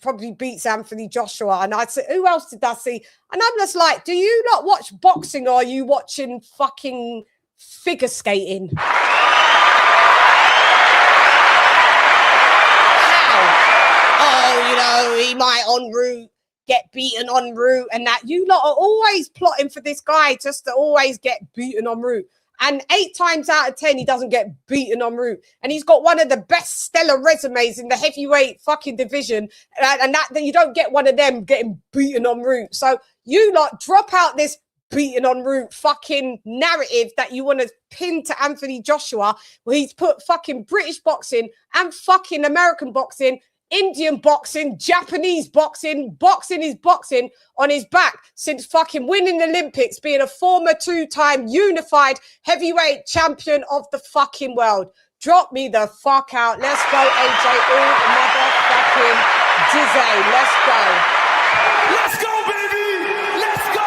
probably beats Anthony Joshua. And I'd say, who else did I see? And I'm just like, do you not watch boxing, or are you watching fucking figure skating? Oh, you know, he might en route get beaten en route, and that you lot are always plotting for this guy just to always get beaten en route. And 8 times out of 10, he doesn't get beaten en route. And he's got one of the best stellar resumes in the heavyweight fucking division. And that you don't get one of them getting beaten en route. So you lot drop out this beaten en route fucking narrative that you want to pin to Anthony Joshua, where he's put fucking British boxing and fucking American boxing, Indian boxing, Japanese boxing, boxing is boxing on his back since fucking winning the Olympics, being a former 2-time unified heavyweight champion of the fucking world. Drop me the fuck out. Let's go, AJ. All motherfucking dizzy. Let's go. Let's go, baby. Let's go.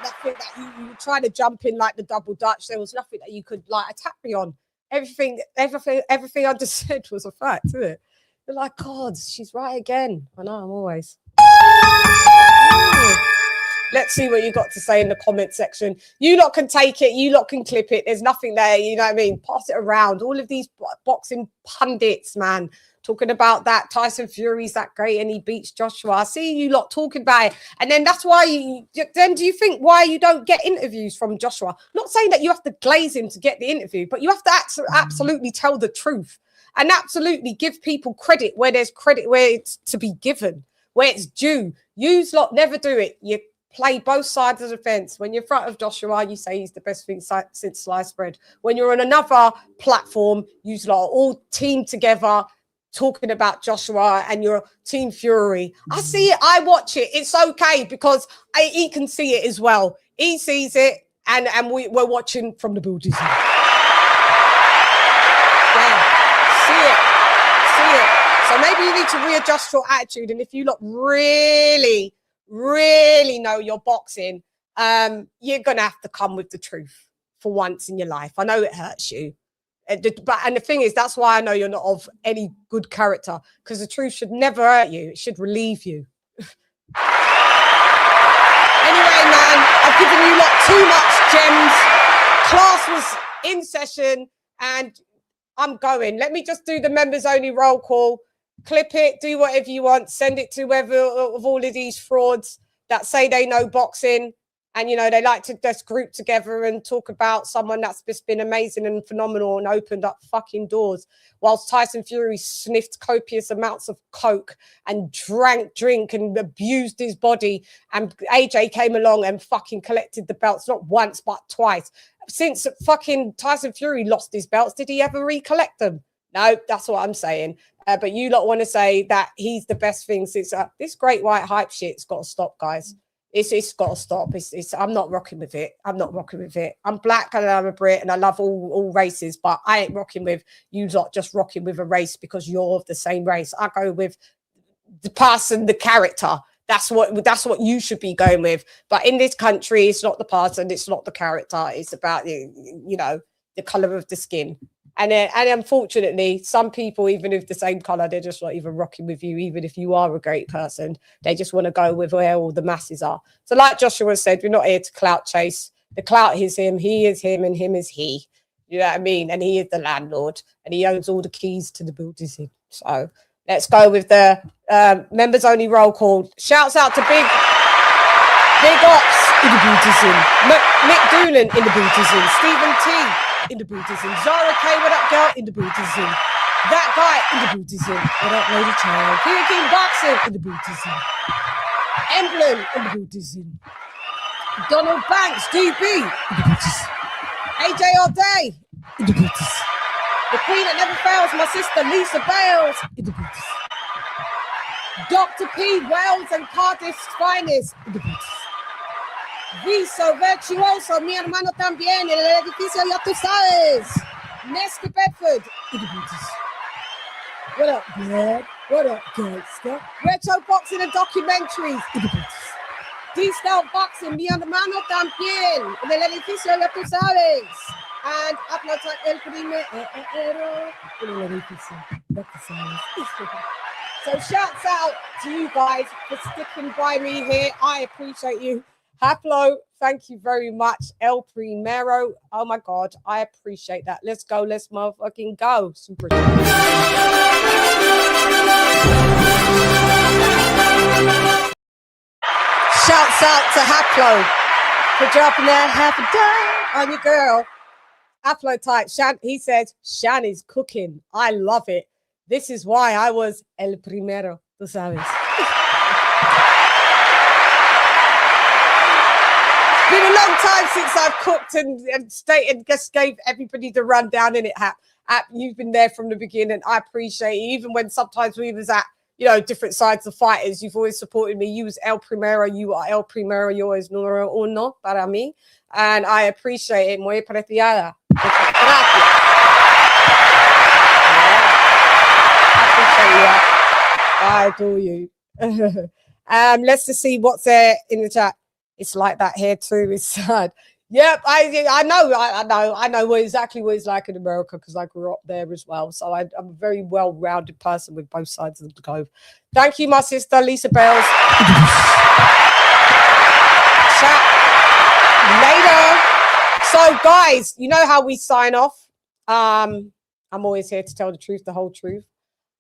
Nothing that you try to jump in like the double Dutch. There was nothing that you could like attack me on. Everything I just said was a fact, isn't it? You're like, God, she's right again. I know, I'm always. Let's see what you got to say in the comment section. You lot can take it. You lot can clip it. There's nothing there. You know what I mean? Pass it around. All of these boxing pundits, man, talking about that Tyson Fury's that great and he beats Joshua. I see you lot talking about it. And then that's why then do you think why you don't get interviews from Joshua? Not saying that you have to glaze him to get the interview, but you have to absolutely tell the truth and absolutely give people credit where there's credit, where it's to be given, where it's due. You lot never do it. You play both sides of the fence. When you're in front of Joshua, you say he's the best thing since sliced bread. When you're on another platform, you lot are all teamed together talking about Joshua and your Team Fury. I see it. I watch it. It's okay because he can see it as well. He sees it, and we're watching from the buildings. Yeah, see it. So maybe you need to readjust your attitude. And if you lot really know your boxing, you're gonna have to come with the truth for once in your life. I know it hurts you, and the thing is, that's why I know you're not of any good character, because the truth should never hurt you. It should relieve you. Anyway, man, I've given you lot too much gems. Class was in session, and I'm going. Let me just do the members only roll call. Clip it, do whatever you want, send it to whoever of all of these frauds that say they know boxing and, you know, they like to just group together and talk about someone that's just been amazing and phenomenal and opened up fucking doors, whilst Tyson Fury sniffed copious amounts of coke and drink and abused his body, and AJ came along and fucking collected the belts, not once but twice. Since fucking Tyson Fury lost his belts, did he ever recollect them? No, that's what I'm saying. But you lot want to say that he's the best thing since this great white hype shit's got to stop, guys. It's got to stop. I'm not rocking with it. I'm not rocking with it. I'm black and I'm a Brit and I love all races, but I ain't rocking with you lot just rocking with a race because you're of the same race. I go with the person, the character. That's what you should be going with. But in this country, it's not the person, it's not the character. It's about the color of the skin. And unfortunately, some people, even with the same color, they're just not even rocking with you, even if you are a great person. They just want to go with where all the masses are. So like Joshua said, we're not here to clout chase. The clout is him, he is him, and him is he. You know what I mean? And he is the landlord, and he owns all the keys to the building. So let's go with the members only roll call. Shouts out to Big Ops in the Buddhism, Mick Doolan in the Buddhism, Stephen T in the Buddhism, Zara K, what up girl, in the Buddhism, that guy in the Buddhism, what up lady child, King Boxing in the Buddhism, Emblem in the Buddhism, Donald Banks, DB in the Buddhism, AJ All Day in the Buddhism, the queen that never fails, my sister Lisa Bales in the Buddhism, Dr. P, Wales and Cardiff's finest in the Buddhism, Viso, Virtuoso, mi hermano también, en el edificio, ya tú sabes. Nesca Bedford. What up, man? What up, gangster? Retro Boxing and Documentaries. D-Style Boxing, mi hermano también, en el edificio, ya tú sabes. And upload el primero en el edificio, ya tú sabes. So shouts out to you guys for sticking by me here. I appreciate you. Haplo, thank you very much. El Primero, oh my God, I appreciate that. Let's go, let's motherfucking go. Super. Shouts out to Haplo for dropping that half a day on your girl. Haplo type, he says, Shan is cooking. I love it. This is why I was El Primero, tú sabes. Been a long time since I've cooked and just gave everybody the rundown in it. You've been there from the beginning. I appreciate it. Even when sometimes we was at, different sides of fighters, you've always supported me. You was El Primero, you are El Primero, yo es número uno para mí. And I appreciate it. Muy apreciada. Gracias. I adore you. Let's just see what's there in the chat. It's like that here too. It's sad. Yep, I know exactly what it's like in America because I grew up there as well. So I'm a very well-rounded person with both sides of the globe. Thank you, my sister Lisa Bales. Chat later. So, guys, you know how we sign off. I'm always here to tell the truth, the whole truth.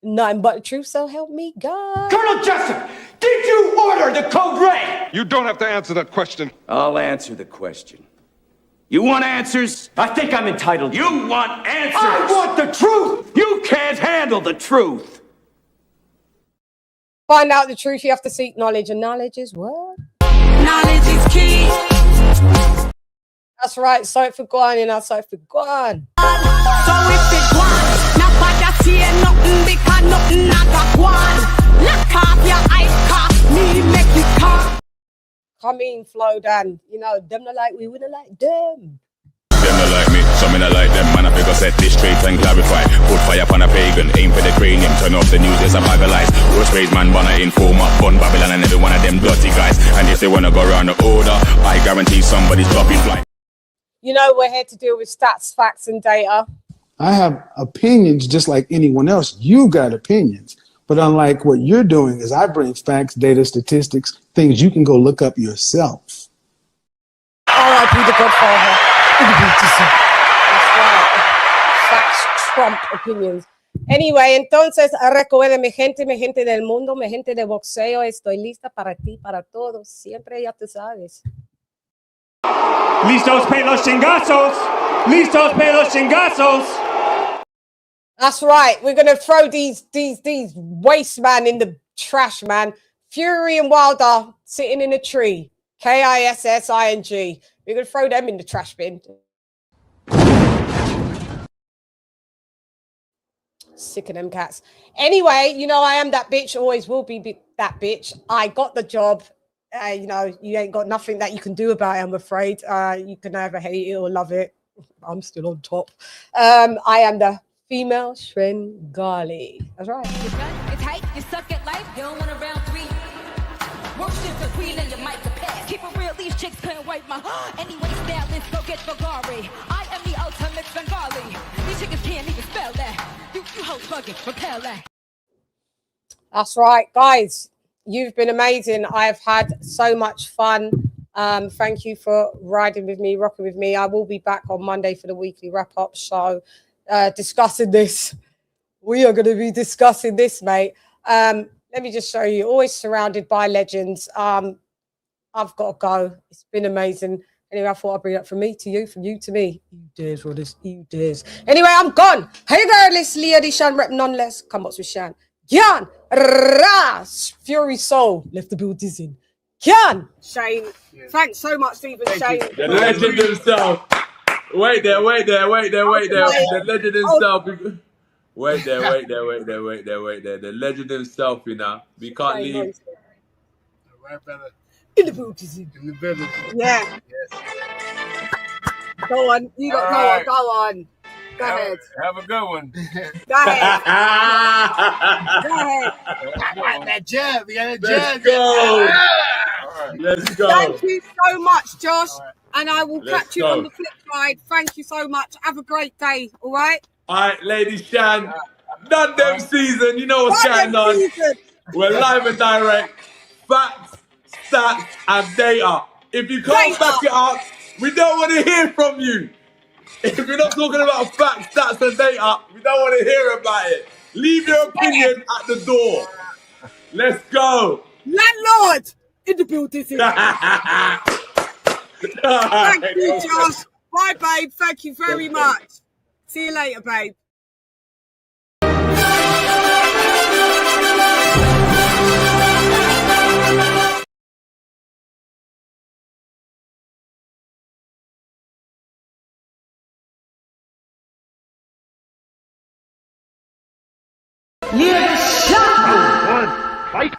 Nothing but the truth, so help me God. Colonel Jessup, did you order the code red? You don't have to answer that question. I'll answer the question. You want answers? I think I'm entitled. You want answers? I want the truth. You can't handle the truth. Find out the truth, you have to seek knowledge, and knowledge is what? Knowledge is key. That's right, so for Guan, so for Guan. So if it Guan, not bad see nothing because nothing not got Guan. Lock off your eyes, cock me, make you cock. Come in, flow down. Them not like we wouldn't like them. Them not like me, some me not like them. Man, I figure set this straight and clarify. Put fire upon a pagan, aim for the cranium. Turn off the news, there's a bag of lies. Roast raised man, wanna inform up, fun Babylon and every one of them dirty guys. And if they wanna go around the order, I guarantee somebody's dropping flight. We're here to deal with stats, facts, and data. I have opinions just like anyone else. You got opinions. But unlike what you're doing is I bring facts, data, statistics, things you can go look up yourself. R.I.P. the Godfather. That's right. Facts trump opinions. Anyway, entonces, recuerden, mi gente del mundo, mi gente de boxeo, estoy lista para ti, para todos. Siempre ya tú sabes. Listos para los chingazos. Listos para los chingazos. That's right. We're going to throw these waste man in the trash, man. Fury and Wilder sitting in a tree. K-I-S-S-I-N-G. We're going to throw them in the trash bin. Sick of them cats. Anyway, I am that bitch. Always will be that bitch. I got the job. you know, you ain't got nothing that you can do about it, I'm afraid. You can either hate it or love it. I'm still on top. I am the female Svengali. That's right. It's tight, you suck at life, you don't want a round three. Worship the queen and your mic to pass. Keep it real, these chicks couldn't wipe my anyway, now let's go get Bulgari. I am the ultimate Bengali. These chickens can't even spell that. You hoes bugging, repel that. That's right, guys. You've been amazing. I've had so much fun. Thank you for riding with me, rocking with me. I will be back on Monday for the weekly wrap-up show, discussing this. We are going to be discussing this, mate. Let me just show you. Always surrounded by legends. I've got to go. It's been amazing. Anyway, I thought I'd bring it up from me to you, from you to me. You dares, Rodders. You dares. Anyway, I'm gone. Hey, girl, it's Lady Shan, rep nonetheless. Come on with Shan. Gyan, Ras, Fury Soul. Left the build dizzy. Gyan, Shane. Thanks so much, Stephen. Shane. The legend himself. Wait there. The legend himself. Wait there. The legend himself, you know. We can't leave. Right, brother. In the build dizzy. In the building. Yeah. Yes. Go on. You got go on. Go on. Go ahead. Have a good one. Go ahead. Go ahead. That jab. You got that Let's jab. go. Right. Let's go. Thank you so much, Josh. Right. And I will catch you on the flip side. Thank you so much. Have a great day. All right? All right, Lady Shan. Done them season. You know what's going on. We're live and direct. Facts, stats, and data. If you can't back it up, we don't want to hear from you. If you're not talking about facts, stats, and data, we don't want to hear about it. Leave your opinion at the door. Let's go. Landlord in the building. Thank you, Josh. Bye, babe. Thank you very much. See you later, babe. Yeah, shot. Fight.